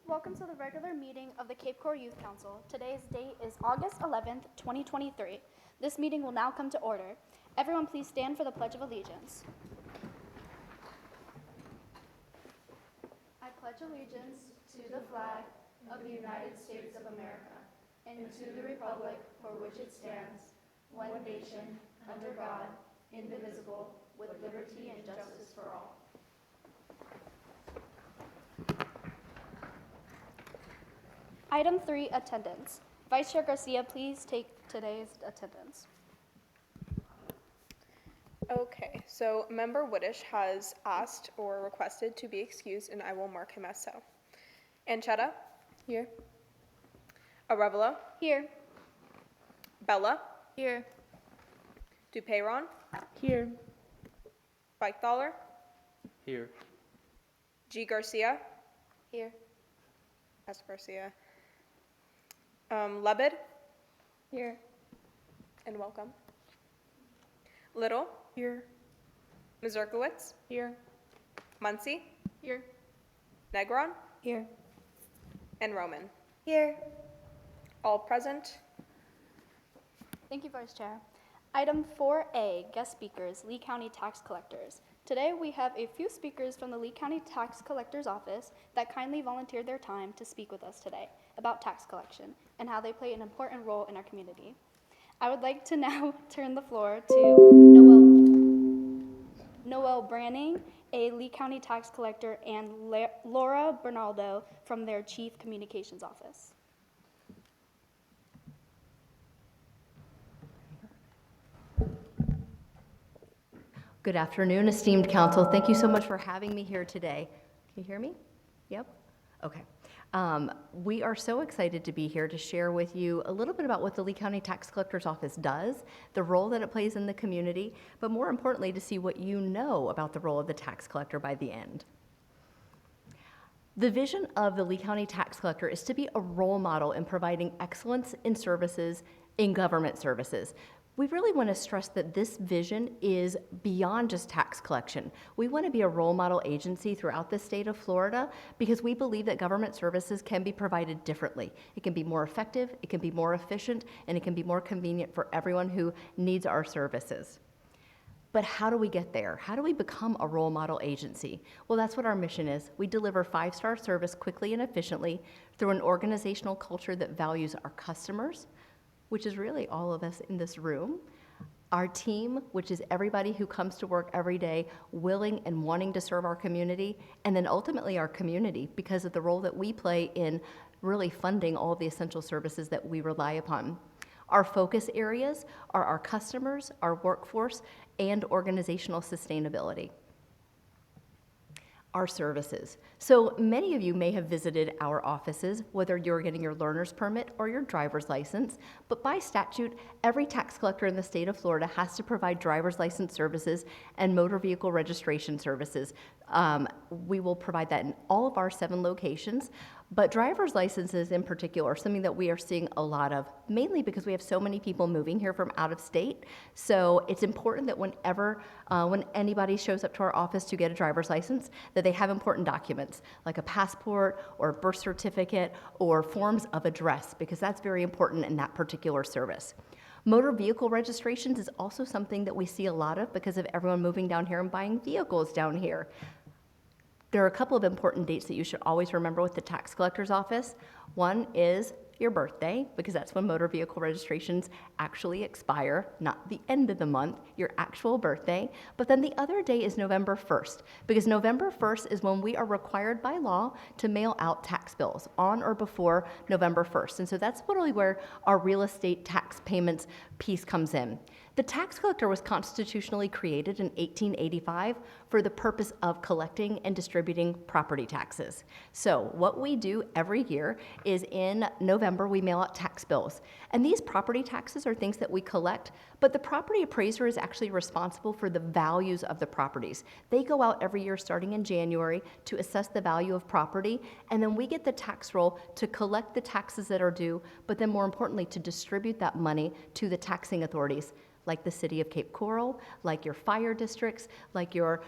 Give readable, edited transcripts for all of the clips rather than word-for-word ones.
Welcome to the regular meeting of the Cape Coral Youth Council. Today's date is August 11th, 2023. This meeting will now come to order. Everyone please stand for the Pledge of Allegiance. I pledge allegiance to the flag of the United States of America and to the republic for which it stands, one nation, under God, indivisible, with liberty and justice for all. Item 3, attendance. Vice Chair Garcia, please take today's attendance. Okay, so Member Woodish has asked or requested to be excused, and I will mark him as so. Anchetta? Here. Arevalo? Here. Bella? Here. Dupeyron? Here. Beichthaler? Here. G. Garcia? Here. S. Garcia. Lebed? Here. And welcome. Little? Here. Mazurkowitz? Here. Muncie? Here. Negron? Here. And Roman. Here. All present. Thank you, Vice Chair. Item 4A, guest speakers, Lee County Tax Collectors. Today we have a few speakers from the Lee County Tax Collector's Office that kindly volunteered their time to speak with us today about tax collection and how they play an important role in our community. I would like to now turn the floor to Noel Branning, a Lee County Tax Collector, and Laura Bernaldo from their Chief Communications Office. Good afternoon, esteemed council. Thank you so much for having me here today. Can you hear me? Yep? Okay. We are so excited to be here to share with you a little bit about what the Lee County Tax Collector's Office does, the role that it plays in the community, but more importantly, to see what you know about the role of the tax collector by the end. The vision of the Lee County Tax Collector is to be a role model in providing excellence in services, in government services. We really want to stress that this vision is beyond just tax collection. We want to be a role model agency throughout the state of Florida because we believe that government services can be provided differently. It can be more effective, it can be more efficient, and it can be more convenient for everyone who needs our services. But how do we get there? How do we become a role model agency? Well, that's what our mission is. We deliver 5-star service quickly and efficiently through an organizational culture that values our customers, which is really all of us in this room, our team, which is everybody who comes to work every day willing and wanting to serve our community, and then ultimately our community because of the role that we play in really funding all of the essential services that we rely upon. Our focus areas are our customers, our workforce, and organizational sustainability. Our services. So many of you may have visited our offices, whether you're getting your learner's permit or your driver's license, but by statute, every tax collector in the state of Florida has to provide driver's license services and motor vehicle registration services. We will provide that in all of our 7 locations, but driver's licenses in particular are something that we are seeing a lot of, mainly because we have so many people moving here from out of state. So it's important that when anybody shows up to our office to get a driver's license, that they have important documents like a passport or a birth certificate or forms of address, because that's very important in that particular service. Motor vehicle registrations is also something that we see a lot of because of everyone moving down here and buying vehicles down here. There are a couple of important dates that you should always remember with the tax collector's office. One is your birthday, because that's when motor vehicle registrations actually expire, not the end of the month, your actual birthday. But then the other day is November 1st, because November 1st is when we are required by law to mail out tax bills on or before November 1st. And so that's literally where our real estate tax payments piece comes in. The tax collector was constitutionally created in 1885 for the purpose of collecting and distributing property taxes. So what we do every year is in November we mail out tax bills. And these property taxes are things that we collect, but the property appraiser is actually responsible for the values of the properties. They go out every year starting in January to assess the value of property, and then we get the tax roll to collect the taxes that are due, but then more importantly to distribute that money to the taxing authorities, like the city of Cape Coral, like your fire districts, like your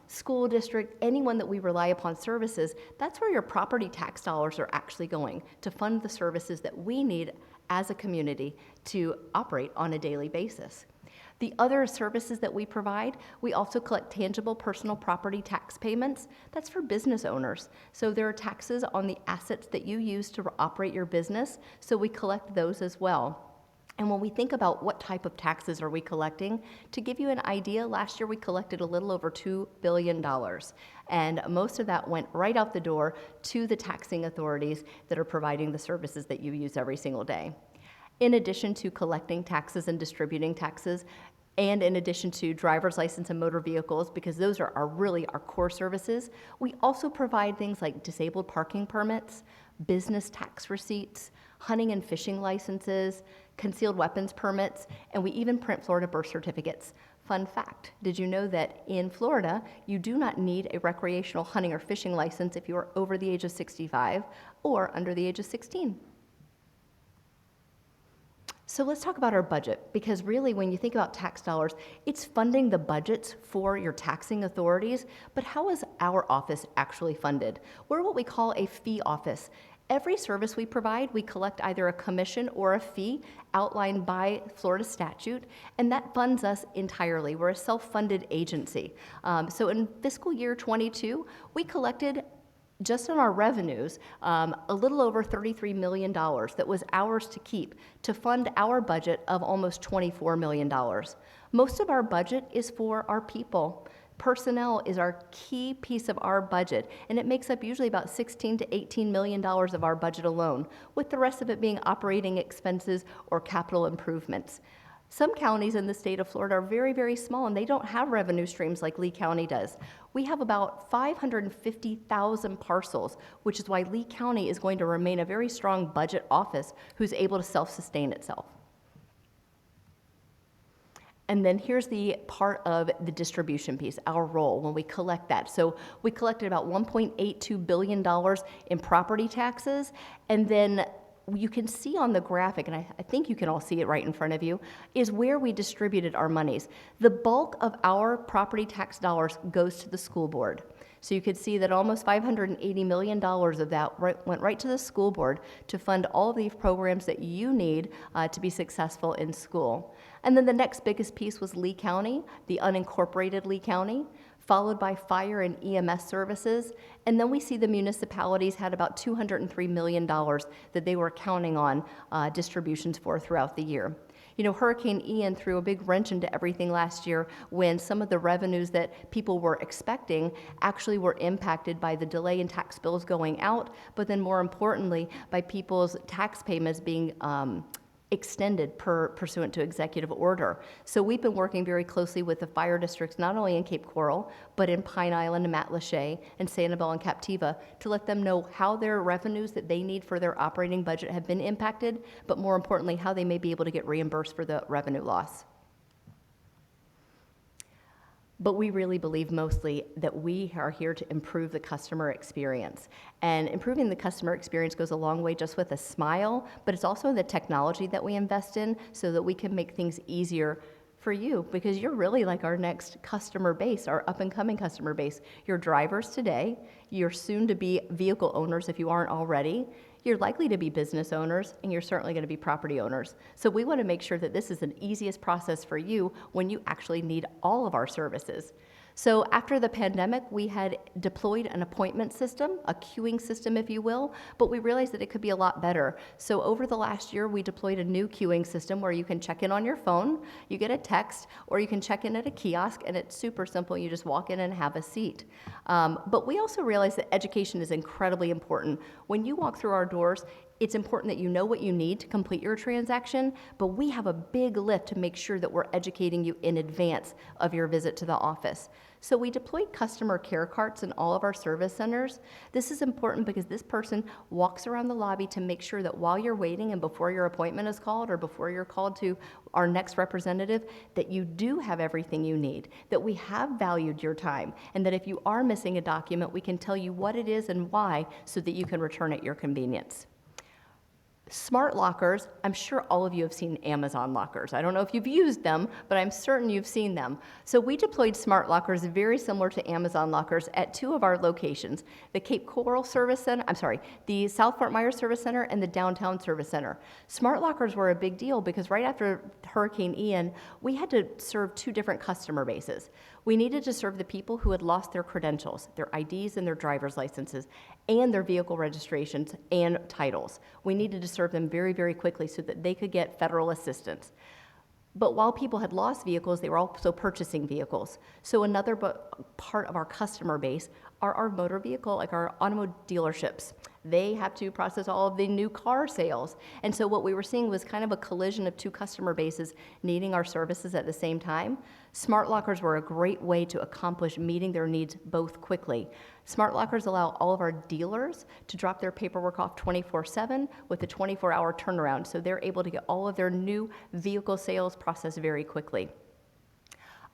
school district, anyone that we rely upon services, that's where your property tax dollars are actually going to fund the services that we need as a community to operate on a daily basis. The other services that we provide, we also collect tangible personal property tax payments. That's for business owners. So there are taxes on the assets that you use to operate your business, so we collect those as well. And when we think about what type of taxes are we collecting, to give you an idea, last year we collected a little over $2 billion. And most of that went right out the door to the taxing authorities that are providing the services that you use every single day. In addition to collecting taxes and distributing taxes, and in addition to driver's license and motor vehicles, because those are really our core services, we also provide things like disabled parking permits, business tax receipts, hunting and fishing licenses, concealed weapons permits, and we even print Florida birth certificates. Fun fact, did you know that in Florida, you do not need a recreational hunting or fishing license if you are over the age of 65 or under the age of 16? So let's talk about our budget, because really when you think about tax dollars, it's funding the budgets for your taxing authorities, but how is our office actually funded? We're what we call a fee office. Every service we provide, we collect either a commission or a fee outlined by Florida statute, and that funds us entirely. We're a self-funded agency. So in fiscal year 22, we collected just on our revenues, a little over $33 million that was ours to keep to fund our budget of almost $24 million. Most of our budget is for our people. Personnel is our key piece of our budget, and it makes up usually about $16 to $18 million of our budget alone, with the rest of it being operating expenses or capital improvements. Some counties in the state of Florida are very, very small, and they don't have revenue streams like Lee County does. We have about 550,000 parcels, which is why Lee County is going to remain a very strong budget office who's able to self-sustain itself. And then here's the part of the distribution piece, our role when we collect that. So we collected about $1.82 billion in property taxes, and then you can see on the graphic, and I think you can all see it right in front of you, is where we distributed our monies. The bulk of our property tax dollars goes to the school board. So you could see that almost $580 million of that went right to the school board to fund all of these programs that you need to be successful in school. And then the next biggest piece was Lee County, the unincorporated Lee County, followed by fire and EMS services. And then we see the municipalities had about $203 million that they were counting on distributions for throughout the year. You know, Hurricane Ian threw a big wrench into everything last year when some of the revenues that people were expecting actually were impacted by the delay in tax bills going out, but then more importantly, by people's tax payments being extended pursuant to executive order. So we've been working very closely with the fire districts, not only in Cape Coral, but in Pine Island and Matlacha and Sanibel and Captiva, to let them know how their revenues that they need for their operating budget have been impacted, but more importantly, how they may be able to get reimbursed for the revenue loss. But we really believe mostly that we are here to improve the customer experience. And improving the customer experience goes a long way just with a smile, but it's also the technology that we invest in so that we can make things easier for you, because you're really like our next customer base, our up-and-coming customer base. You're drivers today, you're soon to be vehicle owners if you aren't already, you're likely to be business owners, and you're certainly going to be property owners. So we want to make sure that this is an easiest process for you when you actually need all of our services. So after the pandemic, we had deployed an appointment system, a queuing system, if you will, but we realized that it could be a lot better. So over the last year, we deployed a new queuing system where you can check in on your phone, you get a text, or you can check in at a kiosk, and it's super simple. You just walk in and have a seat. But we also realized that education is incredibly important. When you walk through our doors, it's important that you know what you need to complete your transaction, but we have a big lift to make sure that we're educating you in advance of your visit to the office. So we deployed customer care carts in all of our service centers. This is important because this person walks around the lobby to make sure that while you're waiting and before your appointment is called or before you're called to our next representative, that you do have everything you need, that we have valued your time, and that if you are missing a document, we can tell you what it is and why so that you can return at your convenience. Smart lockers, I'm sure all of you have seen Amazon lockers. I don't know if you've used them, but I'm certain you've seen them. So we deployed smart lockers very similar to Amazon lockers at 2 of our locations, the Cape Coral Service Center, the South Fort Myers Service Center and the Downtown Service Center. Smart lockers were a big deal because right after Hurricane Ian, we had to serve 2 different customer bases. We needed to serve the people who had lost their credentials, their IDs and their driver's licenses, and their vehicle registrations and titles. We needed to serve them very, very quickly so that they could get federal assistance. But while people had lost vehicles, they were also purchasing vehicles. So another part of our customer base are our motor vehicle, like our automobile dealerships. They have to process all of the new car sales. And so what we were seeing was kind of a collision of 2 customer bases needing our services at the same time. Smart lockers were a great way to accomplish meeting their needs both quickly. Smart lockers allow all of our dealers to drop their paperwork off 24/7 with a 24-hour turnaround, so they're able to get all of their new vehicle sales processed very quickly.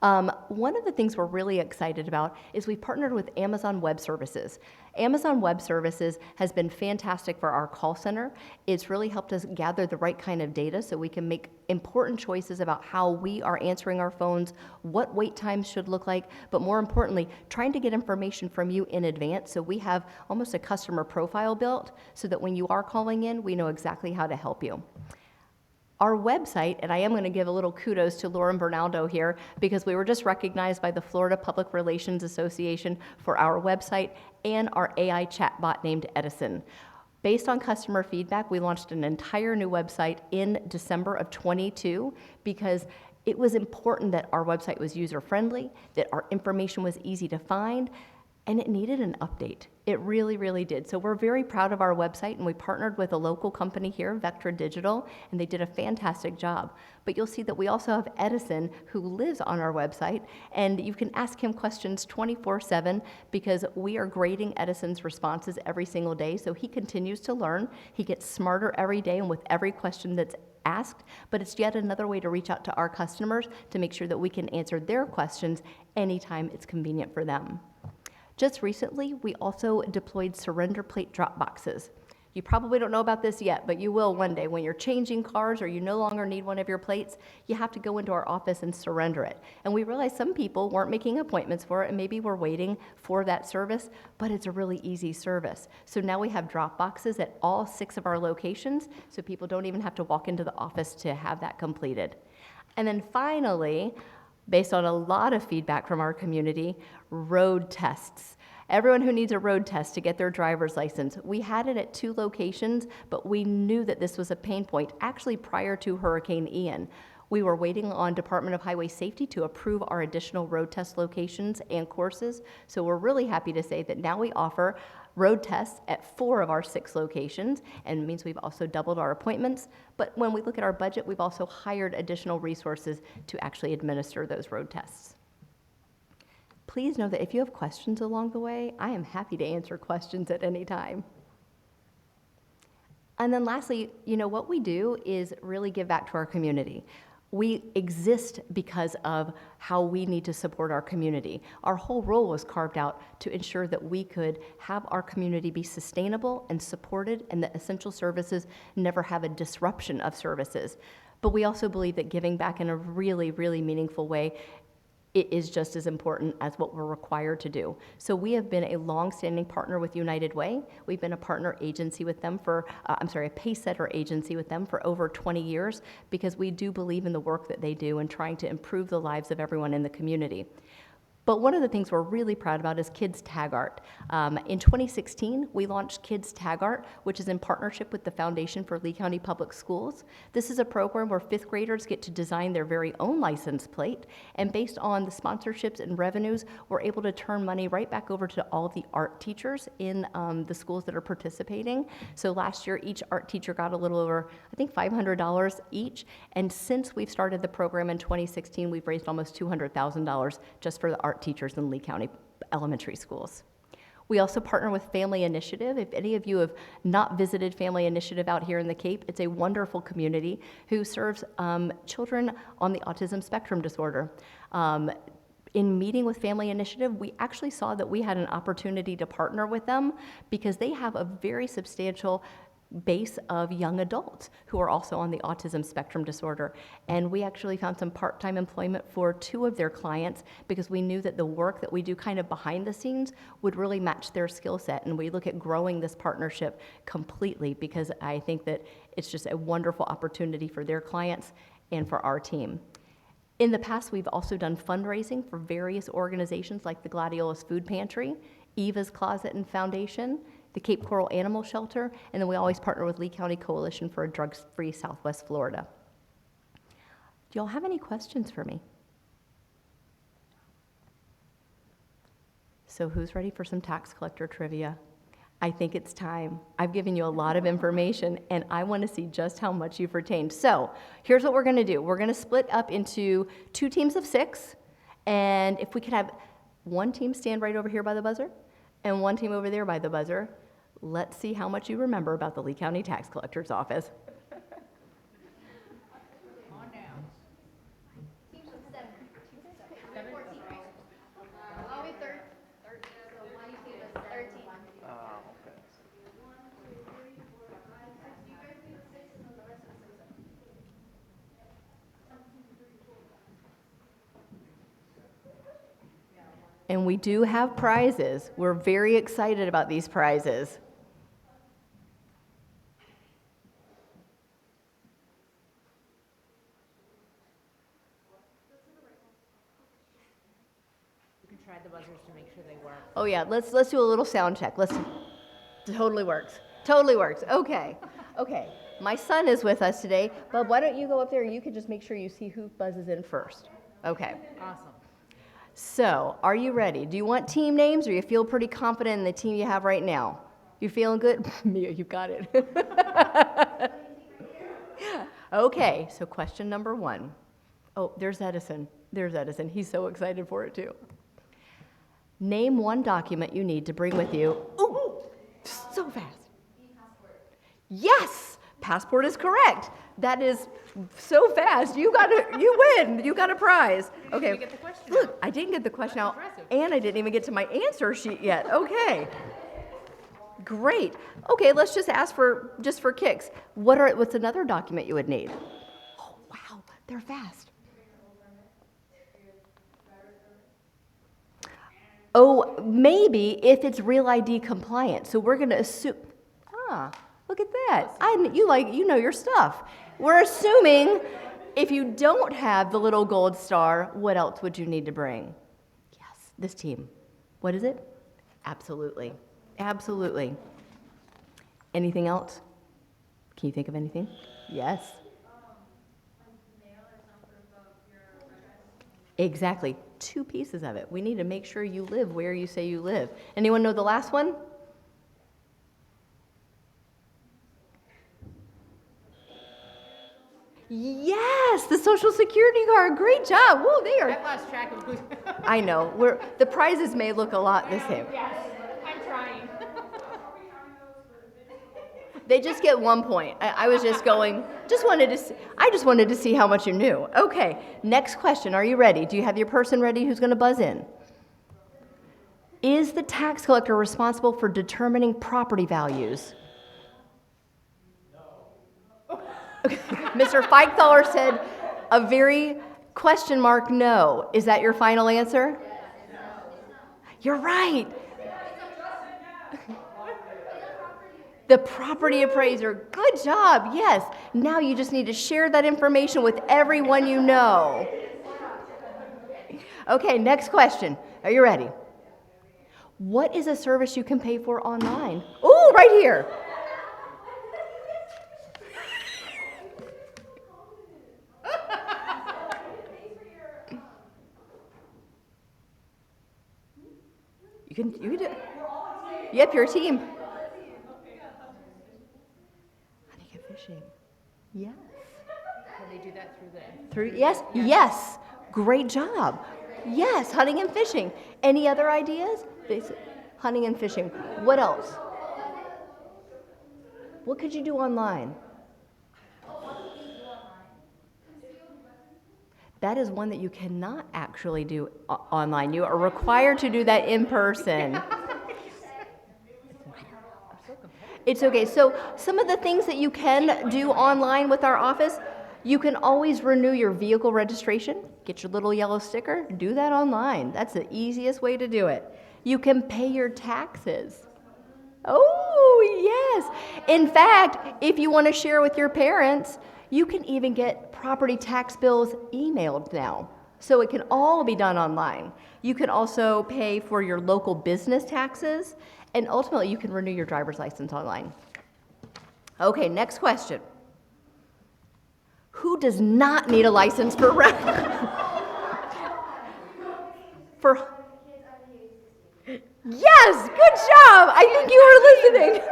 One of the things we're really excited about is we've partnered with Amazon Web Services. Amazon Web Services has been fantastic for our call center. It's really helped us gather the right kind of data so we can make important choices about how we are answering our phones, what wait times should look like, but more importantly, trying to get information from you in advance so we have almost a customer profile built so that when you are calling in, we know exactly how to help you. Our website, and I am going to give a little kudos to Lauren Bernaldo here because we were just recognized by the Florida Public Relations Association for our website and our AI chatbot named Edison. Based on customer feedback, we launched an entire new website in December of 22 because it was important that our website was user-friendly, that our information was easy to find, and it needed an update. It really, really did. So we're very proud of our website, and we partnered with a local company here, Vectra Digital, and they did a fantastic job. But you'll see that we also have Edison, who lives on our website, and you can ask him questions 24/7 because we are grading Edison's responses every single day, so he continues to learn. He gets smarter every day and with every question that's asked, but it's yet another way to reach out to our customers to make sure that we can answer their questions anytime it's convenient for them. Just recently, we also deployed surrender plate drop boxes. You probably don't know about this yet, but you will one day. When you're changing cars or you no longer need one of your plates, you have to go into our office and surrender it. And we realized some people weren't making appointments for it and maybe were waiting for that service, but it's a really easy service. So now we have drop boxes at all 6 of our locations, so people don't even have to walk into the office to have that completed. And then finally, based on a lot of feedback from our community, road tests. Everyone who needs a road test to get their driver's license. We had it at 2 locations, but we knew that this was a pain point actually prior to Hurricane Ian. We were waiting on Department of Highway Safety to approve our additional road test locations and courses, so we're really happy to say that now we offer road tests at 4 of our 6 locations, and it means we've also doubled our appointments. But when we look at our budget, we've also hired additional resources to actually administer those road tests. Please know that if you have questions along the way, I am happy to answer questions at any time. And then lastly, what we do is really give back to our community. We exist because of how we need to support our community. Our whole role was carved out to ensure that we could have our community be sustainable and supported and that essential services never have a disruption of services. But we also believe that giving back in a really, really meaningful way it is just as important as what we're required to do. So we have been a long-standing partner with United Way. We've been a partner agency with them for, a pacesetter agency with them for over 20 years because we do believe in the work that they do and trying to improve the lives of everyone in the community. But one of the things we're really proud about is Kids Tag Art. In 2016, we launched Kids Tag Art, which is in partnership with the Foundation for Lee County Public Schools. This is a program where 5th graders get to design their very own license plate, and based on the sponsorships and revenues, we're able to turn money right back over to all of the art teachers in the schools that are participating. So last year, each art teacher got a little over, I think, $500 each, and since we've started the program in 2016, we've raised almost $200,000 just for the art teachers in Lee County elementary schools. We also partner with Family Initiative. If any of you have not visited Family Initiative out here in the Cape, it's a wonderful community who serves children on the autism spectrum disorder. In meeting with Family Initiative, we actually saw that we had an opportunity to partner with them because they have a very substantial base of young adults who are also on the autism spectrum disorder. And we actually found some part-time employment for 2 of their clients because we knew that the work that we do kind of behind the scenes would really match their skill set. And we look at growing this partnership completely because I think that it's just a wonderful opportunity for their clients and for our team. In the past, we've also done fundraising for various organizations like the Gladiolus Food Pantry, Eva's Closet and Foundation, the Cape Coral Animal Shelter, and then we always partner with Lee County Coalition for a Drugs-Free Southwest Florida. Do y'all have any questions for me? So who's ready for some tax collector trivia? I think it's time. I've given you a lot of information, and I want to see just how much you've retained. So here's what we're going to do. We're going to split up into 2 teams of 6, and if we could have one team stand right over here by the buzzer, and one team over there by the buzzer, let's see how much you remember about the Lee County Tax Collector's Office. And we do have prizes. We're very excited about these prizes. You can try the buzzers to make sure they work. Oh yeah, let's do a little sound check. Totally works. Totally works. Okay. Okay. My son is with us today. Bub, why don't you go up there and you can just make sure you see who buzzes in first. Okay. Awesome. So, are you ready? Do you want team names or you feel pretty confident in the team you have right now? You feeling good? Mia, you got it. Okay, so question number 1. Oh, there's Edison. There's Edison. He's so excited for it too. Name one document you need to bring with you. Ooh, so fast. Yes, passport is correct. That is so fast. You win. You got a prize. Okay. even get the question Look, out. I didn't get the question out, impressive. and I didn't even get to my answer sheet yet. Okay. Great. Okay, let's just ask for kicks. What's another document you would need? Oh, wow, they're fast. Oh, maybe if it's Real ID compliant. So we're going to assume. Look at that. You know your stuff. We're assuming if you don't have the little gold star, what else would you need to bring? Yes, this team. What is it? Absolutely. Absolutely. Anything else? Can you think of anything? Yes. Exactly. 2 pieces of it. We need to make sure you live where you say you live. Anyone know the last one? Yes, the Social Security card. Great job. Whoa, they are. I've lost track of who's. I know. The prizes may look a lot the same. Yes, I'm trying. They just get 1 point. I was just going, I just wanted to see how much you knew. Okay, next question. Are you ready? Do you have your person ready who's going to buzz in? Is the tax collector responsible for determining property values? No. Mr. Feichthaler said a very question mark no. Is that your final answer? Yes. No. You're right. The property appraiser. Good job. Yes. Now you just need to share that information with everyone you know. Okay, next question. Are you ready? What is a service you can pay for online? Oh, right here. You can do it. Yep, you're a team. Hunting and fishing. Yes. Can they do that through the? Yes. Great job. Yes, hunting and fishing. Any other ideas? Hunting and fishing. What else? What could you do online? That is one that you cannot actually do online. You are required to do that in person. It's okay. So some of the things that you can do online with our office, you can always renew your vehicle registration. Get your little yellow sticker, do that online. That's the easiest way to do it. You can pay your taxes. Oh, yes. In fact, if you want to share with your parents, you can even get property tax bills emailed now. So it can all be done online. You can also pay for your local business taxes, and ultimately you can renew your driver's license online. Okay, next question. Who does not need a license for for Yes, good job. I think you were listening.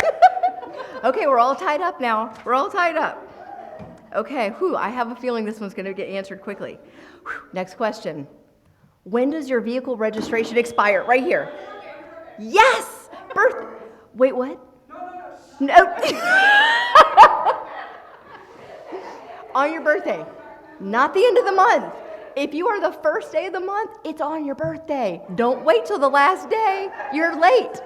Okay, we're all tied up now. We're all tied up. Okay, I have a feeling this one's going to get answered quickly. Next question. When does your vehicle registration expire? Right here. Yes! Wait, what? No. On your birthday. Not the end of the month. If you are the first day of the month, it's on your birthday. Don't wait till the last day. You're late.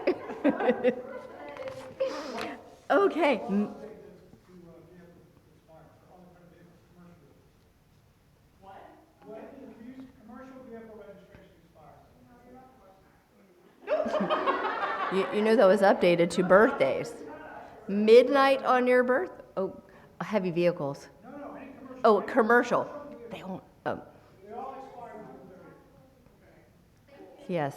Okay. You know that was updated to birthdays. Midnight on your birth? Oh, heavy vehicles. Oh, commercial. They won't. Oh. Yes.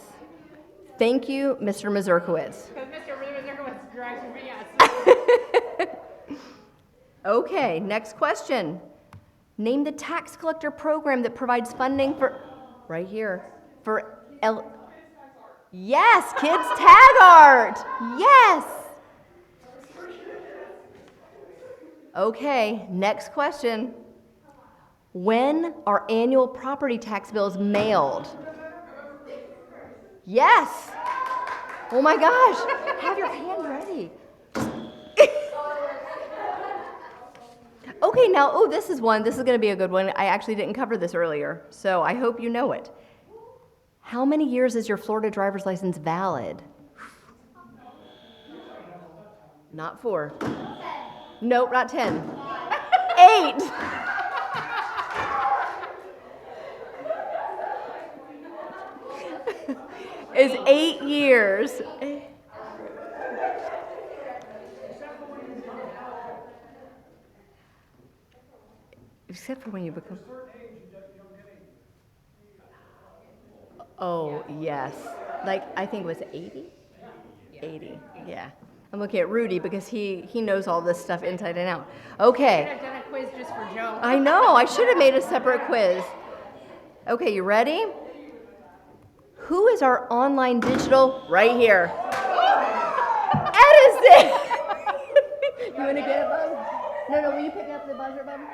Thank you, Mr. Mazurkowitz. Because Mr. Mazurkowitz drives me, yes. Okay, next question. Name the tax collector program that provides funding for, right here, for Yes, Kids Tag Art. Yes. Okay, next question. When are annual property tax bills mailed? Yes. Oh my gosh, have your hand ready. Okay, now, this is one. This is going to be a good one. I actually didn't cover this earlier, so I hope you know it. How many years is your Florida driver's license valid? Not 4. Nope, not 10. 8. Is 8 years. Except for when you become. Oh, yes. Like, I think it was 80? 80, yeah. I'm looking at Rudy because he knows all this stuff inside and out. Okay. I've done a quiz just for Joe. I know, I should have made a separate quiz. Okay, you ready? Who is our online digital? Right here. Edison! You want to get a buzz? No, will you pick up the buzzer, button?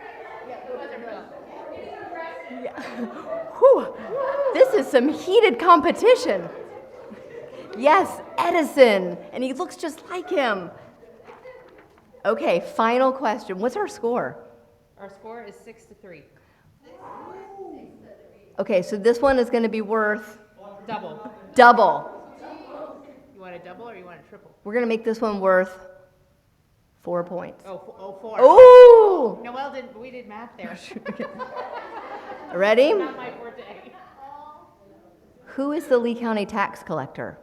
Yeah. Whew. This is some heated competition. Yes, Edison. And he looks just like him. Okay, final question. What's our score? Our score is 6-3. Okay, so this one is going to be worth Double. double. You want a double or you want a triple? We're going to make this one worth 4 points. Oh, 4. Ooh! Noelle we did math there. Ready? Not my forte. Who is the Lee County tax collector?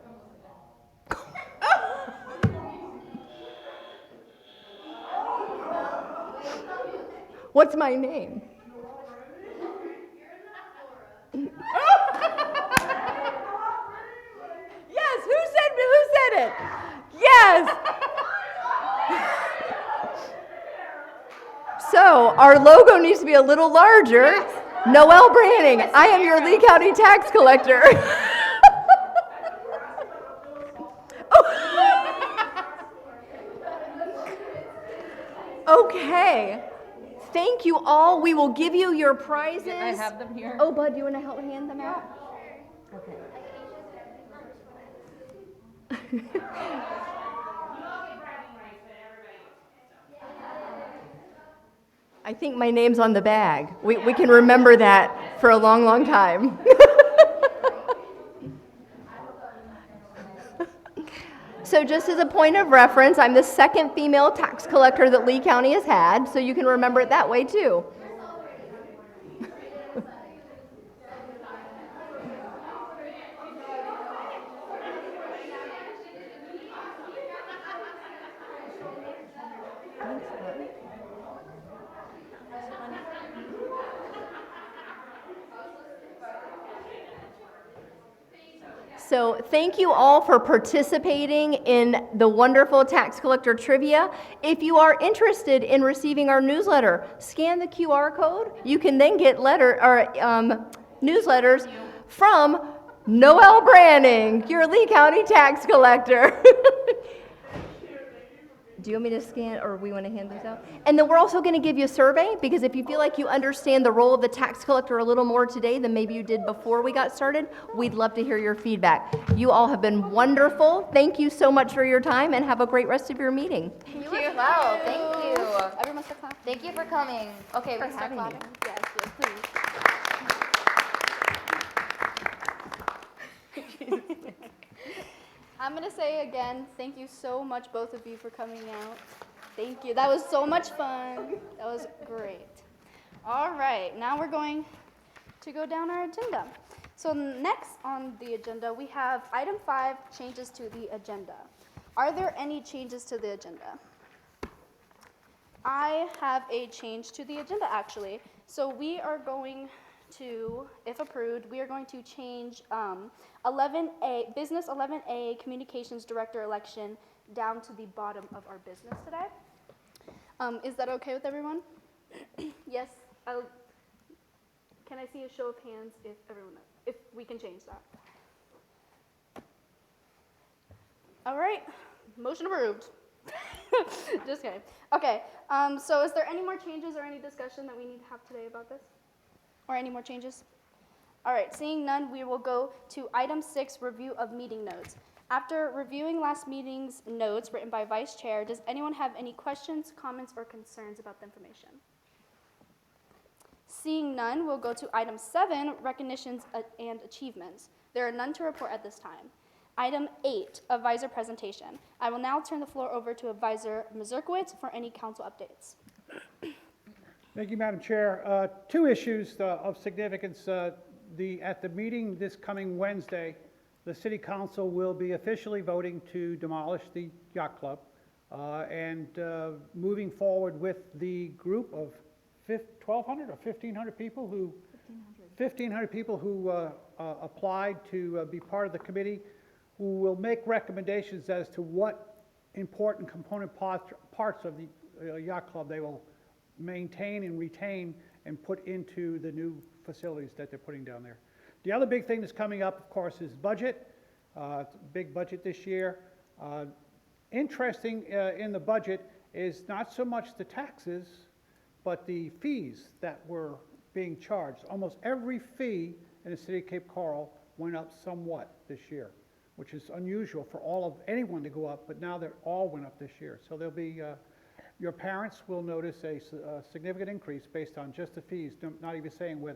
What's my name? Yes, who said it? Yes. So our logo needs to be a little larger. Noelle Branning, I am your Lee County tax collector. Okay. Thank you all. We will give you your prizes. I have them here. Oh, Bud, you want to help hand them out? Okay. I think my name's on the bag. We can remember that for a long, long time. So just as a point of reference, I'm the second female tax collector that Lee County has had, so you can remember it that way too. So thank you all for participating in the wonderful tax collector trivia. If you are interested in receiving our newsletter, scan the QR code. You can then get newsletters from Noel Branning, your Lee County tax collector. Do you want me to scan, or we want to hand these out? And then we're also going to give you a survey, because if you feel like you understand the role of the tax collector a little more today than maybe you did before we got started, we'd love to hear your feedback. You all have been wonderful. Thank you so much for your time, and have a great rest of your meeting. You as well. Thank you. Everyone start clapping. Thank you for coming. Okay, we For start having me. clapping. Yes, yes, please. I'm gonna say again, thank you so much, both of you, for coming out. Thank you. That was so much fun. That was great. All right, now we're going to go down our agenda. So next on the agenda, we have item 5, changes to the agenda. Are there any changes to the agenda? I have a change to the agenda, actually. So we are going to, if approved, we are going to change 11A, Business 11A, Communications Director election, down to the bottom of our business today. Is that okay with everyone? Yes? Can I see a show of hands if we can change that? All right, motion approved. Just kidding. Okay, so is there any more changes or any discussion that we need to have today about this? Or any more changes? All right, seeing none, we will go to item 6, review of meeting notes. After reviewing last meeting's notes written by Vice Chair, does anyone have any questions, comments, or concerns about the information? Seeing none, we'll go to item 7, recognitions and achievements. There are none to report at this time. Item 8, advisor presentation. I will now turn the floor over to Advisor Mazurkowitz for any council updates. Thank you, Madam Chair. 2 issues of significance. At the meeting this coming Wednesday, the City Council will be officially voting to demolish the yacht club and moving forward with the group of 1,200 or 1,500 people who 1,500 people who applied to be part of the committee, who will make recommendations as to what important component parts of the yacht club they will maintain and retain and put into the new facilities that they're putting down there. The other big thing that's coming up, of course, is budget. It's a big budget this year. Interesting in the budget is not so much the taxes, but the fees that were being charged. Almost every fee in the city of Cape Coral went up somewhat this year, which is unusual for anyone to go up, but now they all went up this year. So there'll be your parents will notice a significant increase based on just the fees, not even saying where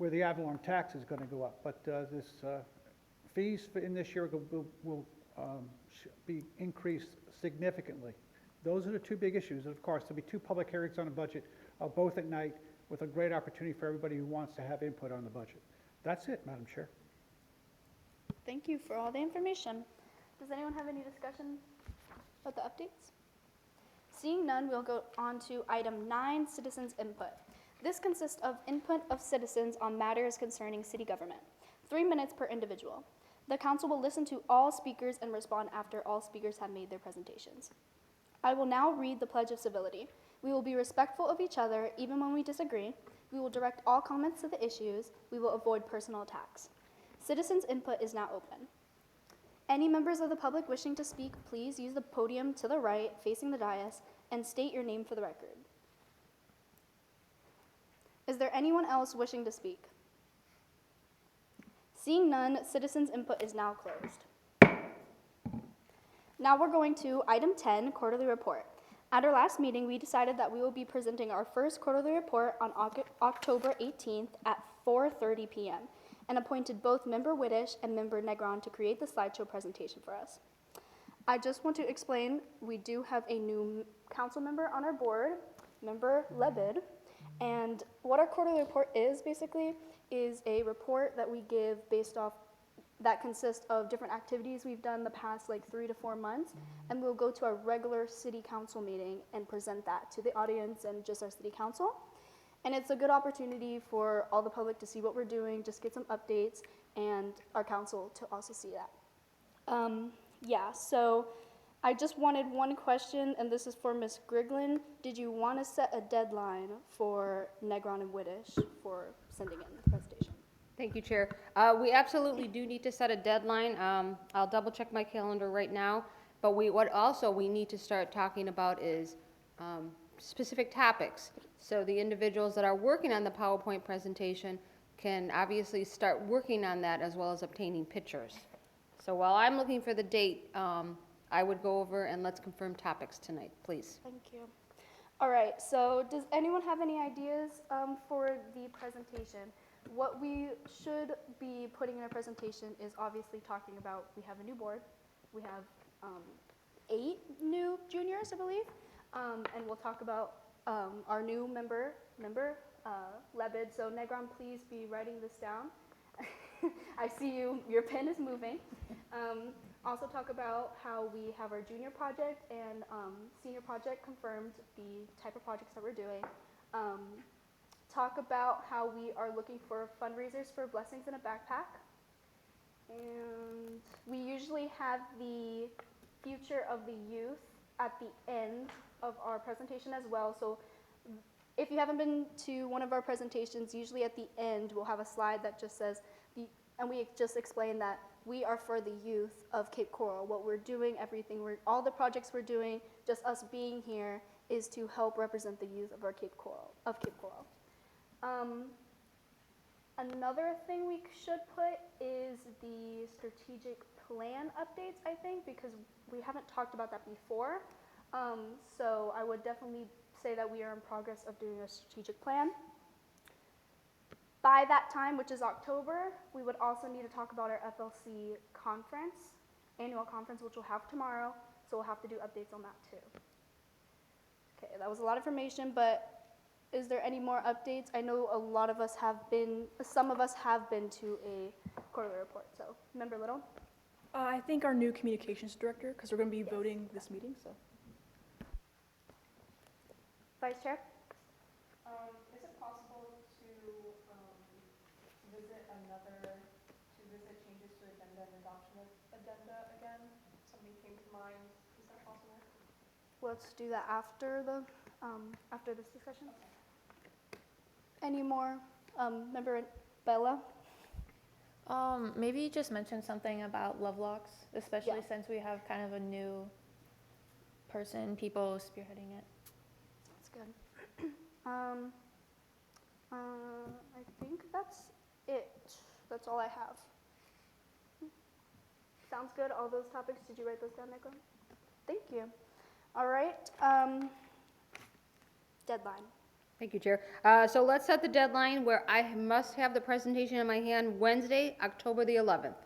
the Avalon tax is going to go up. But this fees in this year will be increased significantly. Those are the 2 big issues. And of course, there'll be 2 public hearings on the budget, both at night, with a great opportunity for everybody who wants to have input on the budget. That's it, Madam Chair. Thank you for all the information. Does anyone have any discussion about the updates? Seeing none, we'll go on to item 9, citizens input. This consists of input of citizens on matters concerning city government. 3 minutes per individual. The council will listen to all speakers and respond after all speakers have made their presentations. I will now read the Pledge of Civility. We will be respectful of each other even when we disagree. We will direct all comments to the issues. We will avoid personal attacks. Citizens input is now open. Any members of the public wishing to speak, please use the podium to the right, facing the dais, and state your name for the record. Is there anyone else wishing to speak? Seeing none, citizens input is now closed. Now we're going to item 10, quarterly report. At our last meeting, we decided that we will be presenting our first quarterly report on October 18th at 4:30 p.m. and appointed both Member Whittish and Member Negron to create the slideshow presentation for us. I just want to explain, we do have a new council member on our board, Member Lebed. And what our quarterly report is basically is a report that we give based off that consists of different activities we've done the past like 3 to 4 months, and we'll go to our regular city council meeting and present that to the audience and just our city council. And it's a good opportunity for all the public to see what we're doing, just get some updates, and our council to also see that. Yeah, so I just wanted one question, and this is for Ms. Griglin. Did you want to set a deadline for Negron and Whitish for sending in the presentation? Thank you, Chair. We absolutely do need to set a deadline. I'll double check my calendar right now. But what also we need to start talking about is specific topics. So the individuals that are working on the PowerPoint presentation can obviously start working on that as well as obtaining pictures. So while I'm looking for the date, I would go over and let's confirm topics tonight, please. Thank you. All right, so does anyone have any ideas for the presentation? What we should be putting in a presentation is obviously talking about, we have a new board, we have 8 new juniors, I believe, and we'll talk about our new member Lebed. So Negron, please be writing this down. I see you, your pen is moving. Also talk about how we have our junior project and senior project confirmed, the type of projects that we're doing. Talk about how we are looking for fundraisers for Blessings in a Backpack. And we usually have the future of the youth at the end of our presentation as well. So if you haven't been to one of our presentations, usually at the end we'll have a slide that just says, and we just explain that we are for the youth of Cape Coral. What we're doing, all the projects we're doing, just us being here, is to help represent the youth of Cape Coral. Another thing we should put is the strategic plan updates, I think, because we haven't talked about that before. So I would definitely say that we are in progress of doing a strategic plan. By that time, which is October, we would also need to talk about our FLC conference, annual conference, which we'll have tomorrow, so we'll have to do updates on that too. Okay, that was a lot of information, but is there any more updates? I know some of us have been to a quarterly report, so Member Little? I think our new communications director, because we're going to be voting this meeting, so. Vice Chair? Is it possible to visit changes to agenda and adoption of agenda again? Something came to mind. Is that possible? Let's do that after this discussion. Any more? Member Bella? Maybe just mention something about Lovelocks, especially Yeah. since we have kind of a new people spearheading it. That's good. I think that's it. That's all I have. Sounds good, all those topics. Did you write those down, Nico? Thank you. All right, deadline. Thank you, Chair. So let's set the deadline where I must have the presentation in my hand Wednesday, October the 11th.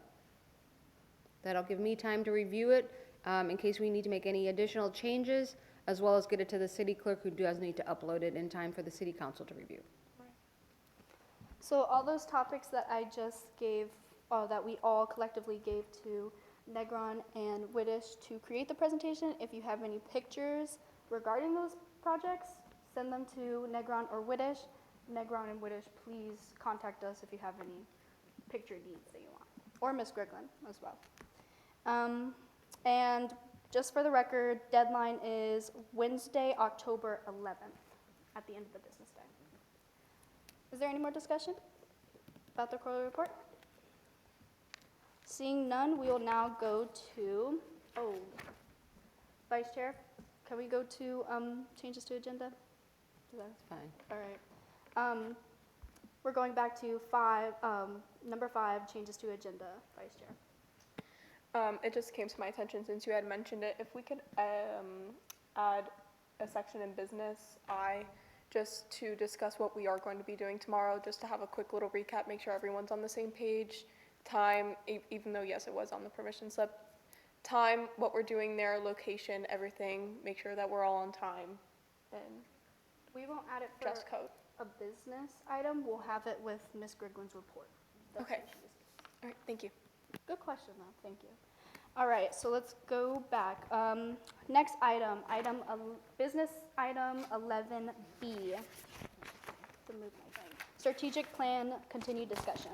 That'll give me time to review it in case we need to make any additional changes, as well as get it to the city clerk, who does need to upload it in time for the city council to review. So all those topics that I just gave, that we all collectively gave to Negron and Whitish to create the presentation, if you have any pictures regarding those projects, send them to Negron or Whitish. Negron and Whitish, please contact us if you have any picture needs that you want, or Ms. Griglin as well. And just for the record, deadline is Wednesday, October 11th, at the end of the business day. Is there any more discussion about the quarterly report? Seeing none, we will now go to, Vice Chair, can we go to changes to agenda? That's fine. All right. We're going back to number 5, changes to agenda, Vice Chair. It just came to my attention since you had mentioned it. If we could add a section in business just to discuss what we are going to be doing tomorrow, just to have a quick little recap, make sure everyone's on the same page, time, even though, yes, it was on the permission slip, time, what we're doing there, location, everything, make sure that we're all on time, and We won't add it for dress code. a business item. We'll have it with Ms. Griglin's report. That's Okay. what she was- All right, thank you. Good question, though. Thank you. All right, so let's go back. Next item, business item 11B. To move my thing. Strategic plan, continued discussion.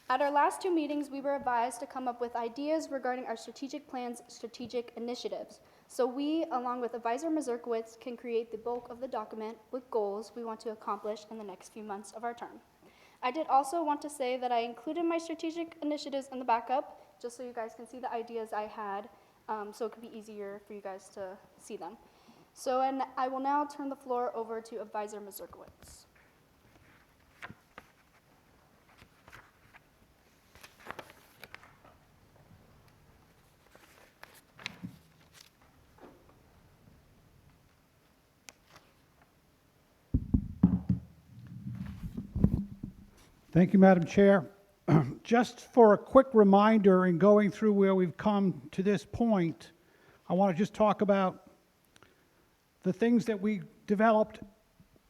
At our last two meetings, we were advised to come up with ideas regarding our strategic plan's strategic initiatives. So we, along with Advisor Mazurkowitz, can create the bulk of the document with goals we want to accomplish in the next few months of our term. I did also want to say that I included my strategic initiatives in the backup, just so you guys can see the ideas I had, so it could be easier for you guys to see them. So, and I will now turn the floor over to Advisor Mazurkowitz. Thank you, Madam Chair. Just for a quick reminder in going through where we've come to this point, I want to just talk about the things that we developed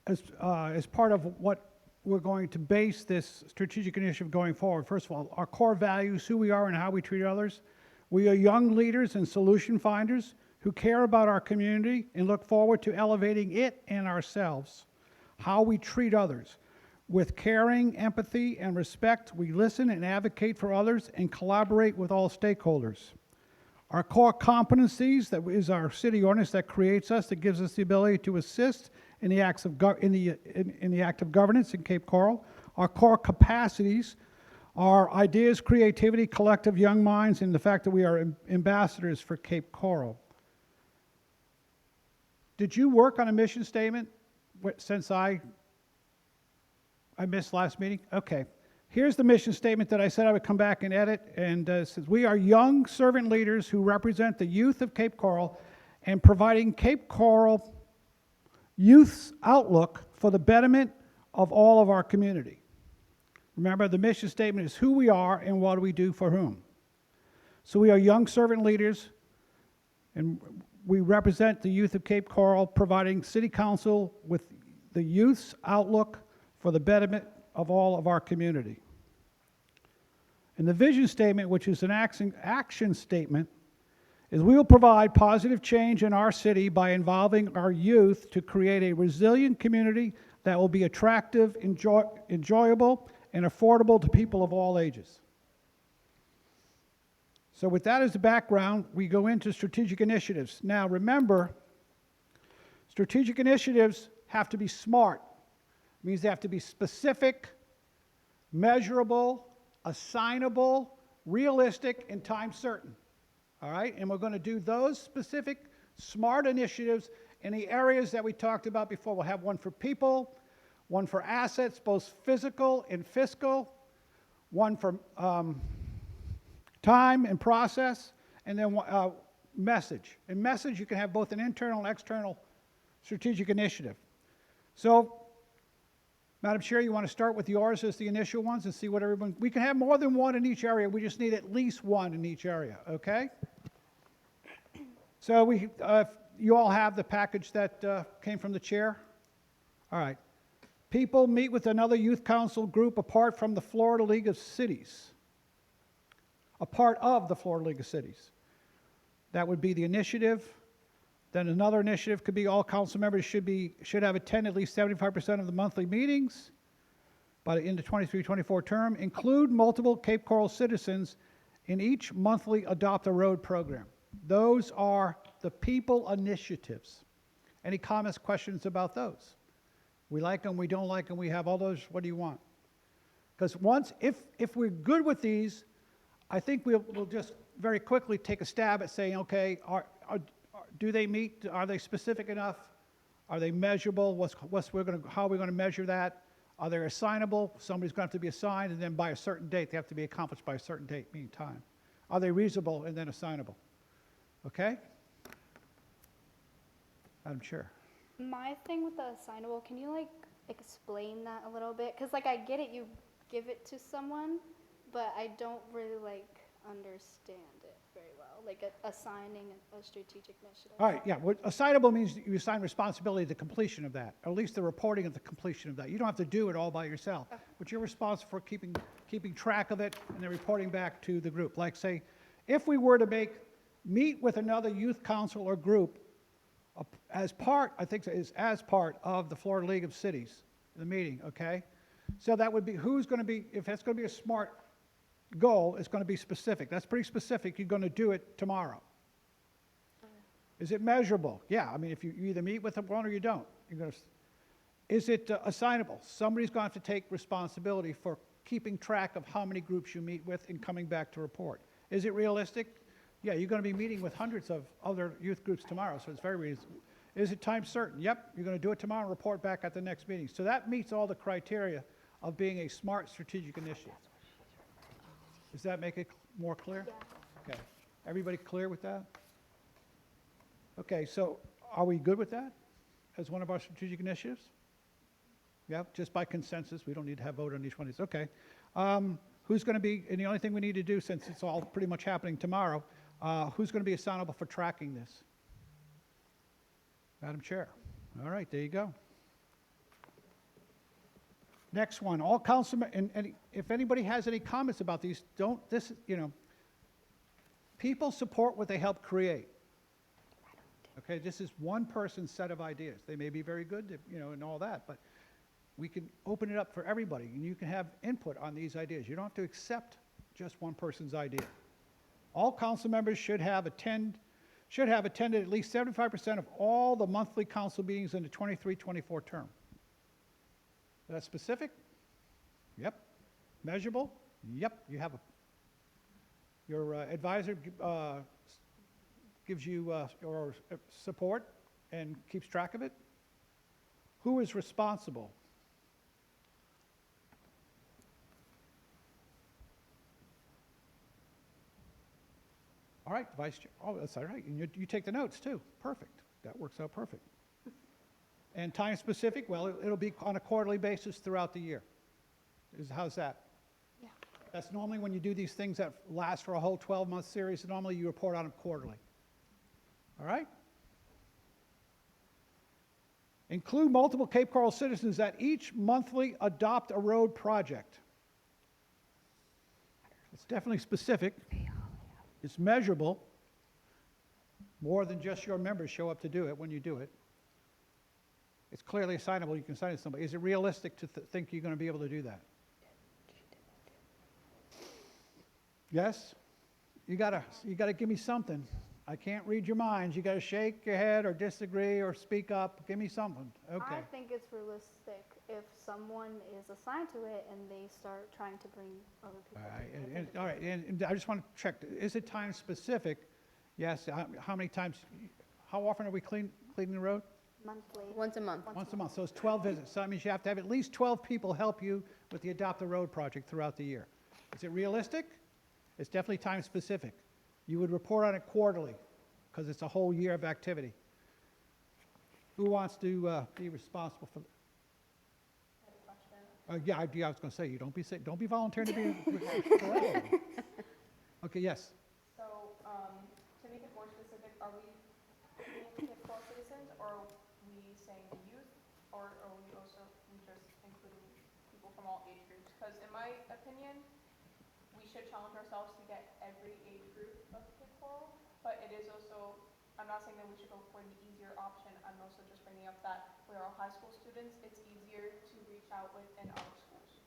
as part of what we're going to base this strategic initiative going forward. First of all, our core values, who we are and how we treat others. We are young leaders and solution finders who care about our community and look forward to elevating it and ourselves. How we treat others. With caring, empathy, and respect, we listen and advocate for others and collaborate with all stakeholders. Our core competencies, that is our city ordinance that creates us, that gives us the ability to assist in the acts of in the act of governance in Cape Coral. Our core capacities are ideas, creativity, collective young minds, and the fact that we are ambassadors for Cape Coral. Did you work on a mission statement since I missed last meeting? Okay. Here's the mission statement that I said I would come back and edit, and it says, we are young servant leaders who represent the youth of Cape Coral and providing Cape Coral youth's outlook for the betterment of all of our community. Remember, the mission statement is who we are and what do we do for whom. So we are young servant leaders, and we represent the youth of Cape Coral, providing City Council with the youth's outlook for the betterment of all of our community. And the vision statement, which is an action statement, is we will provide positive change in our city by involving our youth to create a resilient community that will be attractive, enjoyable, and affordable to people of all ages. So with that as the background, we go into strategic initiatives. Now remember, strategic initiatives have to be smart. It means they have to be specific, measurable, assignable, realistic, and time certain. All right? And we're going to do those specific, smart initiatives in the areas that we talked about before. We'll have one for people, one for assets, both physical and fiscal, one for time and process, and then message. In message, you can have both an internal and external strategic initiative. So, Madam Chair, you want to start with yours as the initial ones and see what everyone, we can have more than one in each area. We just need at least one in each area, okay? So you all have the package that came from the chair? All right. People meet with another youth council group apart from the Florida League of Cities. A part of the Florida League of Cities. That would be the initiative. Then another initiative could be all council members should have attended at least 75% of the monthly meetings in the 23-24 term. Include multiple Cape Coral citizens in each monthly Adopt a Road program. Those are the people initiatives. Any comments, questions about those? We like them, we don't like them, we have all those. What do you want? Because if we're good with these, I think we'll just very quickly take a stab at saying, okay, do they meet? Are they specific enough? Are they measurable? How are we going to measure that? Are they assignable? Somebody's going to have to be assigned, and then by a certain date, they have to be accomplished by a certain date, meaning time. Are they reasonable and then assignable? Okay? Madam Chair. My thing with the assignable, can you explain that a little bit? Because I get it, you give it to someone, but I don't really understand it very well. like assigning a strategic initiative. All right, yeah, what assignable means that you assign responsibility to the completion of that, or at least the reporting of the completion of that. You don't have to do it all by yourself, but you're responsible for keeping track of it and then reporting back to the group. Like say, if we were to meet with another youth council or group as part, I think is as part of the Florida League of Cities, the meeting, okay? So that would be, who's gonna be, if that's gonna be a SMART goal, it's gonna be specific. That's pretty specific, you're gonna do it tomorrow. Is it measurable? Yeah, I mean, if you either meet with one or you don't. Is it assignable? Somebody's going to have to take responsibility for keeping track of how many groups you meet with and coming back to report. Is it realistic? Yeah, you're going to be meeting with hundreds of other youth groups tomorrow, so it's very reasonable. Is it time certain? Yep, you're going to do it tomorrow and report back at the next meeting. So that meets all the criteria of being a SMART strategic initiative. Does that make it more clear? Yeah. Okay. Everybody clear with that? Okay, so are we good with that as one of our strategic initiatives? Yeah, just by consensus. We don't need to have vote on each one of these. Okay. Who's going to be, and the only thing we need to do, since it's all pretty much happening tomorrow, who's going to be assignable for tracking this? Madam Chair. All right, there you go. Next one, all councilmen, and if anybody has any comments about these, people support what they help create. Okay, this is one person's set of ideas. They may be very good, and all that, but we can open it up for everybody, and you can have input on these ideas. You don't have to accept just one person's idea. All council members should have attended at least 75% of all the monthly council meetings in the 23-24 term. That's specific? Yep. Measurable? Yep. You have your advisor gives you or support and keeps track of it. Who is responsible? All right, Vice Chair. Oh, that's all right. And you take the notes too. Perfect. That works out perfect. And time specific? Well, it'll be on a quarterly basis throughout the year. How's that? Yeah. That's normally when you do these things that last for a whole 12-month series, normally you report on them quarterly. All right? Include multiple Cape Coral citizens that each monthly adopt a road project. It's definitely specific. It's measurable. More than just your members show up to do it when you do it. It's clearly assignable. You can assign it to somebody. Is it realistic to think you're going to be able to do that? Yes? You gotta give me something. I can't read your minds. You got to shake your head or disagree or speak up. Give me something. Okay. I think it's realistic if someone is assigned to it and they start trying to bring other people. All right, and I just want to check, is it time specific? Yes, how many times, how often are we cleaning the road? Monthly. Once a month. Once a month, so it's 12 visits. So that means you have to have at least 12 people help you with the Adopt a Road project throughout the year. Is it realistic? It's definitely time specific. You would report on it quarterly because it's a whole year of activity. Who wants to be responsible for? Yeah, I was going to say, don't be volunteering to be. Okay, yes. So, to make it more specific, are we including Cape Coral citizens, or are we saying the youth, or are we just including people from all age groups? Because in my opinion, we should challenge ourselves to get every age group of Cape Coral, but it is also, I'm not saying that we should go for the easier option. I'm also just bringing up that we're all high school students. It's easier to reach out within our schools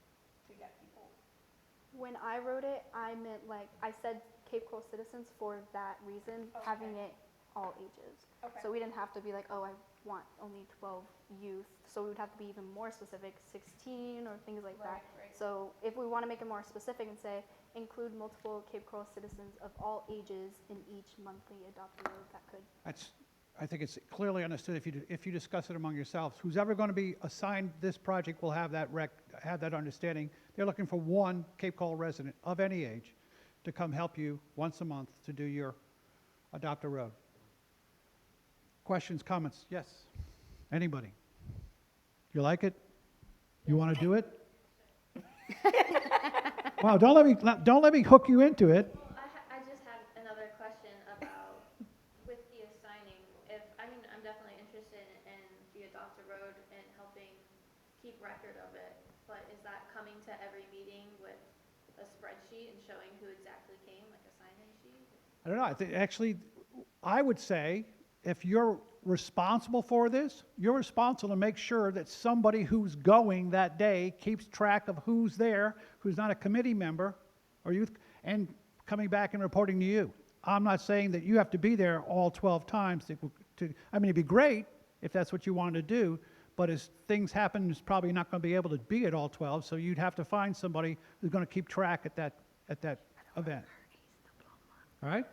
to get people. When I wrote it, I meant I said Cape Coral citizens for that reason, having it all ages. Okay. So we didn't have to be like, oh, I want only 12 youth. So we would have to be even more specific, 16 or things like that. Right. So if we want to make it more specific and say, include multiple Cape Coral citizens of all ages in each monthly Adopt a Road, that could. I think it's clearly understood if you discuss it among yourselves. Who's ever going to be assigned this project will have that understanding. They're looking for one Cape Coral resident of any age to come help you once a month to do your Adopt a Road. Questions, comments? Yes. Anybody? You like it? You want to do it? Wow! Don't let me hook you into it. I just have another question sheet and showing who exactly came, like a sign-in sheet? I don't know, I think, actually, I would say, if you're responsible for this, you're responsible to make sure that somebody who's going that day keeps track of who's there, who's not a committee member or youth, and coming back and reporting to you. I'm not saying that you have to be there all 12 times I mean, it'd be great if that's what you wanted to do, but as things happen, it's probably not going to be able to be at all 12, so you'd have to find somebody who's going to keep track at that event. All right?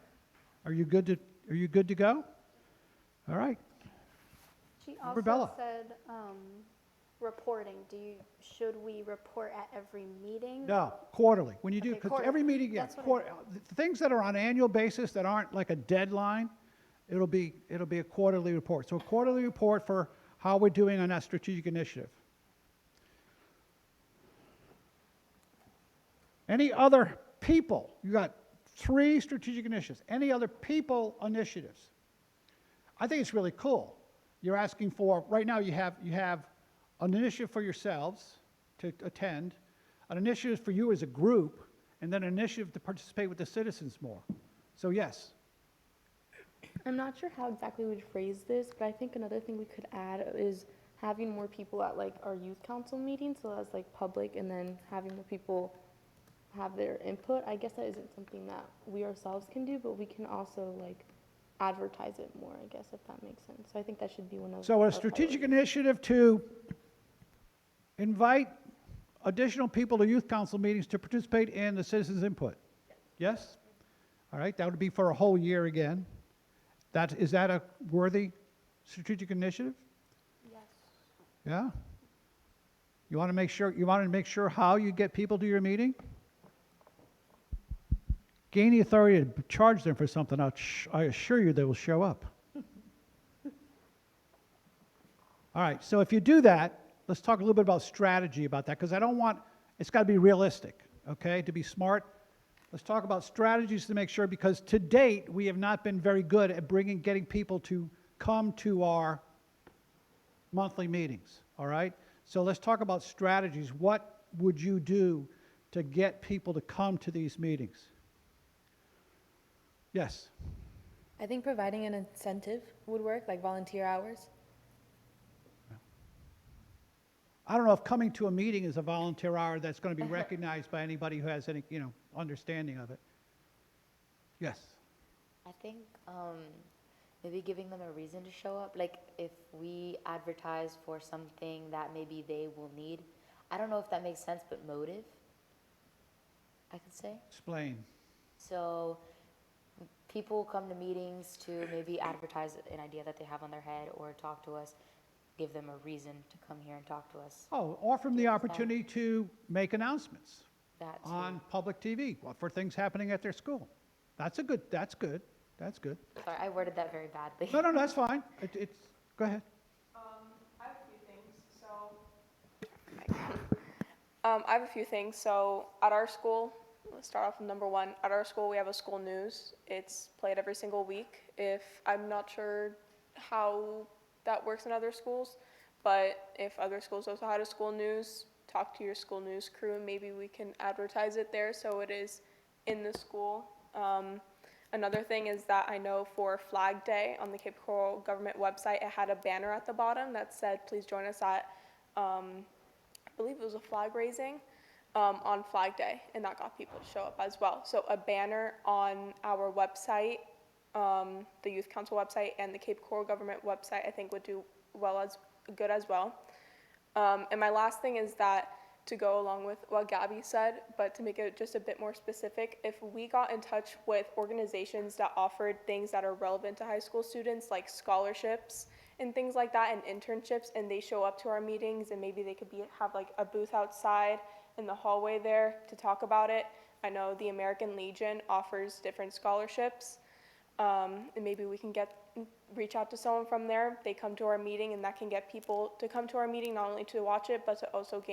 Are you good to go? All right. She also Rebella. said, reporting. Should we report at every meeting? No, quarterly. When you do, Okay, because every quarterly. meeting, yeah, That's what I the things that are on annual basis that aren't like a deadline, it'll be a quarterly report. So a quarterly report for how we're doing on that strategic initiative. Any other people? You got 3 strategic initiatives. Any other people initiatives? I think it's really cool. You're asking for, right now you have an initiative for yourselves to attend, an initiative for you as a group, and then an initiative to participate with the citizens more. So yes, I'm not sure how exactly we'd phrase this, but I think another thing we could add is having more people at like our youth council meetings, so that's like public, and then having more people have their input. I guess that isn't something that we ourselves can do, but we can also like advertise it more, I guess, if that makes sense. So I think that should be one of so our a strategic priorities. initiative to invite additional people to youth council meetings to participate in the citizens' input. Yes? All right, that would be for a whole year again. Is that a worthy strategic initiative? Yes. Yeah? You want to make sure how you get people to your meeting? Gain the authority to charge them for something, I assure you they will show up. All right, so if you do that, let's talk a little bit about strategy about that, because it's got to be realistic, okay, to be smart. Let's talk about strategies to make sure, because to date, we have not been very good at getting people to come to our monthly meetings, all right? So let's talk about strategies. What would you do to get people to come to these meetings? Yes? I think providing an incentive would work, like volunteer hours. I don't know if coming to a meeting is a volunteer hour that's going to be recognized by anybody who has any, understanding of it. Yes? I think maybe giving them a reason to show up. Like if we advertise for something that maybe they will need. I don't know if that makes sense, but motive, I could say. Explain. So people come to meetings to maybe advertise an idea that they have on their head or talk to us, give them a reason to come here and talk to us. Oh, offer them the opportunity to make announcements That too. on public TV for things happening at their school. That's good. Sorry, I worded that very badly. No, that's fine. Go ahead. I have a few things. So at our school, let's start off with number 1. At our school, we have a school news. It's played every single week. I'm not sure how that works in other schools, but if other schools also had a school news, talk to your school news crew and maybe we can advertise it there so it is in the school. Another thing is that I know for Flag Day on the Cape Coral government website, it had a banner at the bottom that said, please join us at, I believe it was a flag raising on Flag Day, and that got people to show up as well. So a banner on our website, the Youth Council website and the Cape Coral government website, I think would do good as well. And my last thing is that, to go along with what Gabby said, but to make it just a bit more specific, if we got in touch with organizations that offered things that are relevant to high school students, like scholarships and things like that, and internships, and they show up to our meetings, and maybe they could have like a booth outside in the hallway there to talk about it. I know the American Legion offers different scholarships, and maybe we can reach out to someone from there. They come to our meeting, and that can get people to come to our meeting, not only to watch it, but to also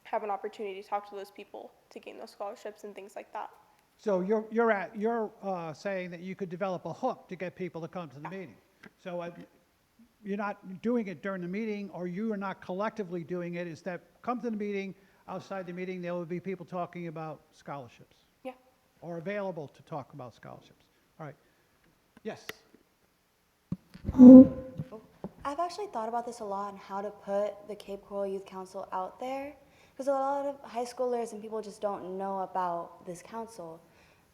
have an opportunity to talk to those people to gain those scholarships and things like that. So you're saying that you could develop a hook to get people to come to the meeting. So you're not doing it during the meeting, or you are not collectively doing it. Is that come to the meeting? outside the meeting, there will be people talking about scholarships. Yeah. Or available to talk about scholarships. All right. Yes. I've actually thought about this a lot and how to put the Cape Coral Youth Council out there, because a lot of high schoolers and people just don't know about this council.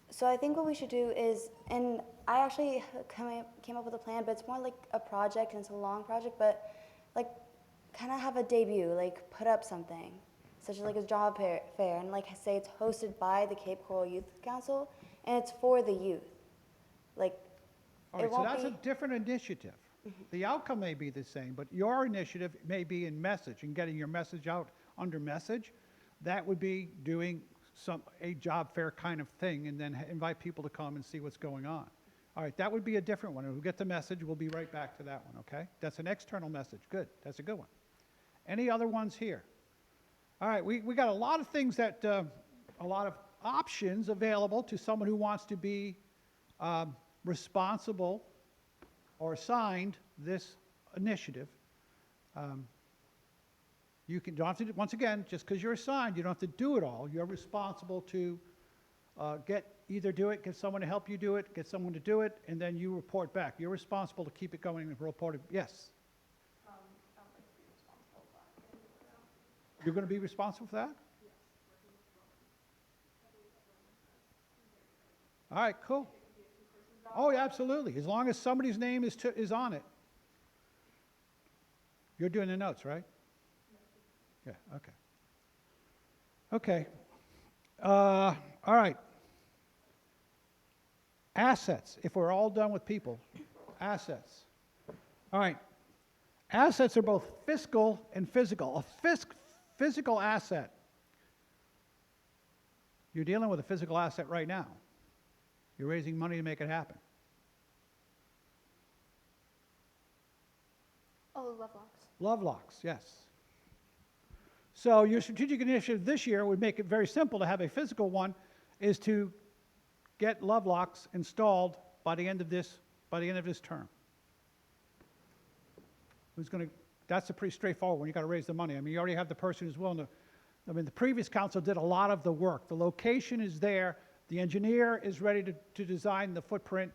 So I think what we should do is, and I actually came up with a plan, but it's more like a project and it's a long project, but like kind of have a debut, like put up something, such as like a job fair, and like say it's hosted by the Cape Coral Youth Council, and it's for the youth. Like, All right, so that's a different initiative. The outcome may be the same, but your initiative may be in message and getting your message out under message. That would be doing a job fair kind of thing and then invite people to come and see what's going on. All right, that would be a different one. We'll get the message. We'll be right back to that one, okay? That's an external message. Good. That's a good one. Any other ones here? All right, we got a lot of things that, a lot of options available to someone who wants to be responsible or assigned this initiative. You don't have to, once again, just because you're assigned, you don't have to do it all. You're responsible to either do it, get someone to help you do it, get someone to do it, and then you report back. You're responsible to keep it going and report it. Yes? You're going to be responsible for that? All right, cool. Oh, yeah, absolutely. As long as somebody's name is on it. You're doing the notes, right? Yeah, okay. Okay. All right. Assets, if we're all done with people. Assets. All right. Assets are both fiscal and physical. A physical asset. You're dealing with a physical asset right now. You're raising money to make it happen. Oh, love locks. Love locks, yes. So your strategic initiative this year would make it very simple to have a physical one, is to get love locks installed by the end of this term. Who's going to? That's a pretty straightforward one. You got to raise the money. I mean, you already have the person who's willing to. I mean, the previous council did a lot of the work. The location is there. The engineer is ready to design the footprint.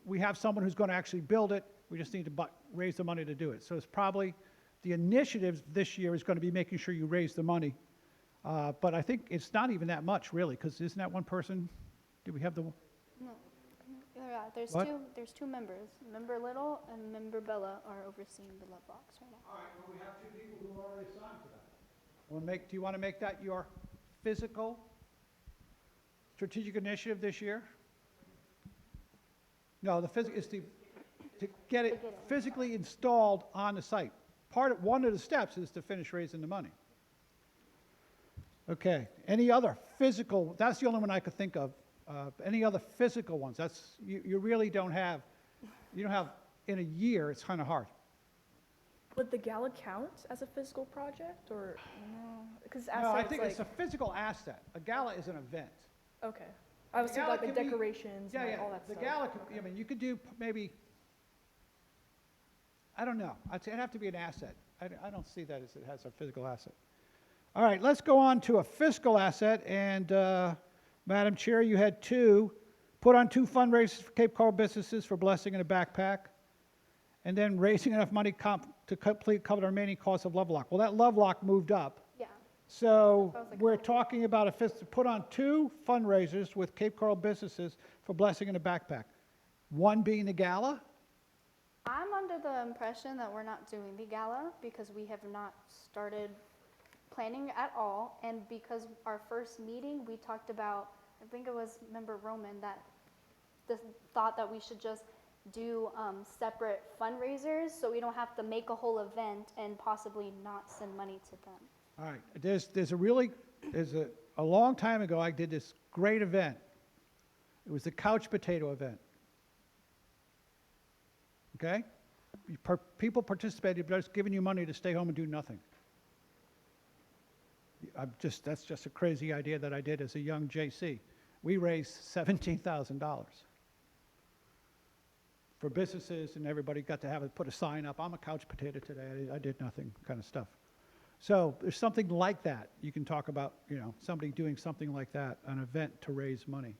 We have someone who's going to actually build it. We just need to raise the money to do it. So it's probably the initiative this year is going to be making sure you raise the money. But I think it's not even that much, really, because isn't that one person? Do we have the? No. Yeah, there's What? there's two members. Member Little and Member Bella are overseeing the love locks right now. All right, well, we have two people who are already assigned to that. Do you want to make that your physical strategic initiative this year? No, the physical is to get it physically installed on the site. One of the steps is to finish raising the money. Okay, any other physical, that's the only one I could think of. Any other physical ones? You really don't have, in a year, it's kind of hard. Would the gala count as a physical project, or no? Because No, I think it's a physical asset. A gala is an event. Okay. I was thinking like the decorations and like all that the stuff. gala could, I mean, you could do maybe, I don't know. It'd have to be an asset. I don't see that as it has a physical asset. All right, let's go on to a fiscal asset. And Madam Chair, you had put on two fundraisers for Cape Coral businesses for blessing and a backpack, and then raising enough money to cover the remaining costs of Lovelock. Well, that Lovelock moved up. Yeah. So That was like we're talking about put on two fundraisers with Cape Coral businesses for blessing and a backpack. One being the gala. I'm under the impression that we're not doing the gala because we have not started planning at all, and because our first meeting we talked about, I think it was Member Roman, that the thought that we should just do separate fundraisers so we don't have to make a whole event and possibly not send money to them. All right, there's a long time ago I did this great event. It was the couch potato event. Okay? People participated, but I was giving you money to stay home and do nothing. That's just a crazy idea that I did as a young JC. We raised $17,000 for businesses, and everybody got to put a sign up. I'm a couch potato today. I did nothing kind of stuff. So there's something like that. You can talk about, you know, somebody doing something like that, an event to raise money.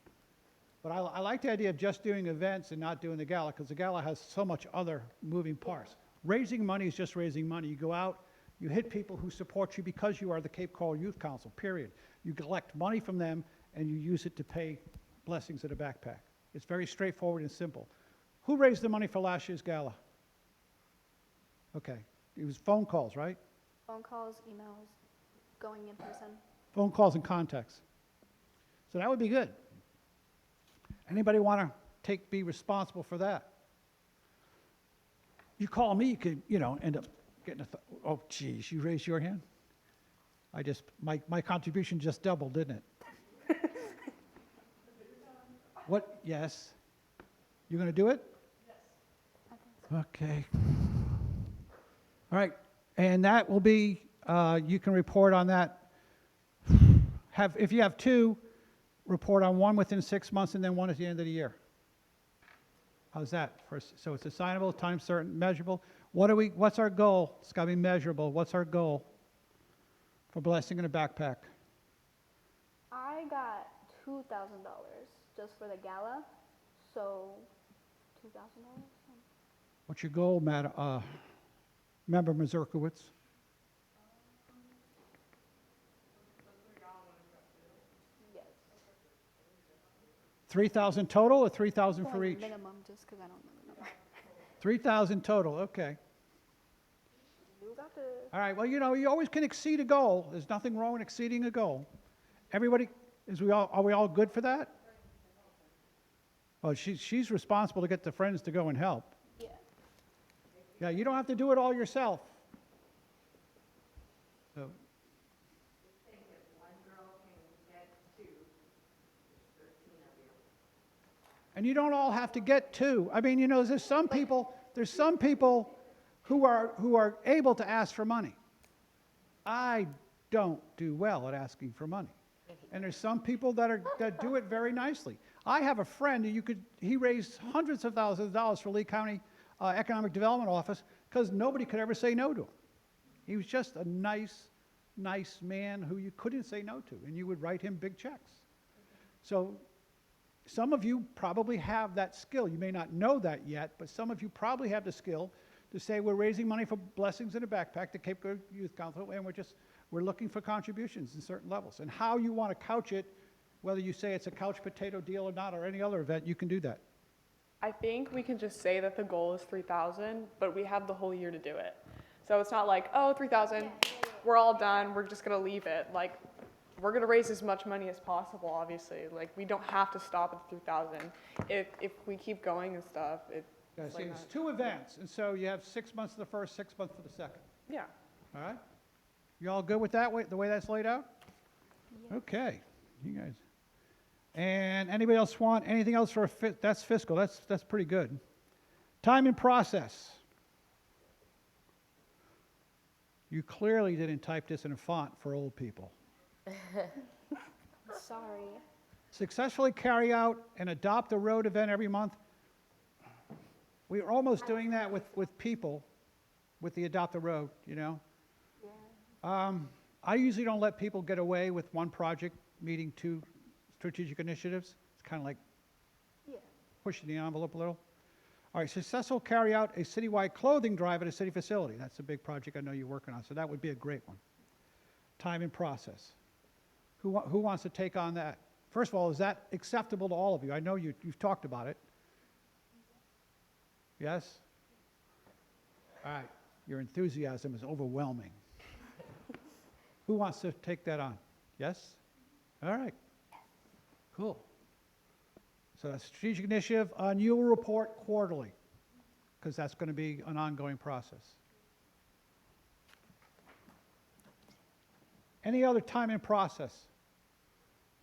But I like the idea of just doing events and not doing the gala, because the gala has so much other moving parts. Raising money is just raising money. You go out, you hit people who support you because you are the Cape Coral Youth Council, period. You collect money from them and you use it to pay blessings in a backpack. It's very straightforward and simple. Who raised the money for last year's gala? Okay, it was phone calls, right? Phone calls, emails, going in person. Phone calls and contacts. So that would be good. Anybody want to be responsible for that? You call me, you could, you know, end up getting oh, geez, you raised your hand? My contribution just doubled, didn't it? What, yes? You going to do it? Yes. Okay. All right, and that will be, you can report on that. If you have two, report on one within 6 months and then one at the end of the year. How's that? So it's assignable, time certain, measurable. What's our goal? It's got to be measurable. What's our goal for blessing in a backpack? I got $2,000 just for the gala, so $2,000. What's your goal, Member Mazurkowitz? Yes. 3,000 total or 3,000 for each? Minimum, just because I don't know the number. 3,000 total, okay. You got this. All right, well, you know, you always can exceed a goal. There's nothing wrong with exceeding a goal. Everybody, are we all good for that? Well, she's responsible to get the friends to go and help. Yeah. Yeah, you don't have to do it all yourself. So. And you don't all have to get two. I mean, you know, there's some people who are able to ask for money. I don't do well at asking for money. And there's some people that do it very nicely. I have a friend who he raised hundreds of thousands of dollars for Lee County Economic Development Office because nobody could ever say no to him. He was just a nice man who you couldn't say no to, and you would write him big checks. So some of you probably have that skill. You may not know that yet, but some of you probably have the skill to say we're raising money for blessings in a backpack to Cape Coral Youth Council, and we're looking for contributions in certain levels. And how you want to couch it, whether you say it's a couch potato deal or not, or any other event, you can do that. I think we can just say that the goal is 3,000, but we have the whole year to do it. So it's not like, oh, 3,000, we're all done, we're just gonna leave it. Like, we're gonna raise as much money as possible, obviously. Like, we don't have to stop at 3,000. If we keep going and stuff, Yeah, see, it's two events, and so you have 6 months for the first, 6 months for the second. Yeah. All right? You all good with that, the way that's laid out? Yeah. Okay, you guys. And anybody else want anything else for that's fiscal? That's pretty good. Time and process. You clearly didn't type this in a font for old people. Sorry. Successfully carry out and adopt a road event every month. We're almost doing that with people, with the Adopt a Road, you know. Yeah. I usually don't let people get away with one project meeting two strategic initiatives. It's kind of like pushing the envelope a little. All right, successful carry out a citywide clothing drive at a city facility. That's a big project I know you're working on, so that would be a great one. Time and process. Who wants to take on that? First of all, is that acceptable to all of you? I know you've talked about it. Yes? All right, your enthusiasm is overwhelming. Who wants to take that on? Yes? All right. Cool. So that's strategic initiative, and you will report quarterly, because that's going to be an ongoing process. Any other time and process?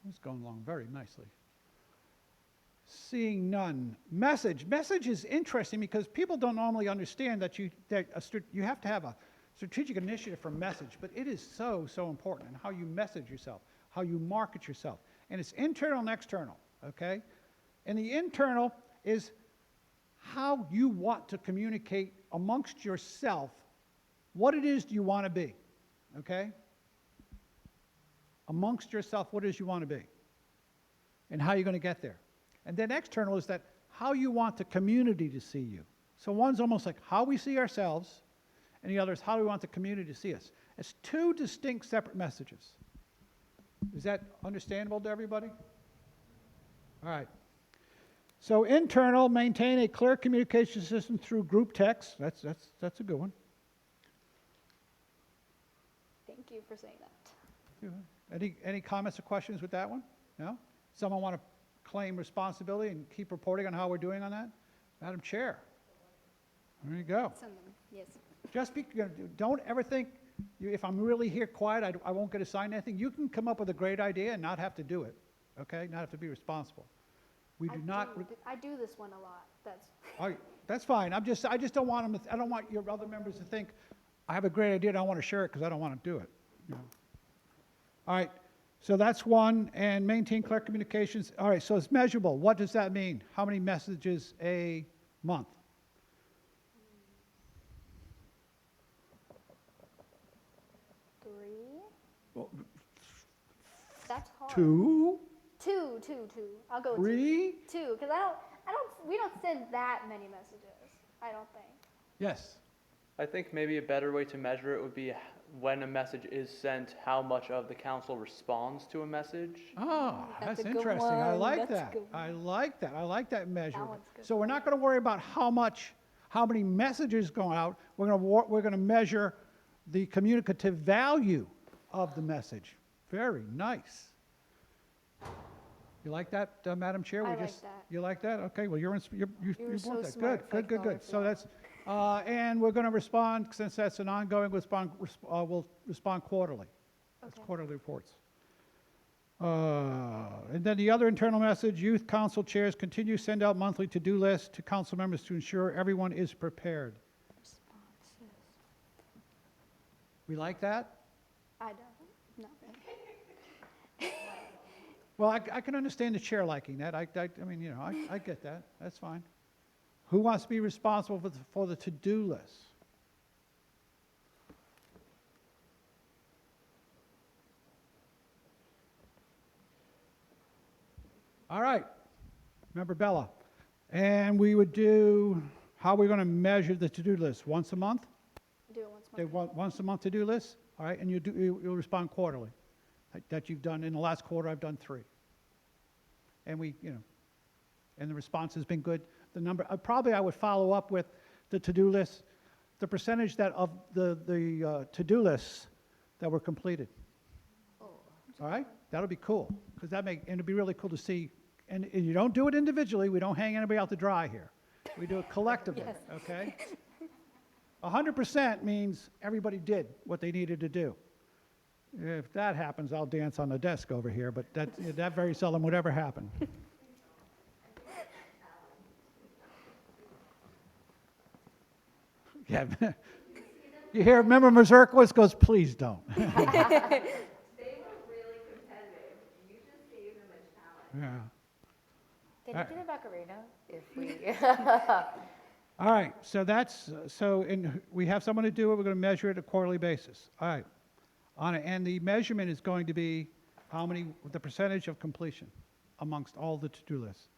It's going along very nicely. Seeing none. Message. Message is interesting because people don't normally understand that you have to have a strategic initiative for message, but it is so important in how you message yourself, how you market yourself. And it's internal and external, okay? And the internal is how you want to communicate amongst yourself what it is you want to be, okay? Amongst yourself, what it is you want to be and how you're going to get there. And then external is that how you want the community to see you. So one's almost like how we see ourselves, and the other is how we want the community to see us. It's two distinct separate messages. Is that understandable to everybody? All right. So internal, maintain a clear communication system through group text. That's a good one. Thank you for saying that. Any comments or questions with that one? No? Someone want to claim responsibility and keep reporting on how we're doing on that? Madam Chair. There you go. Send them, yes. Just be, don't ever think, if I'm really here quiet, I won't get assigned anything. You can come up with a great idea and not have to do it, okay? Not have to be responsible. We do not. I do this one a lot. That's fine. I just don't want them. I don't want your other members to think I have a great idea and I want to share it because I don't want to do it. You know. All right. So that's one. And maintain clear communications. All right. So it's measurable. What does that mean? How many messages a month? 3. Well, That's hard. 2, 2. I'll go with 3. 2, because we don't send that many messages. I don't think. Yes. I think maybe a better way to measure it would be when a message is sent, how much of the council responds to a message. Oh, That's that's a good interesting. I one. like That's a that. good one. I like that. I like that measure. one's good. So we're not going to worry about how many messages going out. We're going to measure the communicative value of the message. Very nice. You like that, Madam Chair? I like that. You like that? Okay. Well, you were want so that. smart, Good. Fred Muller, for So that. that's and we're going to respond since that's an ongoing. We'll respond quarterly. That's Okay. quarterly reports. And then the other internal message: Youth Council chairs continue to send out monthly to-do lists to council members to ensure everyone is prepared. Responses. We like that? I don't. Not really. Well, I can understand the chair liking that. I mean, you know, I get that. That's fine. Who wants to be responsible for the to-do list? All right. Remember Bella. And we would do, how are we going to measure the to-do list? Once a month? Do it once They more. want once a month to-do list? All right, and you'll respond quarterly. That you've done, in the last quarter, I've done 3. And and the response has been good. The number, probably I would follow up with the to-do list, the percentage that of the to-do lists that were completed. All right, that'll be cool, because and it'd be really cool to see, and you don't do it individually, we don't hang anybody out to dry here. We do it collectively, okay? 100% means everybody did what they needed to do. If that happens, I'll dance on the desk over here, but that very seldom would ever happen. Yeah. You hear Member Mazurkowitz goes, please don't. They were really competitive. You just gave them a challenge. Yeah. Can you do the Macarena if we? All right, so we have someone to do it, we're going to measure it on a quarterly basis. All right. And the measurement is going to be the percentage of completion amongst all the to-do lists.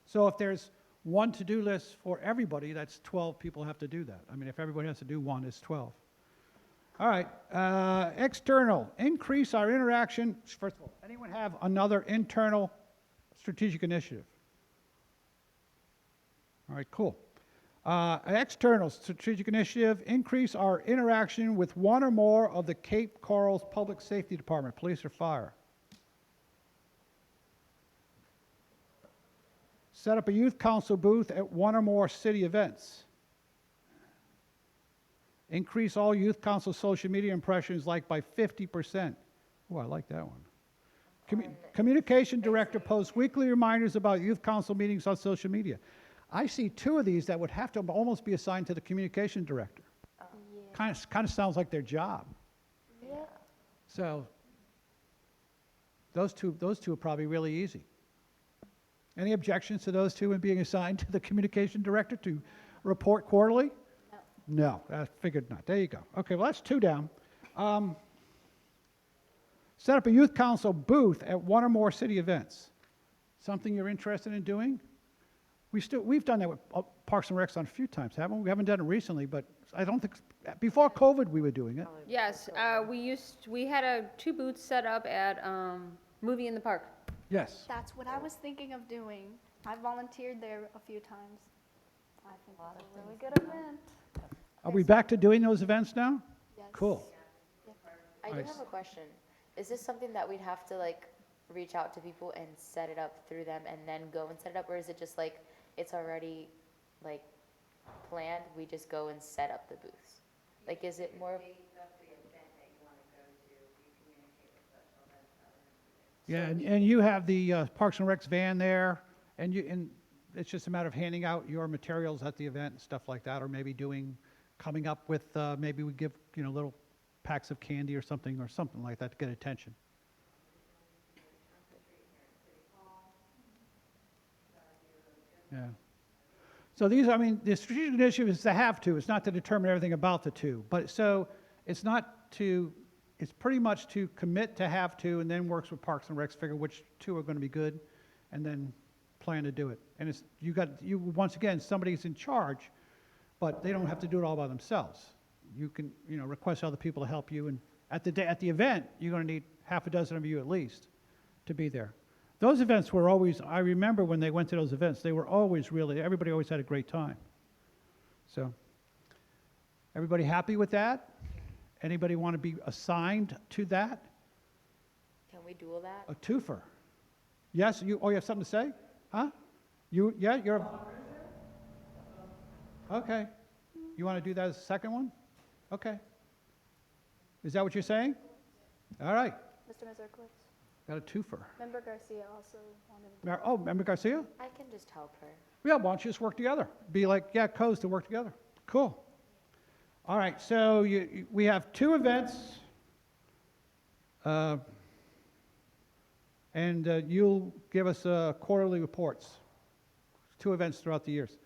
So if there's one to-do list for everybody, that's 12 people have to do that. I mean, if everybody has to do one, it's 12. All right, external, increase our interaction. First of all, anyone have another internal strategic initiative? All right, cool. External strategic initiative, increase our interaction with one or more of the Cape Coral's Public Safety Department, police or fire. Set up a youth council booth at one or more city events. Increase all youth council social media impressions by 50%. Oh, I like that one. Communication director posts weekly reminders about youth council meetings on social media. I see 2 of these that would have to almost be assigned to the communication director. Yeah. Kind of sounds like their job. Yeah. So those two are probably really easy. Any objections to those 2 and being assigned to the communication director to report quarterly? No. No, I figured not. There you go. Okay, well, that's 2 down. set up a youth council booth at one or more city events. Something you're interested in doing? We've done that with Parks and Recs on a few times, haven't we? We haven't done it recently, but I don't think, before COVID, we were doing it. Yes, we had 2 booths set up at Movie in the Park. Yes. That's what I was thinking of doing. I volunteered there a few times. I think it's a really good event. Are we back to doing those events now? Yes. Cool. I do Nice. have a question. Is this something that we'd have to like reach out to people and set it up through them and then go and set it up? Or is it just like, it's already like planned, we just go and set up the booths? Like, is it more? Yeah, and you have the Parks and Recs van there, and it's just a matter of handing out your materials at the event and stuff like that, or maybe coming up with, maybe we give, little packs of candy or something like that to get attention. Yeah. So the strategic initiative is to have to, it's not to determine everything about the two, but so it's pretty much to commit to have to, and then works with Parks and Recs, figure which 2 are going to be good, and then plan to do it. And once again, somebody's in charge, but they don't have to do it all by themselves. You can, request other people to help you, and at the event, you're going to need half a dozen of you at least to be there. Those events were always, I remember when they went to those events, they were always everybody always had a great time. So, everybody happy with that? Anybody want to be assigned to that? Can we duel that? A twofer. Yes, you have something to say? Huh? You're, okay. You want to do that as a second one? Okay. Is that what you're saying? All right. Mr. Mazurkowitz. Got a twofer. Member Garcia also wanted to. Member Garcia? I can just help her. Yeah, why don't you just work together? Be like, codes to work together. Cool. All right, so we have 2 events, and you'll give us quarterly reports. 2 events throughout the years.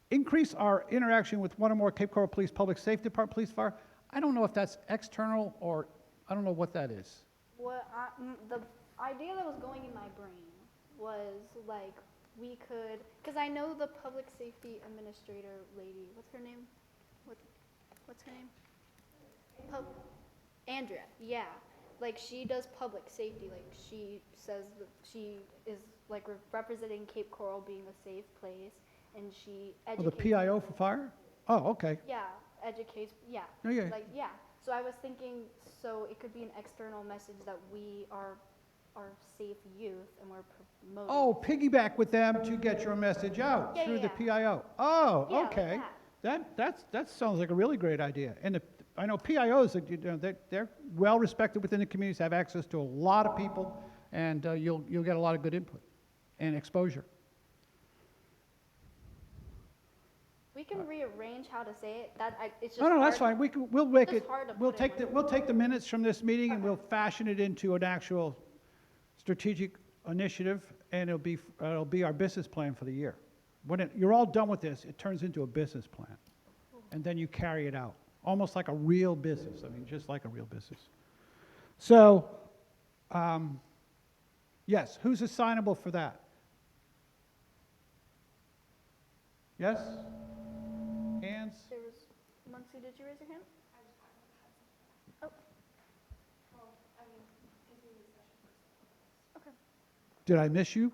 Increase our interaction with one or more Cape Coral Police, Public Safety Department, Police, Fire. I don't know if that's external or I don't know what that is. The idea that was going in my brain was like we could, because I know the public safety administrator lady. What's her name? What's her name? Andrea. Yeah, like she does public safety. Like she says that she is like representing Cape Coral being a safe place, and she educates. Oh, the PIO for fire? Oh, okay. Yeah, educates. Yeah. Oh, yeah. Like yeah. So I was thinking, so it could be an external message that we are safe youth and we're promoting. Oh, piggyback with them to get your message out through the PIO. Oh, Yeah, like okay. that. That sounds like a really great idea. And I know PIOs, they're well respected within the communities, have access to a lot of people, and you'll get a lot of good input and exposure. We can rearrange how to say it. It's just No, that's hard. fine. We'll make Just it. hard to We'll put in take one we'll take the minutes from this meeting and we'll fashion it into an actual strategic initiative, and it'll be our business plan for the year. When you're all done with this, it turns into a business plan, and then you carry it out, almost like a real business. I mean, just like a real business. So, yes, who's assignable for that? Yes? Hands? There was, Muncie, did you raise your hand? Oh. Okay. Did I miss you?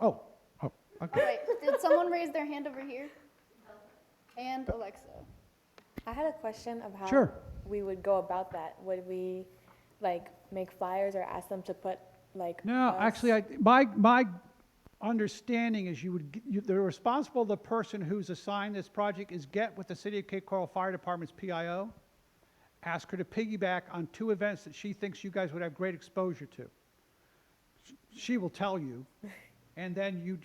Oh, okay. All right. Did someone raise their hand over here? And Alexa. I had a question of how Sure. we would go about that. Would we like make flyers or ask them to put like? No, us- actually, my understanding is the responsible, the person who's assigned this project is get with the City of Cape Coral Fire Department's PIO, ask her to piggyback on 2 events that she thinks you guys would have great exposure to. She will tell you, and then you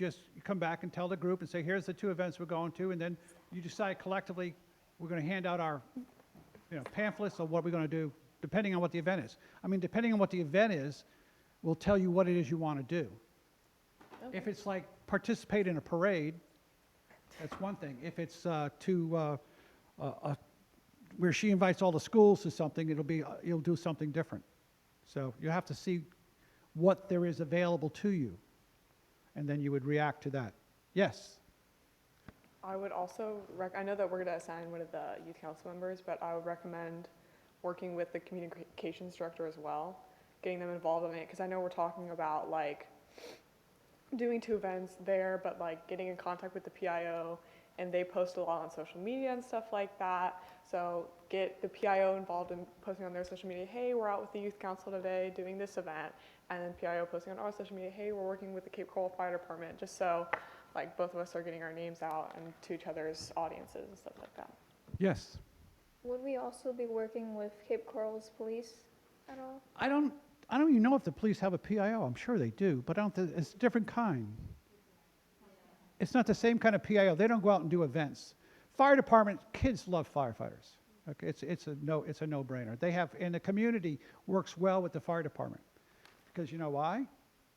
come back and tell the group and say, here's the 2 events we're going to, and then you decide collectively, we're going to hand out our pamphlets of what we're going to do, depending on what the event is. I mean, depending on what the event is, we'll tell you what it is you want to do. Okay. If it's like participate in a parade, that's one thing. If it's to where she invites all the schools to something, you'll do something different. So you have to see what there is available to you, and then you would react to that. Yes? I would also, I know that we're going to assign one of the youth council members, but I would recommend working with the communications director as well, getting them involved in it, because I know we're talking about like doing 2 events there, but like getting in contact with the PIO, and they post a lot on social media and stuff like that. So get the PIO involved in posting on their social media, hey, we're out with the youth council today doing this event, and then PIO posting on our social media, hey, we're working with the Cape Coral Fire Department, just so like both of us are getting our names out and to each other's audiences and stuff like that. Yes? Would we also be working with Cape Coral's police at all? I don't even know if the police have a PIO. I'm sure they do, but it's a different kind. It's not the same kind of PIO. They don't go out and do events. Fire department, kids love firefighters. Okay, it's a no-brainer. They have, and the community works well with the fire department. Because you know why?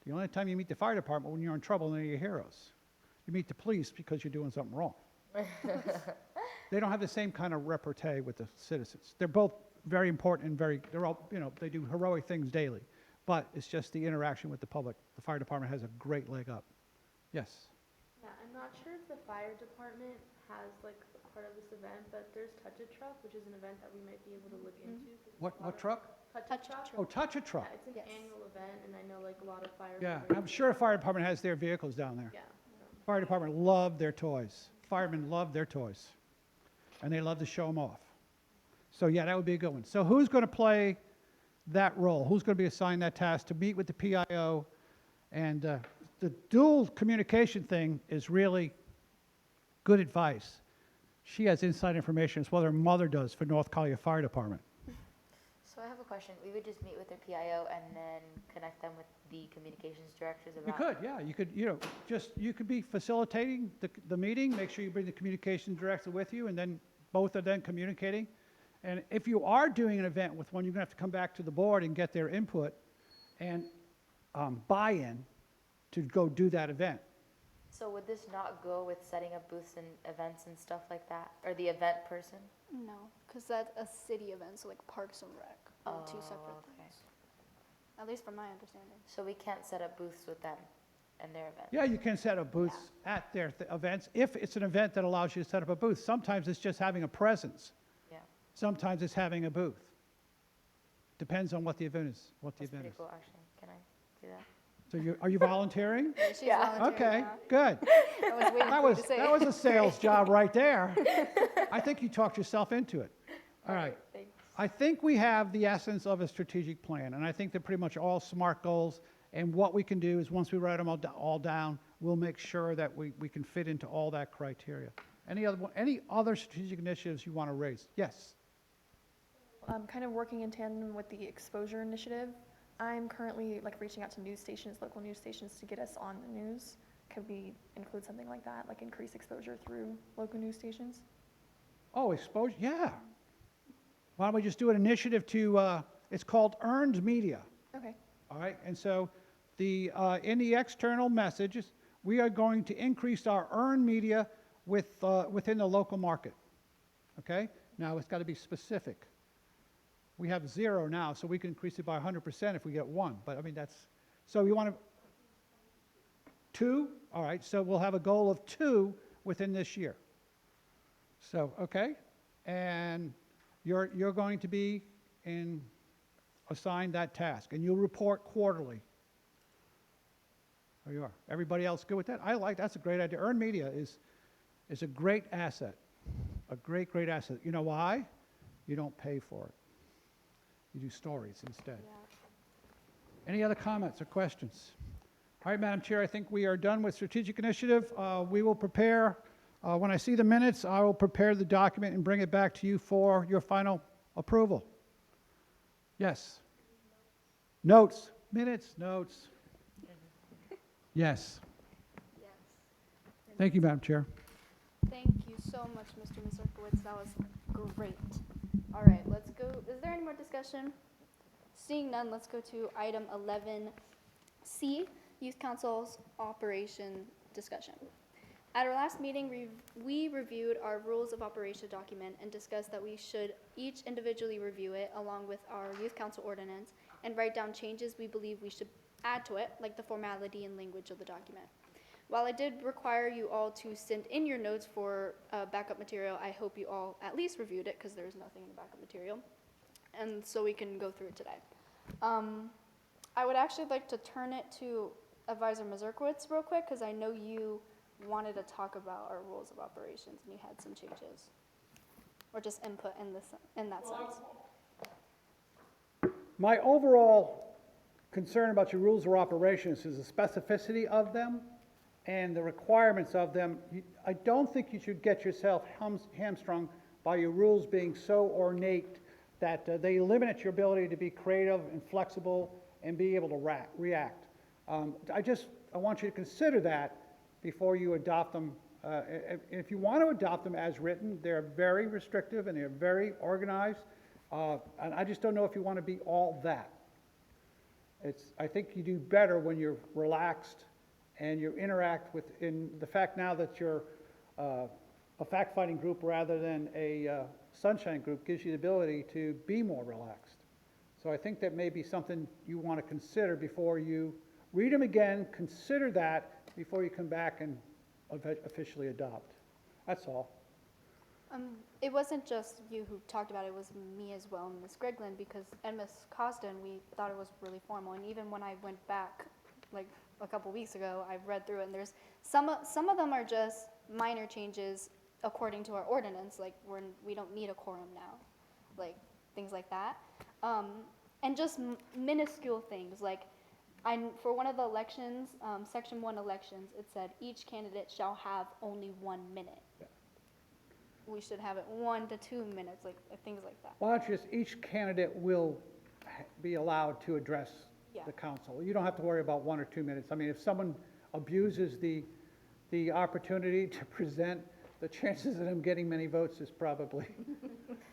The only time you meet the fire department when you're in trouble, they're your heroes. You meet the police because you're doing something wrong. They don't have the same kind of repartee with the citizens. They're both very important and they're all, they do heroic things daily. But it's just the interaction with the public. The fire department has a great leg up. Yes? Yeah, I'm not sure if the fire department has like a part of this event, but there's Touch a Truck, which is an event that we might be able to look into. 'Cause there's a lot What of- truck? Touch a Truck. Oh, Touch a Truck. Yeah, it's an Yes. annual event, and I know like a lot of fire. Yeah, I'm sure fire department has their vehicles down there. Yeah. Fire department love their toys. Firemen love their toys. And they love to show them off. So yeah, that would be a good one. So who's going to play that role? Who's going to be assigned that task to meet with the PIO? And the dual communication thing is really good advice. She has inside information as well as her mother does for North Collier Fire Department. So I have a question. We would just meet with their PIO and then connect them with the communications directors about. You could, yeah. You could, you could be facilitating the meeting. Make sure you bring the communication director with you, and then both are then communicating. And if you are doing an event with one, you're going to have to come back to the board and get their input and buy-in to go do that event. So would this not go with setting up booths and events and stuff like that? Or the event person? No, because that's a city event, so like Parks and Rec are 2 separate okay. things. At least from my understanding. So we can't set up booths with them and their event? Yeah, you can set up booths at their events if it's an event that allows you to set up a booth. Sometimes it's just having a presence. Yeah. Sometimes it's having a booth. Depends on what the event is. That's pretty cool, actually. Can I do that? So are you volunteering? She's volunteering Okay, now. good. I was waiting for you to say That was a sales job right there. I think you talked yourself into it. All right. Thanks. I think we have the essence of a strategic plan, and I think they're pretty much all SMART goals. And what we can do is once we write them all down, we'll make sure that we can fit into all that criteria. Any other strategic initiatives you want to raise? Yes. Kind of working in tandem with the exposure initiative. I'm currently like reaching out to news stations, local news stations, to get us on the news. Could we include something like that, like increase exposure through local news stations? Oh, exposure, yeah. Why don't we just do an initiative to, it's called Earned Media. Okay. All right, and so in the external messages, we are going to increase our earned media within the local market. Okay? Now, it's got to be specific. We have 0 now, so we can increase it by 100% if we get 1. But I mean, so we want to, 2? All right, so we'll have a goal of 2 within this year. So, okay, and you're going to be assigned that task, and you'll report quarterly. There you are. Everybody else good with that? That's a great idea. Earned media is a great asset, a great asset. You know why? You don't pay for it. You do stories instead. Yeah. Any other comments or questions? All right, Madam Chair, I think we are done with strategic initiative. We will prepare, when I see the minutes, I will prepare the document and bring it back to you for your final approval. Yes. Notes. Minutes, notes. Yes. Yes. Thank you, Madam Chair. Thank you so much, Mr. Mazurkowitz. That was great. All right, let's go. Is there any more discussion? Seeing none, let's go to item 11C, Youth Council's operation discussion. At our last meeting, we reviewed our rules of operation document and discussed that we should each individually review it along with our youth council ordinance and write down changes we believe we should add to it, like the formality and language of the document. While I did require you all to send in your notes for backup material, I hope you all at least reviewed it because there's nothing in the backup material. And so we can go through it today. I would actually like to turn it to Advisor Mazurkowitz real quick because I know you wanted to talk about our rules of operations and you had some changes or just input in that sense. My overall concern about your rules of operations is the specificity of them and the requirements of them. I don't think you should get yourself hamstrung by your rules being so ornate that they limit your ability to be creative and flexible and be able to react. I want you to consider that before you adopt them. If you want to adopt them as written, they're very restrictive and they're very organized. And I just don't know if you want to be all that. I think you do better when you're relaxed and you interact with, in the fact now that you're a fact-finding group rather than a sunshine group gives you the ability to be more relaxed. So I think that may be something you want to consider before you read them again, consider that before you come back and officially adopt. That's all. It wasn't just you who talked about it, it was me as well and Ms. Griglin, because, and Ms. Costin, we thought it was really formal. And even when I went back, like a couple weeks ago, I've read through it, and there's some of them are just minor changes according to our ordinance, like we don't need a quorum now, like things like that. And just minuscule things, like for one of the elections, section 1 elections, it said each candidate shall have only 1 minute. Yeah. We should have it 1 to 2 minutes, like things like that. Why don't you just, each candidate will be allowed to address Yeah. the council. You don't have to worry about 1 or 2 minutes. I mean, if someone abuses the opportunity to present, the chances of them getting many votes is probably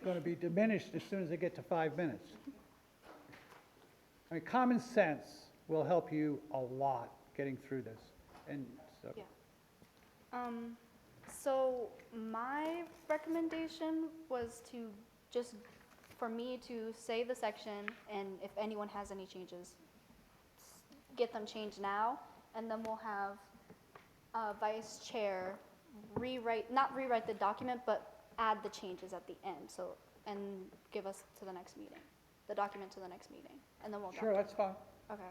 going to be diminished as soon as they get to 5 minutes. I mean, common sense will help you a lot getting through this. And so, Yeah. So my recommendation was to just, for me to say the section, and if anyone has any changes, get them changed now, and then we'll have vice chair not rewrite the document, but add the changes at the end, so, and give us to the next meeting, the document to the next meeting, and then we'll adopt sure, it. that's fine. Okay.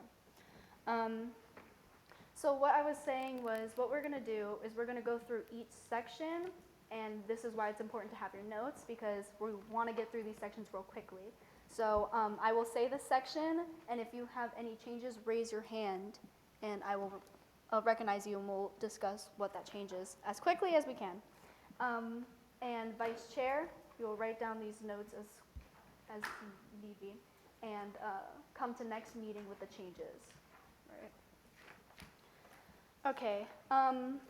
So what I was saying was, what we're gonna do is we're gonna go through each section, and this is why it's important to have your notes, because we wanna get through these sections real quickly. So I will say the section, and if you have any changes, raise your hand, and I'll recognize you, and we'll discuss what that changes as quickly as we can. And Vice Chair, you will write down these notes as need be, and come to next meeting with the changes. Right. Okay,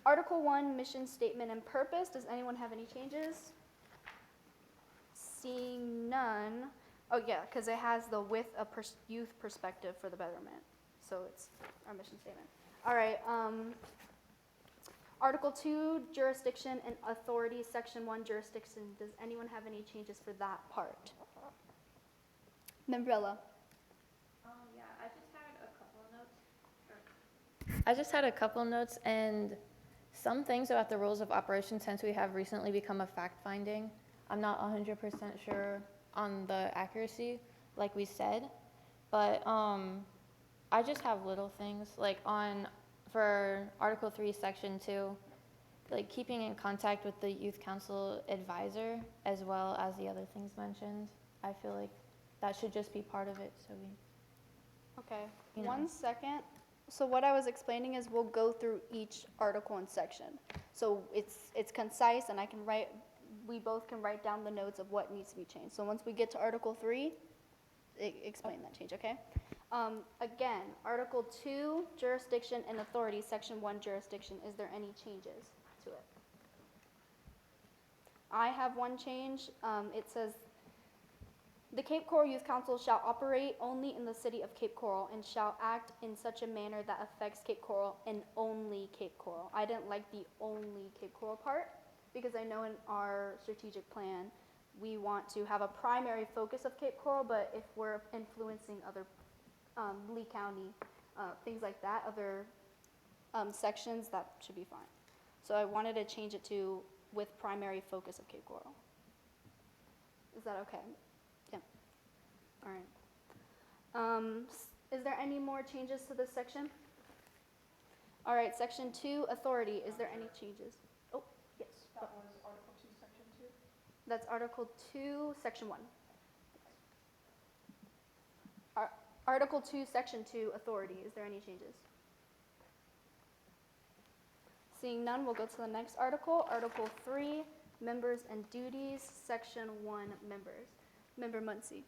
Article 1, mission statement and purpose. Does anyone have any changes? Seeing none. Oh yeah, because it has the with a youth perspective for the betterment. So it's our mission statement. All right, Article 2, jurisdiction and authority, Section 1, jurisdiction. Does anyone have any changes for that part? Membrilla. Yeah, I just had a couple of notes. I just had a couple of notes, and some things about the rules of operation, since we have recently become a fact-finding, I'm not 100% sure on the accuracy, like we said, but I just have little things, like for Article 3, Section 2, like keeping in contact with the youth council advisor, as well as the other things mentioned. I feel like that should just be part of it, so Okay, You know. 1 second. So what I was explaining is we'll go through each article and section. So it's concise, and we both can write down the notes of what needs to be changed. So once we get to Article 3, explain that change, okay? Again, Article 2, jurisdiction and authority, Section 1, jurisdiction. Is there any changes to it? I have one change. It says, the Cape Coral Youth Council shall operate only in the city of Cape Coral and shall act in such a manner that affects Cape Coral and only Cape Coral. I didn't like the only Cape Coral part, because I know in our strategic plan, we want to have a primary focus of Cape Coral, but if we're influencing other Lee County, things like that, other sections, that should be fine. So I wanted to change it to with primary focus of Cape Coral. Is that okay? Yeah. All right. Is there any more changes to this section? All right, section 2, authority. Is there any changes? Oh, yes. That was Article 2, Section 2. That's Article 2, Section 1. Article 2, Section 2, authority. Is there any changes? Seeing none, we'll go to the next article. Article 3, members and duties, Section 1, members. Member Muncy.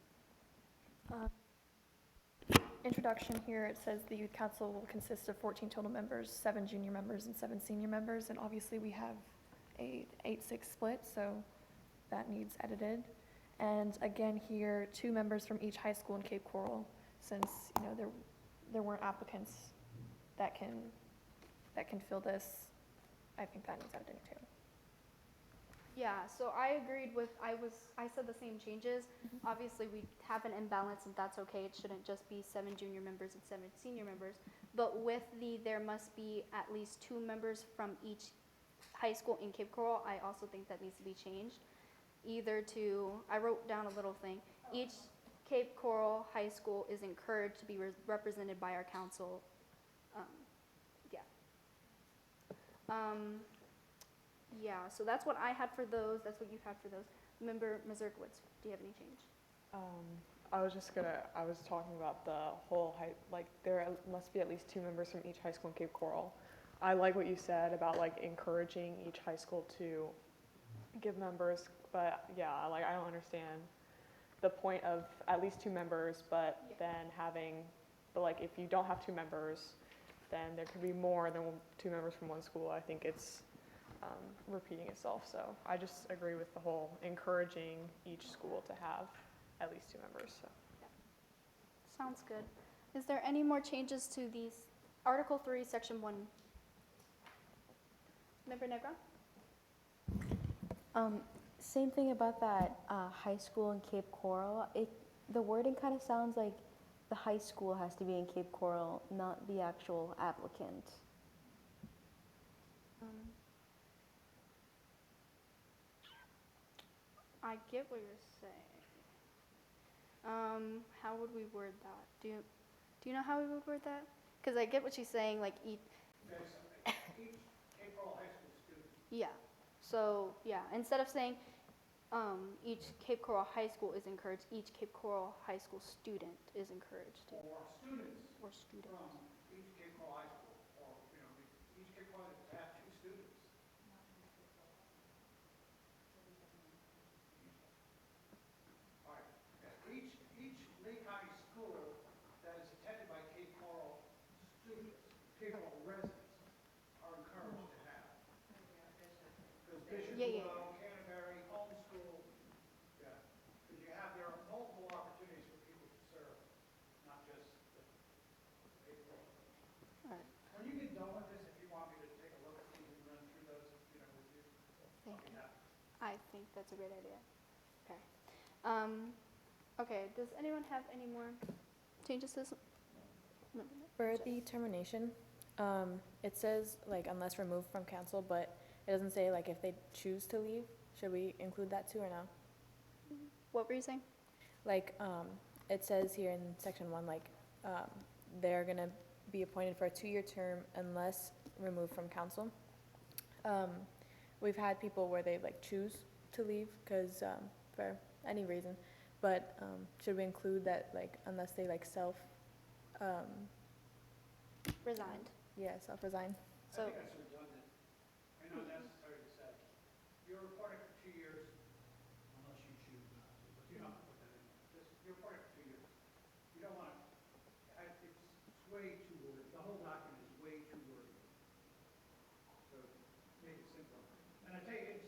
Introduction here, it says the youth council will consist of 14 total members, 7 junior members and 7 senior members, and obviously we have a 8-6 split, so that needs edited. And again here, 2 members from each high school in Cape Coral, since there weren't applicants that can fill this. I think that needs editing too. Yeah, so I agreed with, I said the same changes. Obviously, we have an imbalance, and that's okay. It shouldn't just be 7 junior members and 7 senior members. But with there must be at least 2 members from each high school in Cape Coral, I also think that needs to be changed. Either to, I wrote down a little thing, each Cape Coral high school is encouraged to be represented by our council. Yeah, so that's what I had for those. That's what you had for those. Member Mazurkowitz, do you have any change? I was talking about the whole there must be at least 2 members from each high school in Cape Coral. I like what you said about encouraging each high school to give members, but yeah, I don't understand the point of at least 2 members, but then if you don't have 2 members, then there could be more than 2 members from one school. I think it's repeating itself. So I just agree with the whole encouraging each school to have at least 2 members. So. Yeah. Sounds good. Is there any more changes to these? Article 3, Section 1. Member Negra? Same thing about that high school in Cape Coral. The wording kind of sounds like the high school has to be in Cape Coral, not the actual applicant. I get what you're saying. How would we word that? Do you know how we would word that? Because I get what she's saying, each Cape Coral High School student. Yeah. So, yeah, instead of saying each Cape Coral High School is encouraged, each Cape Coral High School student is encouraged. Or students. Or students. From each Cape Coral High School, or, each Cape Coral has to have 2 students. All right. Each Lee County school that is attended by Cape Coral students, Cape Coral residents, are encouraged to have. Because Bishopville, Canterbury, homeschool, yeah. Because there are multiple opportunities for people to serve, not just the Cape Coral. All right. When you get done with this, if you want me to take a look at these and run through those, with you, Thank you. I think that's a great idea. Okay. Okay, does anyone have any more changes to this? For the termination, it says unless removed from council, but it doesn't say if they choose to leave. Should we include that too or no? What were you saying? It says here in section 1, they're gonna be appointed for a 2-year term unless removed from council. We've had people where they choose to leave because for any reason, but should we include that unless they self Resigned. yeah, self-resign? So, I think that's redundant. I know necessary to say. You're appointed for 2 years, unless you choose not to, but you don't have to put that in there. You're appointed for 2 years. You don't want to, it's way too wordy. The whole document is way too wordy. So make it simpler. And I tell you,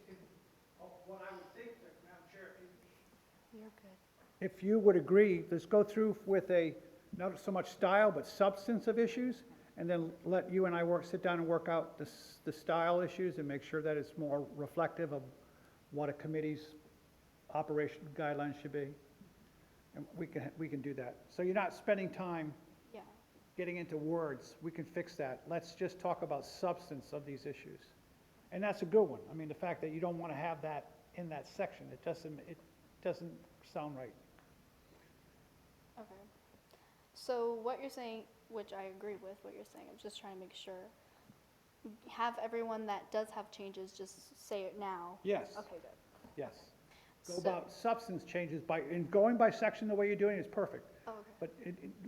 what I would think, Madam Chair, you're good. if you would agree, let's go through with not so much style, but substance of issues, and then let you and I sit down and work out the style issues and make sure that it's more reflective of what a committee's operation guidelines should be. And we can do that. So you're not spending time Yeah. getting into words. We can fix that. Let's just talk about substance of these issues. And that's a good one. I mean, the fact that you don't want to have that in that section, it doesn't sound right. Okay. So what you're saying, which I agree with what you're saying, I'm just trying to make sure. Have everyone that does have changes just say it now. Yes. Okay, good. Yes. Go So- about substance changes in going by section the way you're doing is perfect. Oh, okay. But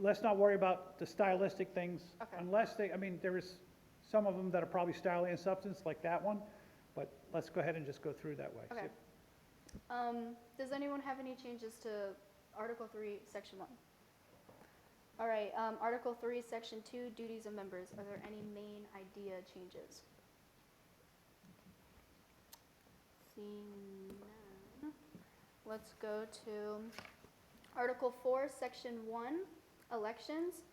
let's not worry about the stylistic things Okay. unless there is some of them that are probably style and substance, like that one. But let's go ahead and just go through that way. Okay. Does anyone have any changes to Article 3, Section 1? All right, Article 3, Section 2, duties of members. Are there any main idea changes? Seeing none. Let's go to Article 4, Section 1, elections.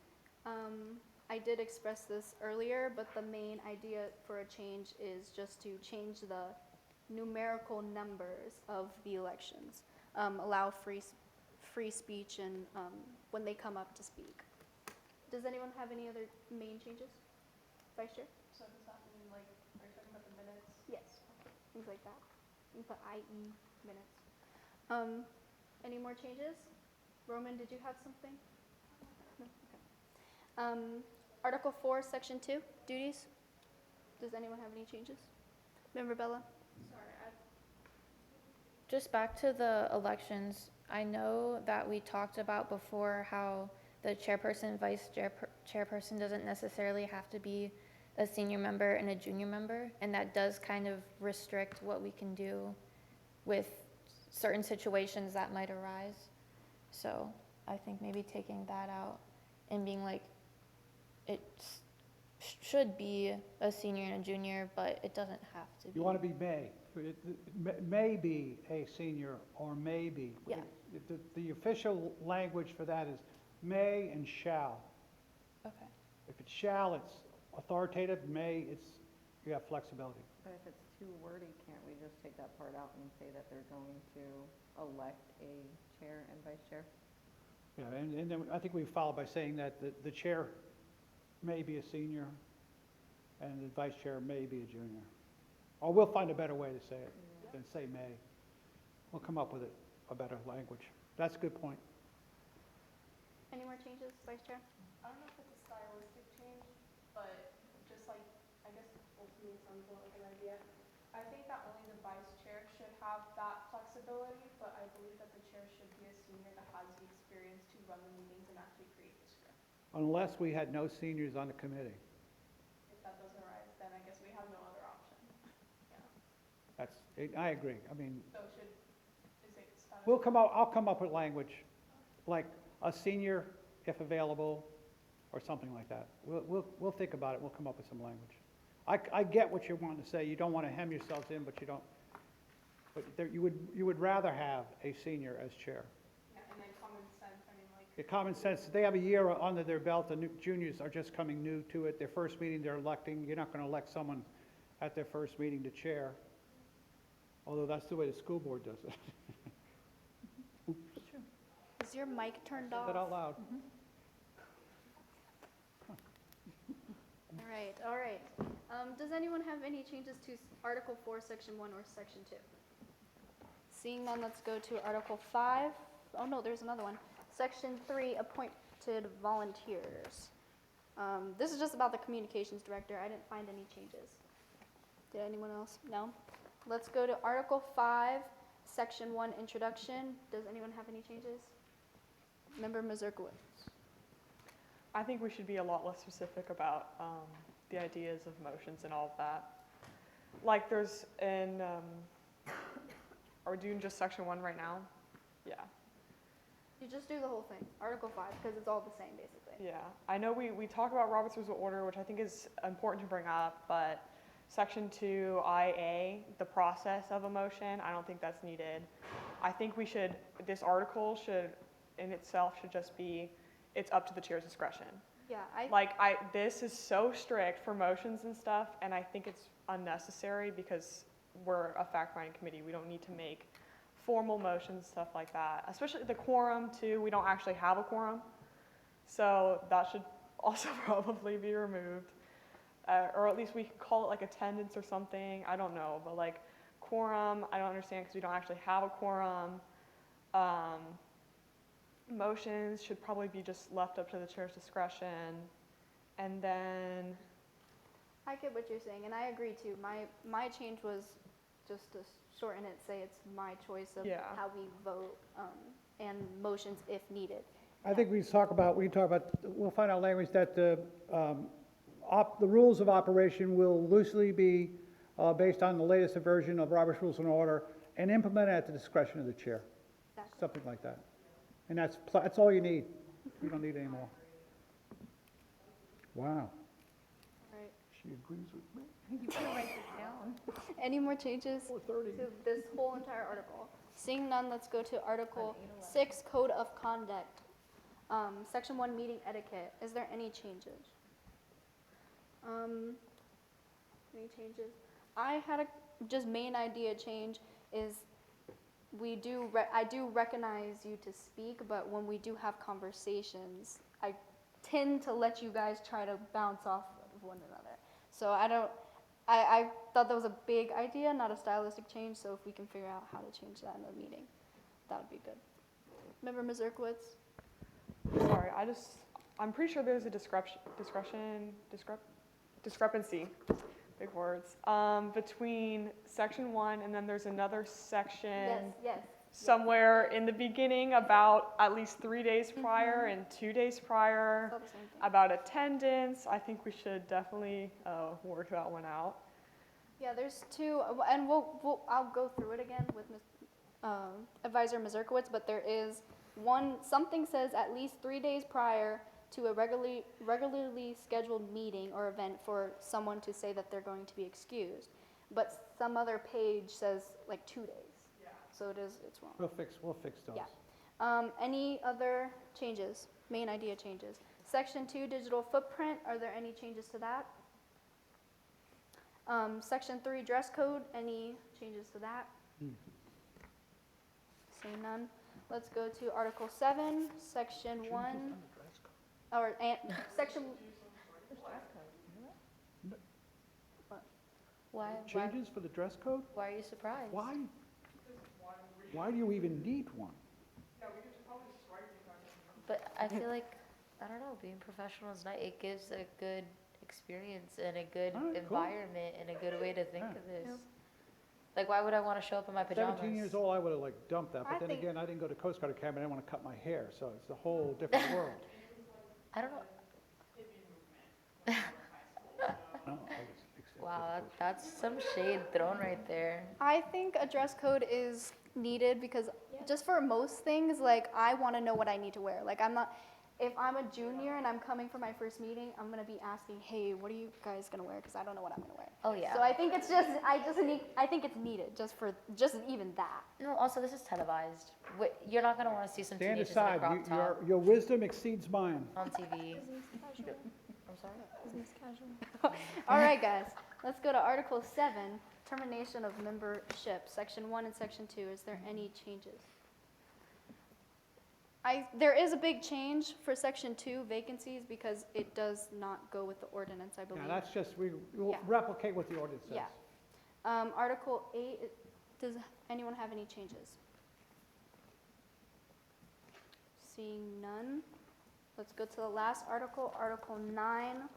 I did express this earlier, but the main idea for a change is just to change the numerical numbers of the elections. Allow free speech and when they come up to speak. Does anyone have any other main changes? Vice Chair? So does that mean, like, are you talking about the minutes? Yes. Things like that. You can put IE minutes. Any more changes? Roman, did you have something? No? Okay. Article 4, Section 2, duties. Does anyone have any changes? Member Bella? Just back to the elections, I know that we talked about before how the chairperson, chairperson doesn't necessarily have to be a senior member and a junior member, and that does kind of restrict what we can do with certain situations that might arise. So I think maybe taking that out and being like, it should be a senior and a junior, but it doesn't have to be. You want to be may. May be a senior or may be. Yeah. The official language for that is may and shall. Okay. If it's shall, it's authoritative. May, you have flexibility. But if it's too wordy, can't we just take that part out and say that they're going to elect a chair and vice chair? Yeah, and then I think we follow by saying that the chair may be a senior and the vice chair may be a junior. Or we'll find a better way to say it than say may. We'll come up with a better language. That's a good point. Any more changes, Vice Chair? I don't know if it's a stylistic change, but just like, I guess ultimately it sounds more like an idea. I think that only the vice chair should have that flexibility, but I believe that the chair should be a senior that has the experience to run the meetings and actually create the script. Unless we had no seniors on the committee. If that doesn't arise, then I guess we have no other option. I agree. I mean, So is it stylistic? I'll come up with language, like a senior if available, or something like that. We'll think about it, we'll come up with some language. I get what you're wanting to say, you don't want to hem yourselves in, but you don't, you would rather have a senior as chair. Yeah, and then common sense, I mean, like. The common sense, they have a year under their belt, the juniors are just coming new to it, their first meeting they're electing, you're not going to elect someone at their first meeting to chair, although that's the way the school board does it. Is your mic turned Say off? that out loud. All right. Does anyone have any changes to Article 4, Section 1, or Section 2? Seeing none, let's go to Article 5. Oh, no, there's another one. Section 3, appointed volunteers. This is just about the communications director. I didn't find any changes. Did anyone else? No? Let's go to Article 5, Section 1, introduction. Does anyone have any changes? Member Mazurkowitz. I think we should be a lot less specific about the ideas of motions and all of that. Like there's are we doing just section 1 right now? Yeah. You just do the whole thing, Article 5, because it's all the same, basically. Yeah. I know we talk about Robert's Rules of Order, which I think is important to bring up, but section 2, IA, the process of a motion, I don't think that's needed. I think this article in itself should just be, it's up to the chair's discretion. Yeah, This is so strict for motions and stuff, and I think it's unnecessary because we're a fact-finding committee. We don't need to make formal motions, stuff like that. Especially the quorum too, we don't actually have a quorum. So that should also probably be removed. Or at least we could call it like attendance or something, I don't know, but like quorum, I don't understand because we don't actually have a quorum. Motions should probably be just left up to the chair's discretion. And then, I get what you're saying, and I agree too. My change was just to shorten it, say it's my choice of Yeah. how we vote, and motions if needed. I think we'll find out language that the rules of operation will loosely be based on the latest version of Robert's Rules and Order and implemented at the discretion of the chair. Exactly. Something like that. And that's all you need. You don't need any more. Wow. Right. She agrees with me. You can write it down. Any more changes 4:30. to this whole entire article? Seeing none, let's go to Article 6, Code of Conduct. Section 1, Meeting Etiquette. Is there any changes? Any changes? I had a just main idea change is I do recognize you to speak, but when we do have conversations, I tend to let you guys try to bounce off of one another. So I thought that was a big idea, not a stylistic change, so if we can figure out how to change that in the meeting, that would be good. Member Ms. Zerkowitz? sorry, I'm pretty sure there's a discrepancy, big words, between section 1 and then there's another section Yes. somewhere in the beginning about at least 3 days prior and 2 days prior Saw the same thing. about attendance. I think we should definitely work that one out. Yeah, there's two, and I'll go through it again with Advisor Ms. Zerkowitz, but there is one, something says at least 3 days prior to a regularly scheduled meeting or event for someone to say that they're going to be excused. But some other page says like 2 days. Yeah. So it's wrong. We'll fix those. Yeah. Any other changes, main idea changes? Section 2, digital footprint, are there any changes to that? Section 3, dress code, any changes to that? Seeing none. Let's go to Article 7, Section 1, Section... Changes for the dress code? Why are you surprised? Why do you even need one? But I feel like, I don't know, being professional is nice. It gives a good experience and a good All right, cool. environment and a good way to think Yeah. of this. Yep. Like, why would I want to show up in my pajamas? 17 years old, I would have like dumped that, I but then think- again, I didn't go to Coast Guard Academy, I didn't want to cut my hair, so it's a whole different world. I don't know. No, I was accepted. Wow, that's some shade thrown right there. I think a dress code is needed because just for most things, like I want to know what I need to wear. Like if I'm a junior and I'm coming for my first meeting, I'm going to be asking, hey, what are you guys going to wear? Because I don't know what I'm going to wear. Oh, yeah. So I think it's I think it's needed just even that. No, also, this is televised. You're not going to want to see some Stand teenagers in a aside, crop top your wisdom exceeds mine. on TV. I'm sorry? Business casual. All right, guys. Let's go to Article 7, termination of membership, Section 1 and Section 2. Is there any changes? There is a big change for Section 2, vacancies, because it does not go with the ordinance, I believe. Yeah, that's just, we'll Yeah. replicate what the ordinance says. Yeah. Article 8, does anyone have any changes? Seeing none, let's go to the last article, Article 9,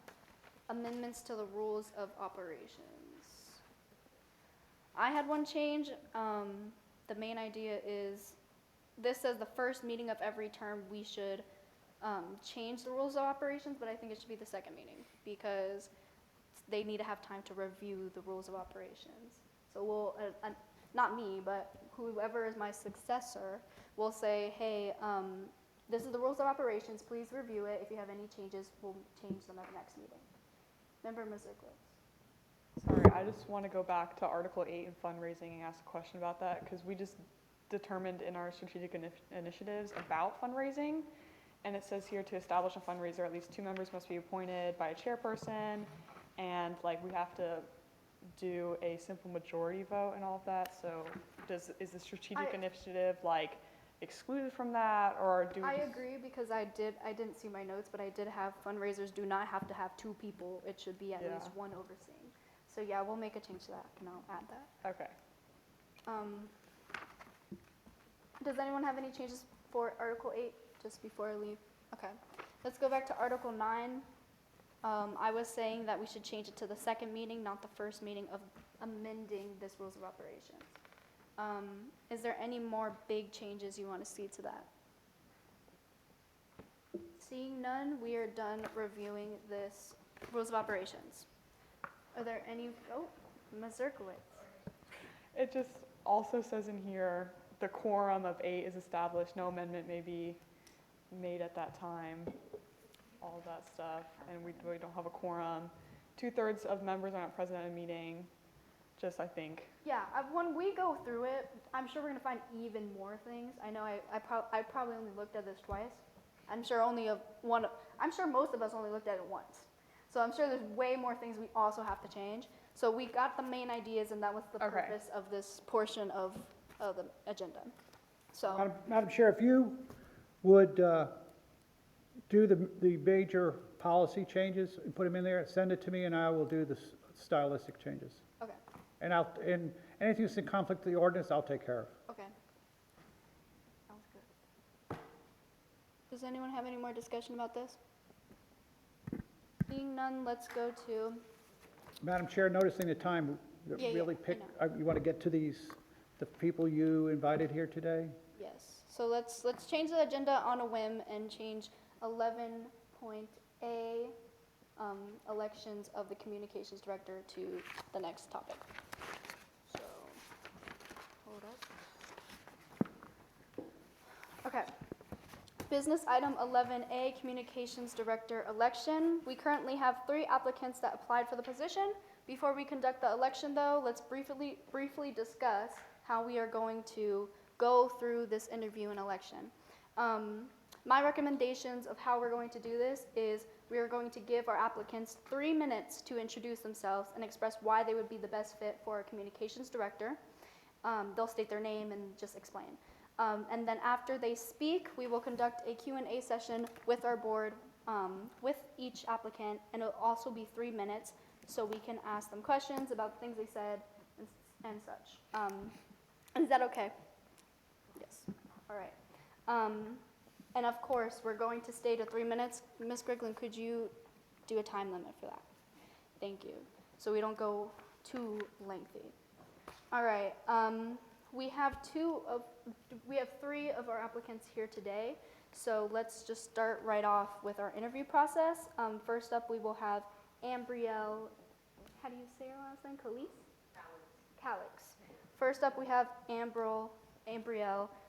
amendments to the rules of operations. I had one change. The main idea is, this says the first meeting of every term we should change the rules of operations, but I think it should be the second meeting because they need to have time to review the rules of operations. So we'll, not me, but whoever is my successor will say, hey, this is the rules of operations, please review it. If you have any changes, we'll change them at the next meeting. Member Ms. Zerkowitz. Sorry, I just want to go back to Article 8 and fundraising and ask a question about that because we just determined in our strategic initiatives about fundraising, and it says here to establish a fundraiser, at least 2 members must be appointed by a chairperson, and like we have to do a simple majority vote and all of that, so is the strategic initiative like excluded from that, or do we I just- agree because I didn't see my notes, but I did have fundraisers do not have to have 2 people. It should be at Yeah. least 1 overseeing. So yeah, we'll make a change to that and I'll add that. Okay. Does anyone have any changes for Article 8, just before I leave? Okay, let's go back to Article 9. I was saying that we should change it to the second meeting, not the first meeting of amending this rules of operations. Is there any more big changes you want to see to that? Seeing none, we are done reviewing this rules of operations. Are there any, Ms. Zerkowitz? It just also says in here, the quorum of 8 is established, no amendment may be made at that time, all of that stuff, and we don't have a quorum. 2/3 of members are not present at a meeting, just I think. Yeah, when we go through it, I'm sure we're gonna find even more things. I know I probably only looked at this twice. I'm sure I'm sure most of us only looked at it once. So I'm sure there's way more things we also have to change. So we got the main ideas, and that was the purpose of this portion of the agenda. So, Madam Chair, if you would do the major policy changes and put them in there, send it to me, and I will do the stylistic changes. okay, And anything that's in conflict with the ordinance, I'll take care of. okay. Sounds good. Does anyone have any more discussion about this? Seeing none, let's go to, Madam Chair, noticing the time, Yeah, really I pick, you want to get to the people you invited here today? yes. So let's change the agenda on a whim and change 11.A, elections of the communications director, to the next topic. So, hold up. Okay. Business item 11A, communications director election. We currently have 3 applicants that applied for the position. Before we conduct the election, though, let's briefly discuss how we are going to go through this interview and election. My recommendations of how we're going to do this is we are going to give our applicants 3 minutes to introduce themselves and express why they would be the best fit for a communications director. They'll state their name and just explain. And then after they speak, we will conduct a Q&A session with our board, with each applicant, and it'll also be 3 minutes, so we can ask them questions about the things they said and such. Is that okay? Yes. All right. And of course, we're going to stay to 3 minutes. Ms. Grigglin, could you do a time limit for that? Thank you. So we don't go too lengthy. All right. We have 3 of our applicants here today. So let's just start right off with our interview process. First up, we will have Ambrielle, how do you say her last name? Calix. First up, we have Ambrielle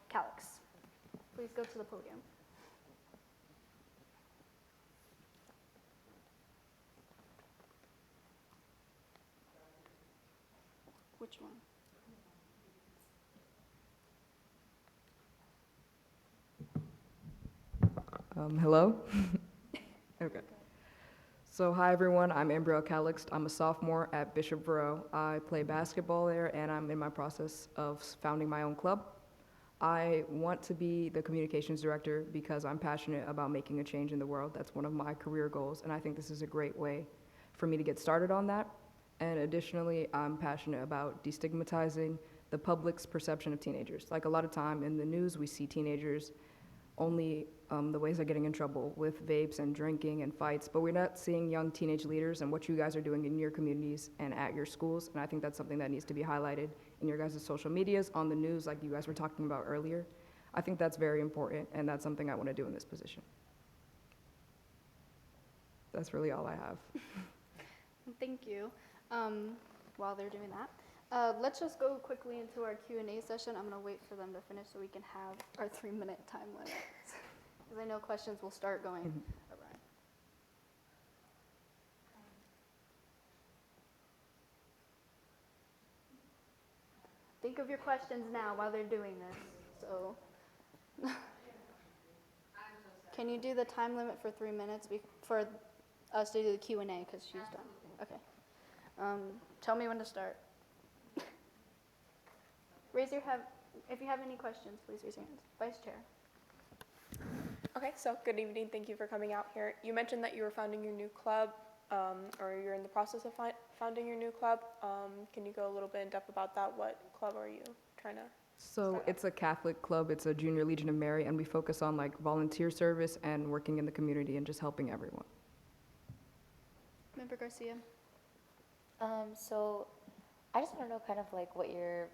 Calix. Please go to the podium. Which one? Hello? Okay. So hi everyone, I'm Ambrielle Calix. I'm a sophomore at Bishop Verot. I play basketball there and I'm in my process of founding my own club. I want to be the communications director because I'm passionate about making a change in the world. That's one of my career goals, and I think this is a great way for me to get started on that. And additionally, I'm passionate about destigmatizing the public's perception of teenagers. Like a lot of time in the news, we see teenagers only the ways they're getting in trouble with vapes and drinking and fights, but we're not seeing young teenage leaders and what you guys are doing in your communities and at your schools, and I think that's something that needs to be highlighted in your guys' social medias, on the news, like you guys were talking about earlier. I think that's very important, and that's something I want to do in this position. That's really all I have. Thank you. While they're doing that, let's just go quickly into our Q&A session. I'm going to wait for them to finish so we can have our 3-minute time limit. Because I know questions will start going around. Think of your questions now while they're doing this. So, can you do the time limit for 3 minutes for us to do the Q&A because she's done? Okay. Tell me when to start. If you have any questions, please raise your hands. Vice Chair. Okay, so good evening. Thank you for coming out here. You mentioned that you were founding your new club, or you're in the process of founding your new club. Can you go a little bit in depth about that? What club are you trying to? So it's a Catholic club. It's a Junior Legion of Mary, and we focus on like volunteer service and working in the community and just helping everyone. Member Garcia. So I just want to know kind of like what your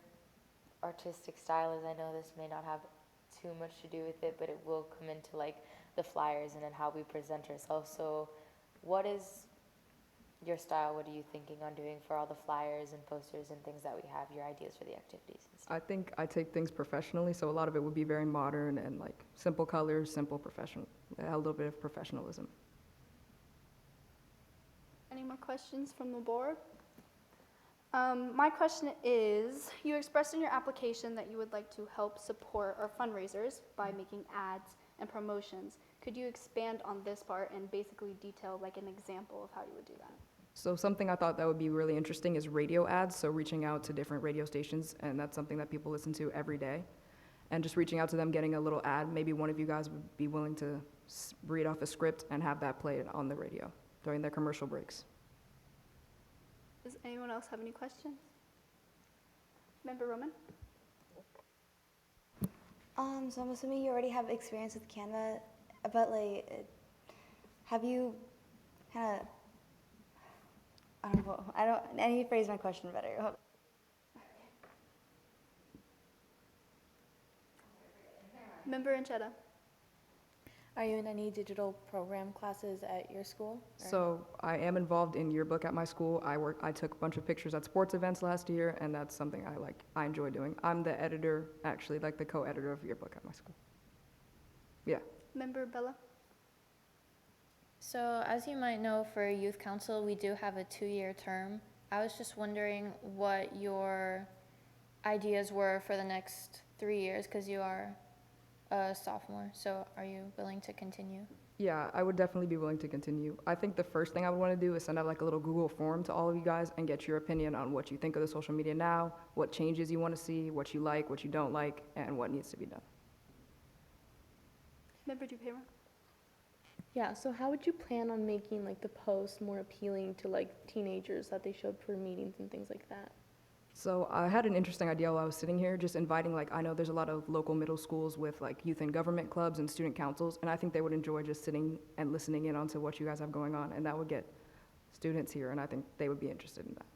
artistic style is. I know this may not have too much to do with it, but it will come into like the flyers and then how we present ourselves. So what is your style? What are you thinking on doing for all the flyers and posters and things that we have, your ideas for the activities and stuff? I think I take things professionally, so a lot of it would be very modern and like simple colors, simple professional, a little bit of professionalism. Any more questions from the board? My question is, you expressed in your application that you would like to help support our fundraisers by making ads and promotions. Could you expand on this part and basically detail like an example of how you would do that? So something I thought that would be really interesting is radio ads, so reaching out to different radio stations, and that's something that people listen to every day. And just reaching out to them, getting a little ad, maybe one of you guys would be willing to read off a script and have that played on the radio during their commercial breaks. Does anyone else have any questions? Member Roman? So I'm assuming you already have experience with Canva, but like, have you kind of, I need to phrase my question better. Member Anchetta? Are you in any digital program classes at your school? or- So I am involved in yearbook at my school. I took a bunch of pictures at sports events last year, and that's something I enjoy doing. I'm the editor, actually, like the co-editor of yearbook at my school. Yeah. Member Bella? So as you might know, for youth council, we do have a 2-year term. I was just wondering what your ideas were for the next 3 years, because you are a sophomore. So are you willing to continue? Yeah, I would definitely be willing to continue. I think the first thing I would want to do is send out like a little Google form to all of you guys and get your opinion on what you think of the social media now, what changes you want to see, what you like, what you don't like, and what needs to be done. Member Dupeyra? Yeah, so how would you plan on making like the post more appealing to like teenagers that they show up for meetings and things like that? So I had an interesting idea while I was sitting here, just inviting, like, I know there's a lot of local middle schools with like youth and government clubs and student councils, and I think they would enjoy just sitting and listening in onto what you guys have going on, and that would get students here, and I think they would be interested in that.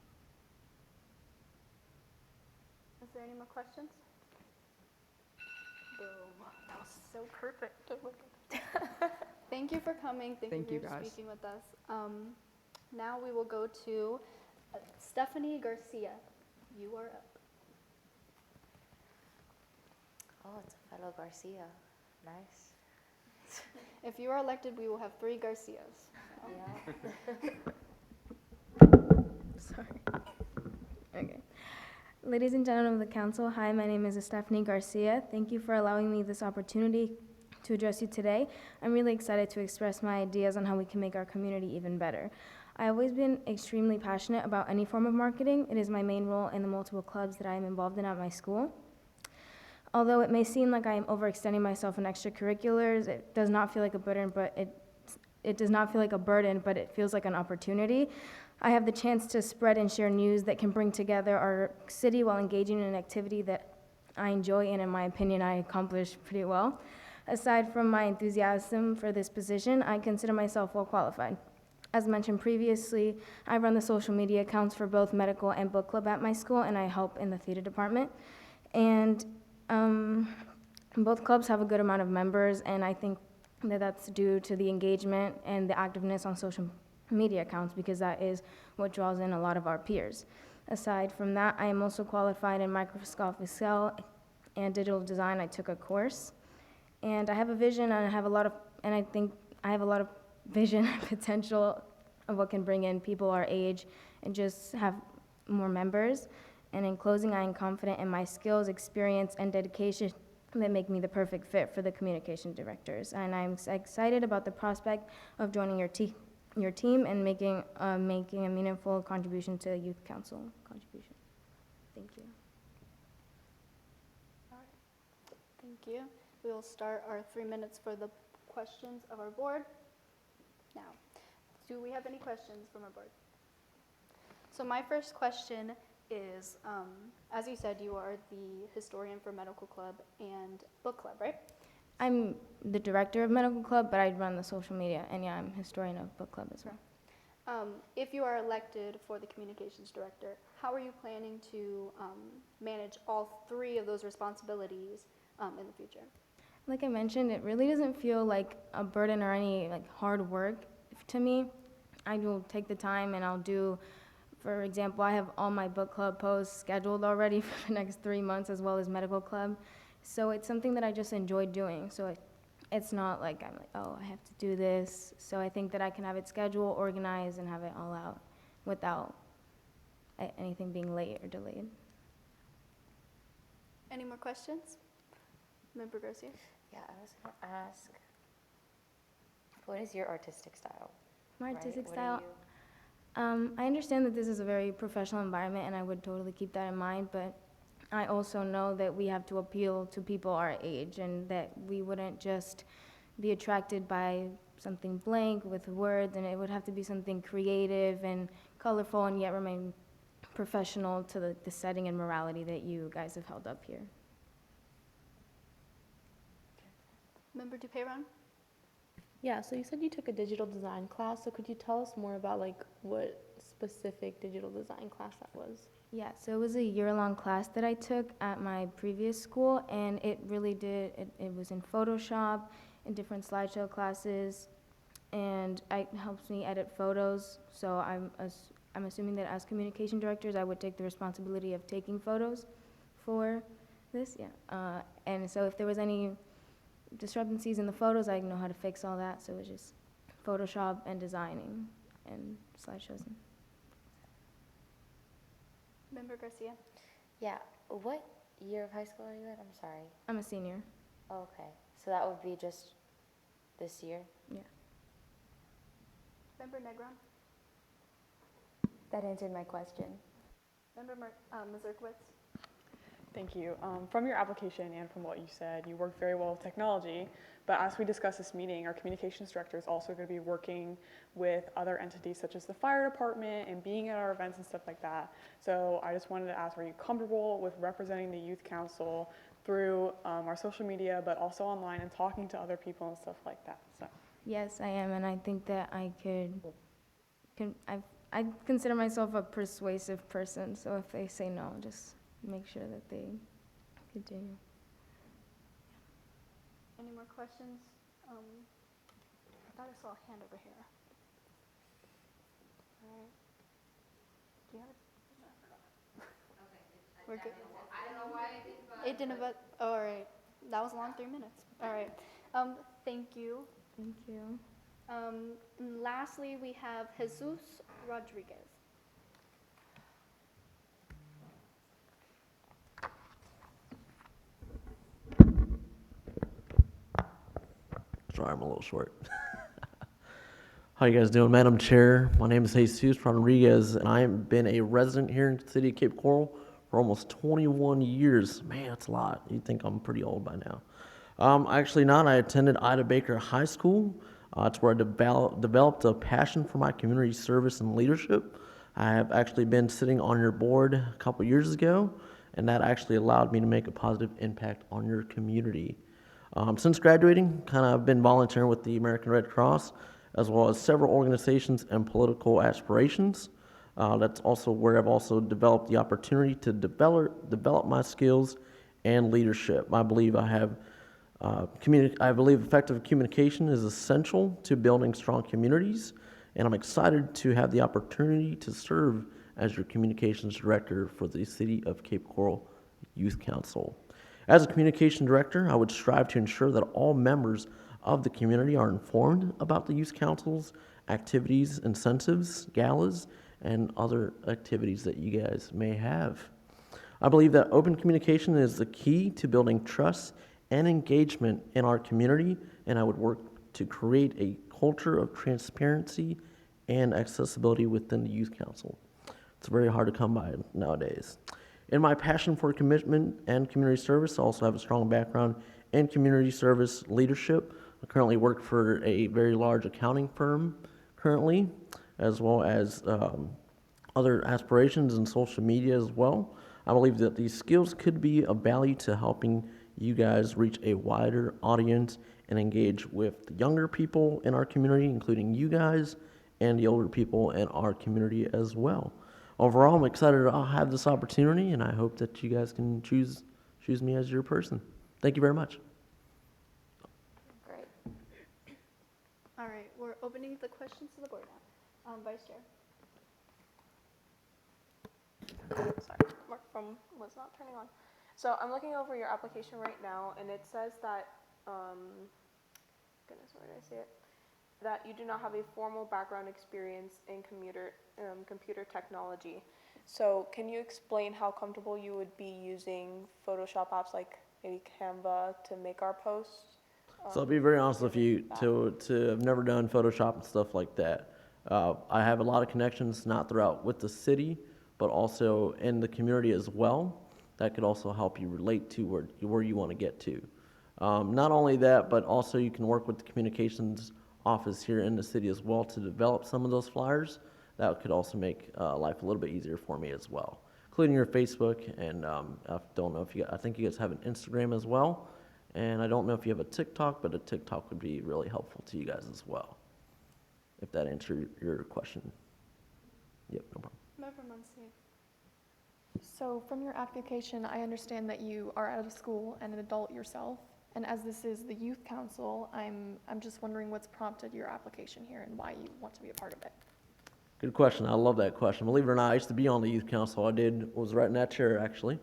Is there any more questions? Boom. That was so perfect. Thank you for coming. Thank you for guys. speaking with us. Now we will go to Stephanie Garcia. You are up. Oh, it's a fellow Garcia. Nice. If you are elected, we will have 3 Garcias. Yeah. Sorry. Okay. Ladies and gentlemen of the council, hi, my name is Stephanie Garcia. Thank you for allowing me this opportunity to address you today. I'm really excited to express my ideas on how we can make our community even better. I've always been extremely passionate about any form of marketing. It is my main role in the multiple clubs that I am involved in at my school. Although it may seem like I am overextending myself in extracurriculars, it does not feel like a burden, but it does not feel like a burden, but it feels like an opportunity. I have the chance to spread and share news that can bring together our city while engaging in an activity that I enjoy and, in my opinion, I accomplish pretty well. Aside from my enthusiasm for this position, I consider myself well qualified. As mentioned previously, I run the social media accounts for both medical and book club at my school, and I help in the theater department. And both clubs have a good amount of members, and I think that that's due to the engagement and the activeness on social media accounts, because that is what draws in a lot of our peers. Aside from that, I am also qualified in Microsoft Excel and digital design. I took a course, and I have a vision, and I think I have a lot of vision and potential of what can bring in people our age and just have more members. And in closing, I am confident in my skills, experience, and dedication that make me the perfect fit for the communication directors. And I'm excited about the prospect of joining your your team and making a meaningful contribution to youth council contribution. Thank you. Thank you. We will start our 3 minutes for the questions of our board. Now, do we have any questions from our board? So my first question is, as you said, you are the historian for Medical Club and Book Club, right? I'm the director of Medical Club, but I run the social media, and yeah, I'm historian of Book Club as well. If you are elected for the communications director, how are you planning to manage all 3 of those responsibilities in the future? Like I mentioned, it really doesn't feel like a burden or any like hard work to me. I will take the time and I'll do, for example, I have all my book club posts scheduled already for the next 3 months, as well as Medical Club. So it's something that I just enjoy doing. So it's not like I'm like, oh, I have to do this. So I think that I can have it scheduled, organized, and have it all out without anything being late or delayed. Any more questions? Member Garcia? Yeah, I was going to ask, what is your artistic style? My artistic What style, are you? I understand that this is a very professional environment, and I would totally keep that in mind, but I also know that we have to appeal to people our age, and that we wouldn't just be attracted by something blank with words, and it would have to be something creative and colorful and yet remain professional to the setting and morality that you guys have held up here. Member Dupeyron? Yeah, so you said you took a digital design class, so could you tell us more about like what specific digital design class that was? Yeah, so it was a year-long class that I took at my previous school, and it really it was in Photoshop, in different slideshow classes, and it helps me edit photos. So I'm assuming that as communication directors, I would take the responsibility of taking photos for this, yeah. And so if there was any discrepancies in the photos, I know how to fix all that. So it was just Photoshop and designing and slideshows. Member Garcia? Yeah, what year of high school are you in? I'm sorry. I'm a senior. Oh, okay, so that would be just this year? Yeah. Member Negron? That answered my question. Member Mazurkiewicz? Thank you. From your application and from what you said, you work very well with technology, but as we discuss this meeting, our communications director is also going to be working with other entities such as the fire department and being at our events and stuff like that. So I just wanted to ask, are you comfortable with representing the youth council through our social media, but also online and talking to other people and stuff like that? So. Yes, I am, and I think that I I consider myself a persuasive person, so if they say no, just make sure that they continue. Any more questions? I thought I saw a hand over here. All right. Do you have it? We're good. I don't know why it didn't vote. It didn't vote. Oh, all right. That was a long 3 minutes. All right. Thank you. Thank you. And lastly, we have Jesus Rodriguez. Sorry, I'm a little short. How you guys doing, Madam Chair? My name is Jesus Rodriguez, and I have been a resident here in the city of Cape Coral for almost 21 years. Man, that's a lot. You'd think I'm pretty old by now. Actually not. I attended Ida Baker High School. It's where I developed a passion for my community service and leadership. I have actually been sitting on your board a couple years ago, and that actually allowed me to make a positive impact on your community. Since graduating, I've been volunteering with the American Red Cross, as well as several organizations and political aspirations. That's also where I've also developed the opportunity to develop my skills and leadership. I believe effective communication is essential to building strong communities, and I'm excited to have the opportunity to serve as your communications director for the City of Cape Coral Youth Council. As a communication director, I would strive to ensure that all members of the community are informed about the Youth Council's activities, incentives, galas, and other activities that you guys may have. I believe that open communication is the key to building trust and engagement in our community, and I would work to create a culture of transparency and accessibility within the Youth Council. It's very hard to come by nowadays. In my passion for commitment and community service, I also have a strong background in community service leadership. I currently work for a very large accounting firm currently, as well as other aspirations in social media as well. I believe that these skills could be of value to helping you guys reach a wider audience and engage with the younger people in our community, including you guys, and the older people in our community as well. Overall, I'm excited to have this opportunity, and I hope that you guys can choose me as your person. Thank you very much. Great. All right, we're opening the questions to the board now. Vice Chair. Sorry, my phone was not turning on. So I'm looking over your application right now, and it says that, goodness, where did I see it? That you do not have a formal background experience in computer technology. So can you explain how comfortable you would be using Photoshop apps like maybe Canva to make our posts? So I'll be very honest with you, to have never done Photoshop and stuff like that. I have a lot of connections, not throughout with the city, but also in the community as well. That could also help you relate to where you want to get to. Not only that, but also you can work with the communications office here in the city as well to develop some of those flyers. That could also make life a little bit easier for me as well, including your Facebook. And I don't know if I think you guys have an Instagram as well. And I don't know if you have a TikTok, but a TikTok would be really helpful to you guys as well, if that answers your question. Yep, no problem. Member Muncy. So from your application, I understand that you are out of school and an adult yourself. And as this is the youth council, I'm just wondering what's prompted your application here and why you want to be a part of it. Good question. I love that question. Believe it or not, I used to be on the youth council. Was right in that chair actually.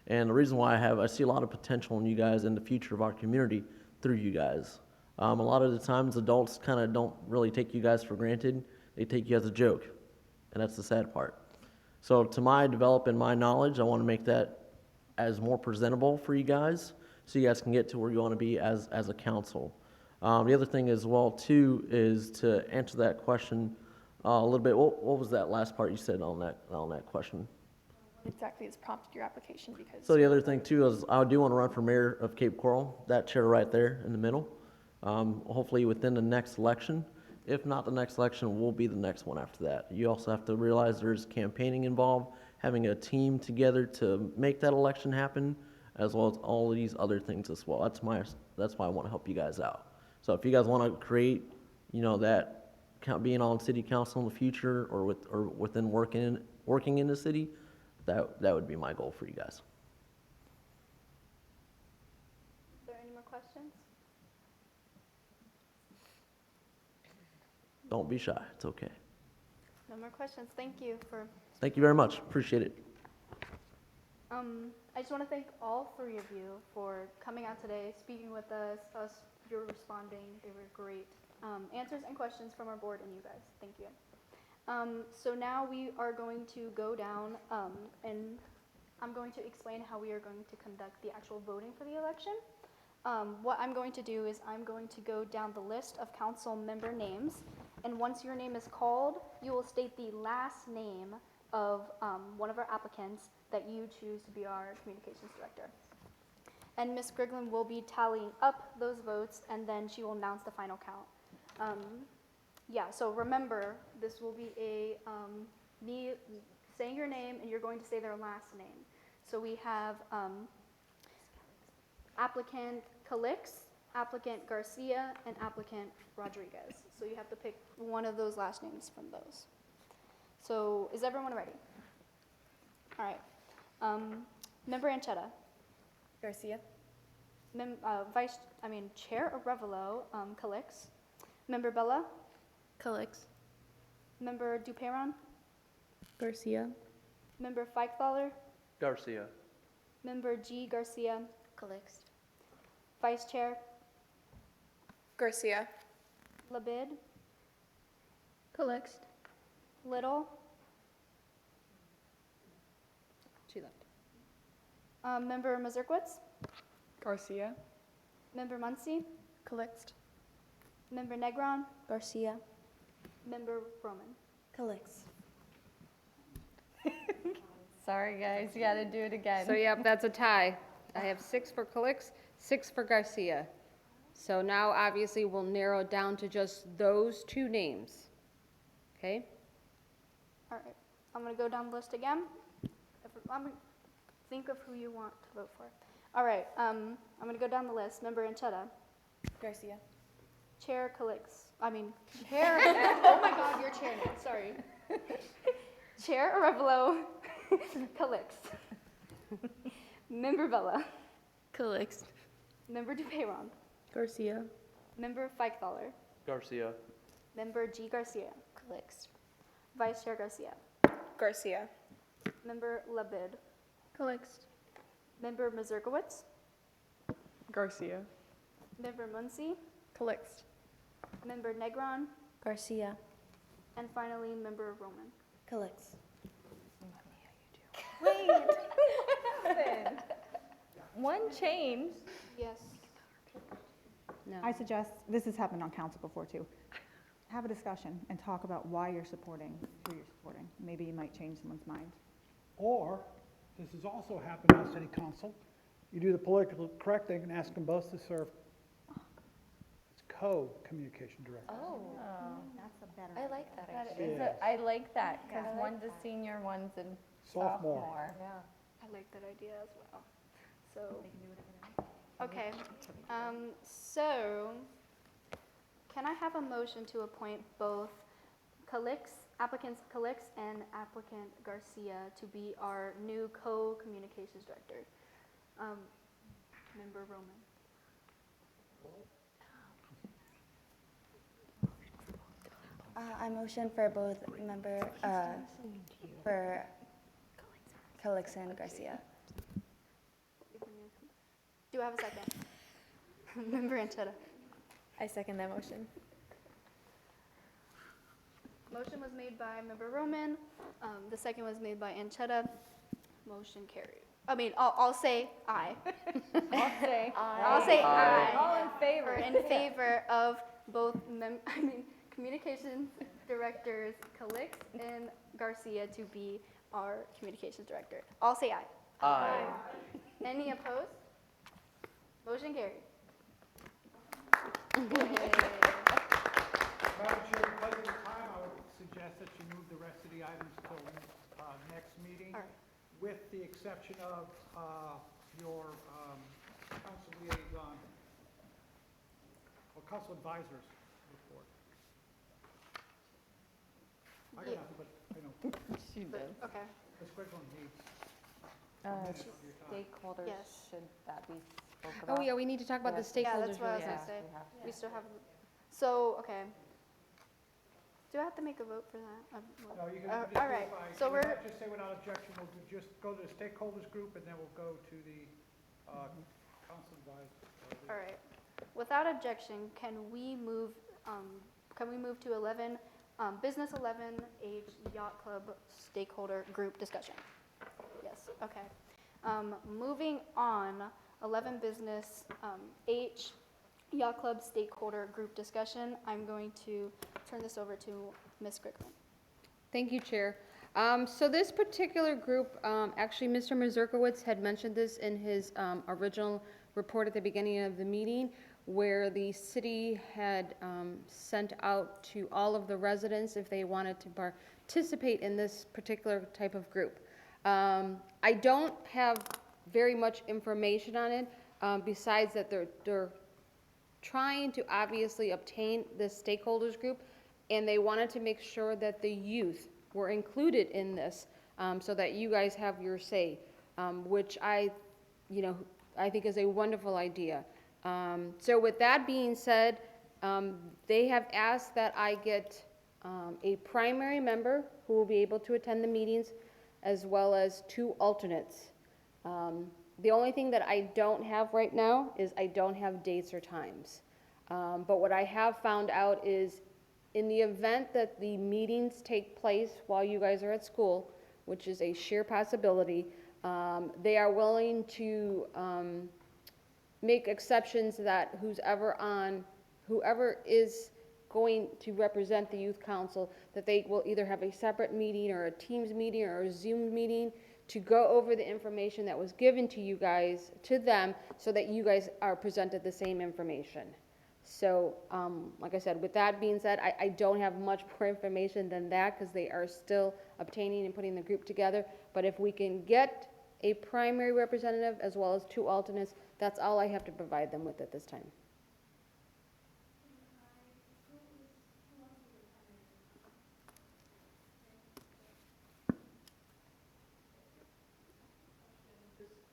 And the reason why I see a lot of potential in you guys and the future of our community through you guys. A lot of the times adults kind of don't really take you guys for granted. They take you as a joke. And that's the sad part. So to develop in my knowledge, I want to make that as more presentable for you guys so you guys can get to where you want to be as a council. The other thing as well too is to answer that question a little bit. What was that last part you said on that question? What exactly has prompted your application? Because So the other thing too is I do want to run for mayor of Cape Coral, that chair right there in the middle. Hopefully within the next election. If not the next election, will be the next one after that. You also have to realize there's campaigning involved, having a team together to make that election happen, as well as all of these other things as well. That's why I want to help you guys out. So if you guys want to create, that being on city council in the future or within working in the city, that would be my goal for you guys. Is there any more questions? Don't be shy. It's okay. No more questions. Thank you for. Thank you very much. Appreciate it. I just want to thank all three of you for coming out today, speaking with us, you're responding. They were great answers and questions from our board and you guys. Thank you. So now we are going to go down and I'm going to explain how we are going to conduct the actual voting for the election. What I'm going to do is I'm going to go down the list of council member names, and once your name is called, you will state the last name of one of our applicants that you choose to be our communications director. And Ms. Griglin will be tallying up those votes, and then she will announce the final count. So remember, this will be me saying your name, and you're going to say their last name. So we have applicant Calix, applicant Garcia, and applicant Rodriguez. So you have to pick one of those last names from those. So is everyone ready? All right. Member Anchetta. Garcia. Chair Arevalo, Calix. Member Bella. Calix. Member Duperron. Garcia. Member Feichthaler. Garcia. Member G. Garcia. Calix. Vice Chair Garcia. Labid. Calix. Little. She left. Member Mazurkowitz. Garcia. Member Muncy. Calixed. Member Negron. Garcia. Member Roman. Collects. Sorry, guys, you gotta do it again. So, yep, that's a tie. I have 6 for Calix, 6 for Garcia. So now, obviously, we'll narrow it down to just those 2 names. Okay? All right, I'm gonna go down the list again. I'm gonna think of who you want to vote for. All right, I'm gonna go down the list. Member Anchetta, Garcia. Chair Chair, oh my God, you're chair now, sorry. Chair Arevalo, Calix. Member Bella, Calix. Member Dupeyron, Garcia. Member Feichthaler, Garcia. Member G. Garcia, Collects. Vice Chair Garcia, Garcia. Member Labid, Calix. Member Mazurkowitz, Garcia. Member Muncy, Collects. Member Negron, Garcia. and finally Member Roman. Collects. One change. Yes. No. I suggest, this has happened on council before too, have a discussion and talk about why you're supporting who you're supporting. Maybe you might change someone's mind. Or, this has also happened on city council, you do the politically correct thing and ask them both to serve as co-communication director. Oh, That's a better. I like that. That is a- I like that, because Yeah. one's a senior, one's a Sophomore. sophomore. Yeah. I like that idea as well. So, okay. So, can I have a motion to appoint both applicants Calix and applicant Garcia to be our new co-communications director? Member Roman. I motion for both for Colix and Garcia. Do I have a second? Member Anchetta. I second that motion. Motion was made by Member Roman. The second was made by Anchetta. Motion carried. I'll say aye. I'll say I'll say aye. All in favor. In favor of both communications directors Calix and Garcia to be our communications director. I'll say aye. Aye. Any opposed? Motion carried. Madam Chair, because of the time, I would suggest that you move the rest of the items till next meeting, All right. with the exception of your council liaison, or council advisors report. I got Yeah. nothing, but, I know, She does. Okay. Ms. Quigley needs a minute of your time. Stakeholders, Yes. should that be spoken about? Oh, yeah, we need to talk about the Yeah, stakeholders that's what I was really gonna fast. say. we have We still have, so, okay. Do I have to make a vote for that? No, you can All just do right, it by, so we're, just say without objection, we'll just go to the stakeholders group, and then we'll go to the council advisors. all right. Without objection, can we move to 11, Business 11H Yacht Club Stakeholder Group Discussion? Yes, okay. Moving on, 11 Business H Yacht Club Stakeholder Group Discussion, I'm going to turn this over to Ms. Quigley. Thank you, Chair. So this particular group, actually, Mr. Mazurkowitz had mentioned this in his original report at the beginning of the meeting, where the city had sent out to all of the residents if they wanted to participate in this particular type of group. I don't have very much information on it, besides that they're trying to obviously obtain this stakeholders group, and they wanted to make sure that the youth were included in this, so that you guys have your say, which I think is a wonderful idea. So with that being said, they have asked that I get a primary member who will be able to attend the meetings, as well as 2 alternates. The only thing that I don't have right now is I don't have dates or times. But what I have found out is, in the event that the meetings take place while you guys are at school, which is a sheer possibility, they are willing to make exceptions that whoever is going to represent the youth council, that they will either have a separate meeting or a Teams meeting or a Zoom meeting to go over the information that was given to you guys, to them, so that you guys are presented the same information. So, like I said, with that being said, I don't have much more information than that because they are still obtaining and putting the group together. But if we can get a primary representative as well as 2 alternates, that's all I have to provide them with at this time.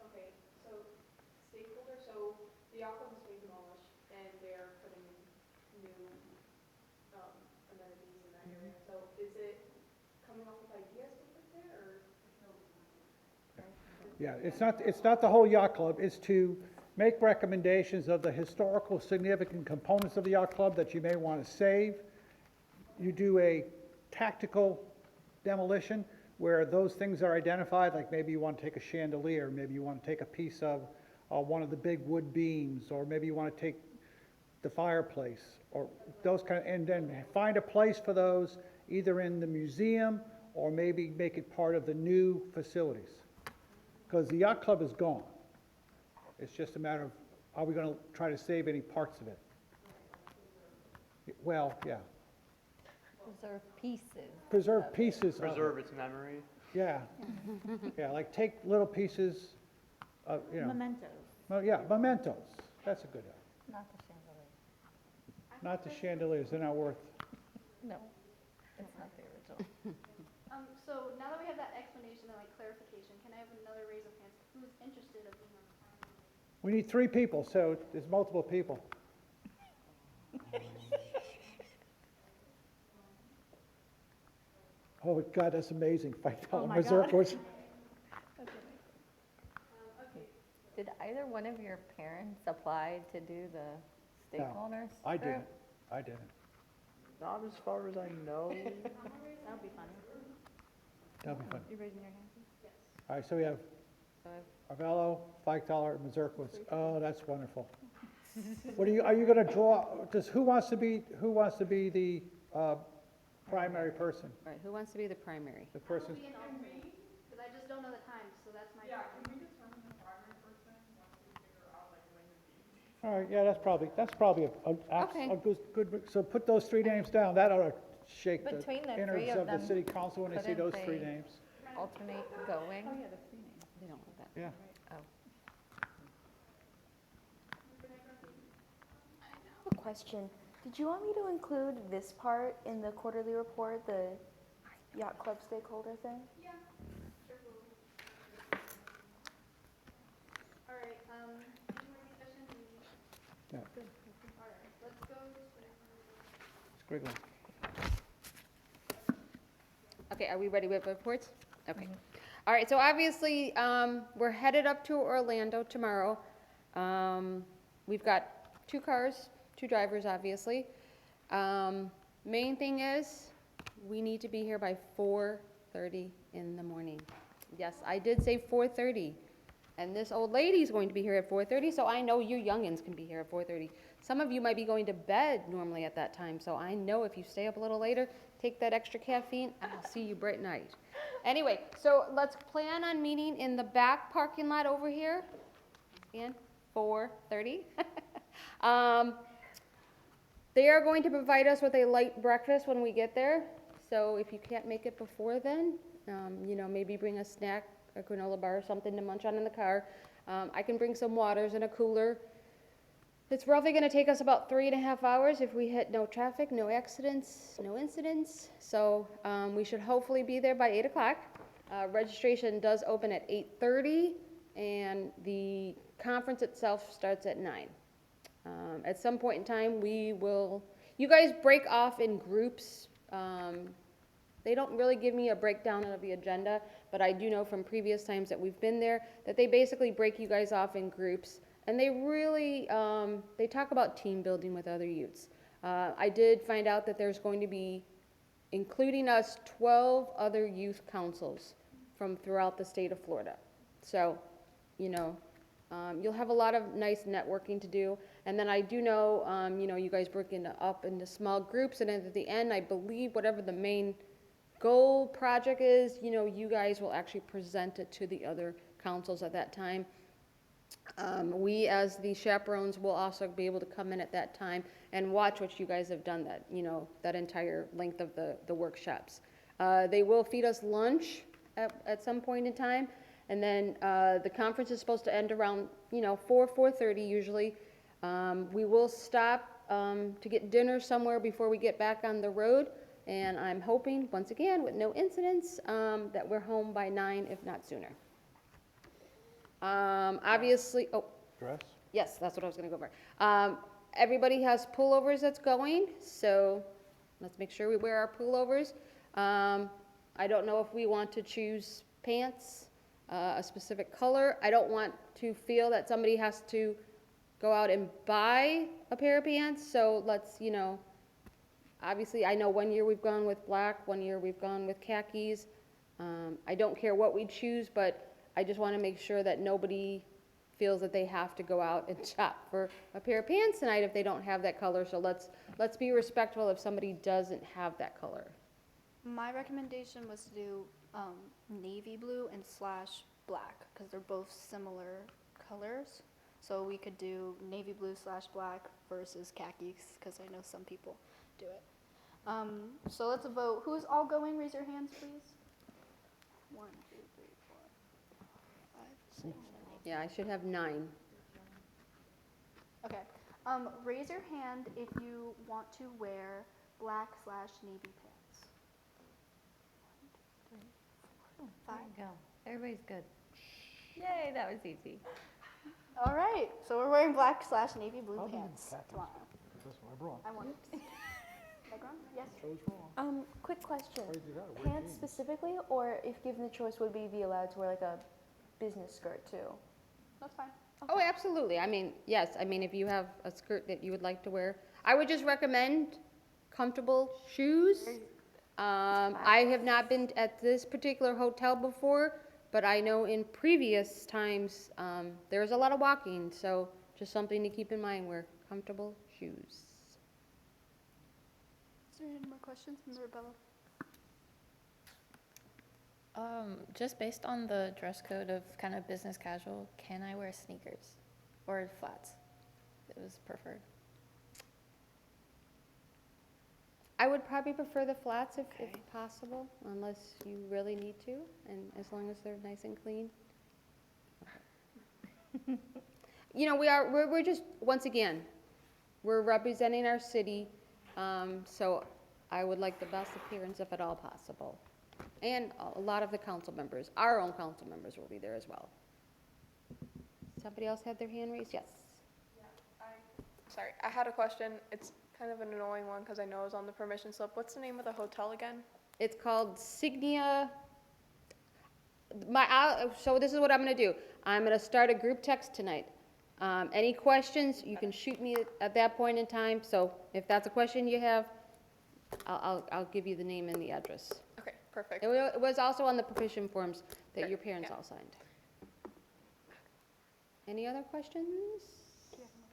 Okay, so stakeholder, so the yacht club is being demolished and they're putting new amenities in that area. So is it coming up with ideas to put there or? Yeah, it's not the whole yacht club, it's to make recommendations of the historical significant components of the yacht club that you may want to save. You do a tactical demolition where those things are identified, like maybe you want to take a chandelier, maybe you want to take a piece of one of the big wood beams, or maybe you want to take the fireplace, or those kind of, and then find a place for those either in the museum or maybe make it part of the new facilities. Because the yacht club is gone. It's just a matter of, are we going to try to save any parts of it? Well, yeah. Preserve pieces. Preserve pieces of Preserve it. its memory. Yeah. Yeah, like take little pieces of, you know. Mementos. Well, yeah, mementos. That's a good one. Not the chandelier. Not the chandeliers, they're not worth. No, it's not the original. So now that we have that explanation and like clarification, can I have another raise of hands? Who's interested of being on the panel? We need 3 people, so there's multiple people. Oh, God, that's amazing. $5 my reserve God. was. Did either one of your parents apply to do the stakeholders? I group? didn't. I didn't. Not as far as I know. That would be funny. That'll be fun. You raising your hand? All right, so we have Arvello, $5, Mazurkowitz. Oh, that's wonderful. What are you going to draw, who wants to be the primary person? All right, who wants to be the primary? The person, Be an alternate, because I just don't know the times, so that's my. Yeah, can we determine the primary person once we figure out like when the meeting? all right, yeah, that's probably Okay. a good, so put those 3 names down. That ought to shake the Between the innards three of of the them, city council when they see couldn't those 3 they- names. Alternate going? Oh, yeah, the 3 names. They don't want that. Yeah. Oh. I have a question. Did you want me to include this part in the quarterly report, the yacht club stakeholder thing? Yeah, sure will. All right, any more discussion? Yeah. All right, let's go Squiggly. Okay, are we ready with reports? Okay. All right, so obviously, we're headed up to Orlando tomorrow. We've got 2 cars, 2 drivers, obviously. Main thing is, we need to be here by 4:30 in the morning. Yes, I did say 4:30. And this old lady's going to be here at 4:30, so I know you youngins can be here at 4:30. Some of you might be going to bed normally at that time, so I know if you stay up a little later, take that extra caffeine, I'll see you bright and night. Anyway, so let's plan on meeting in the back parking lot over here. And 4:30. They are going to provide us with a light breakfast when we get there. So if you can't make it before then, maybe bring a snack, a granola bar or something to munch on in the car. I can bring some waters in a cooler. It's roughly going to take us about 3.5 hours if we hit no traffic, no accidents, no incidents. So we should hopefully be there by 8 o'clock. Registration does open at 8:30, and the conference itself starts at 9. At some point in time, you guys break off in groups. They don't really give me a breakdown of the agenda, but I do know from previous times that we've been there that they basically break you guys off in groups, and they really, they talk about team building with other youths. I did find out that there's going to be, including us, 12 other youth councils from throughout the state of Florida. So, you'll have a lot of nice networking to do. And then I do know, you know, you guys break up into small groups, and then at the end, I believe whatever the main goal project is, you know, you guys will actually present it to the other councils at that time. We, as the chaperones, will also be able to come in at that time and watch what you guys have done that, you know, that entire length of the workshops. They will feed us lunch at some point in time, and then the conference is supposed to end around, you know, 4:30 usually. We will stop to get dinner somewhere before we get back on the road, and I'm hoping, once again, with no incidents, that we're home by 9, if not sooner. Obviously, oh. Dress? Yes, that's what I was gonna go over. Everybody has pullovers that's going, so let's make sure we wear our pullovers. I don't know if we want to choose pants, a specific color. I don't want to feel that somebody has to go out and buy a pair of pants, so let's, you know, obviously, I know one year we've gone with black, one year we've gone with khakis. I don't care what we choose, but I just want to make sure that nobody feels that they have to go out and shop for a pair of pants tonight if they don't have that color. So let's be respectful if somebody doesn't have that color. My recommendation was to do navy blue and / black, because they're both similar colors. So we could do navy blue / black versus khakis, because I know some people do it. So let's vote. Who's all going? Raise your hands, please. 1, 2, 3, 4, 5, 6. Yeah, I should have 9. Okay. Raise your hand if you want to wear black / navy pants. 1, 2, 3, 4, 5. There you go. Everybody's good. Yay, that was easy. All right. So we're wearing black / navy blue pants tomorrow. That's what I brought. I want it. Background? Yes. Chose wrong. Quick question. Why you do that? Wear Pants jeans. specifically, or if given the choice, would we be allowed to wear like a business skirt too? That's fine. Oh, absolutely. I mean, yes, I mean, if you have a skirt that you would like to wear, I would just recommend comfortable shoes. I have not been at this particular hotel before, but I know in previous times, there's a lot of walking, so just something to keep in mind, wear comfortable shoes. Is there any more questions, Ms. Rebella? Just based on the dress code of kind of business casual, can I wear sneakers or flats? It was preferred. I would probably prefer the flats if possible, unless you really need to, and as long as they're nice and clean. You know, we're just, once again, we're representing our city, so I would like the best appearance if at all possible. And a lot of the council members, our own council members will be there as well. Somebody else had their hand raised? Yes. Sorry, I had a question. It's kind of an annoying one because I know it was on the permission slip. What's the name of the hotel again? It's called Signia. So this is what I'm going to do. I'm going to start a group text tonight. Any questions, you can shoot me at that point in time. So if that's a question you have, I'll give you the name and the address. Okay, perfect. It was also on the petition forms that your parents all signed. Any other questions?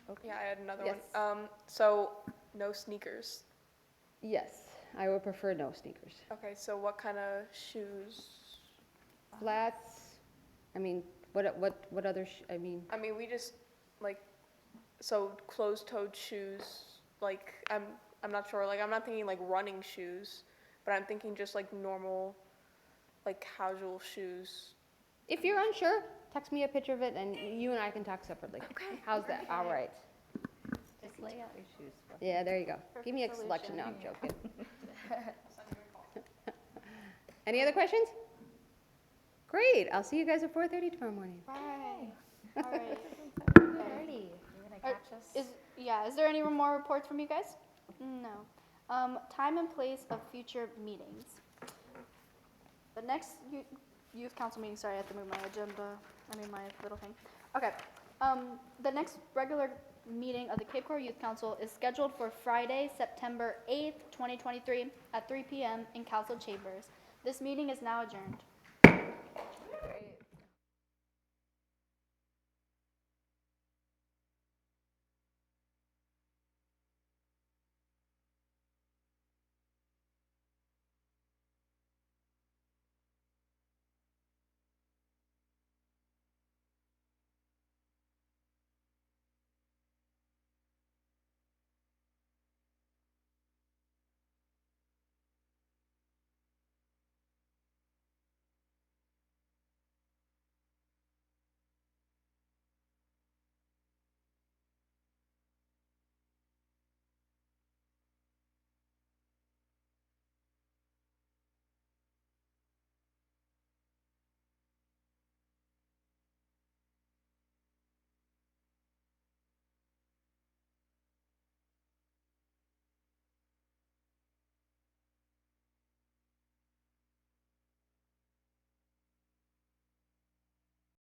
Okay. Yeah, I had another Yes. one. So no sneakers. Yes, I would prefer no sneakers. Okay, so what kind of shoes? Flats. I mean, what other? I mean. I mean, we just like, so closed-toed shoes. Like I'm not sure. Like I'm not thinking like running shoes, but I'm thinking just like normal, like casual shoes. If you're unsure, text me a picture of it, and you and I can talk separately. Okay. How's that? All right. Just lay out your shoes. Yeah, there you go. Give me a Perfect selection. No, I'm solution. joking. Any other questions? Great. I'll see you guys at 4:30 tomorrow morning. Bye. All right. Alrighty, you're gonna catch us? Is there any more reports from you guys? No. Time and place of future meetings. The next youth council meeting, sorry, I have to move my agenda, my little thing. Okay. The next regular meeting of the Cape Coral Youth Council is scheduled for Friday, September 8th, 2023 at 3 p.m. in Council Chambers. This meeting is now adjourned.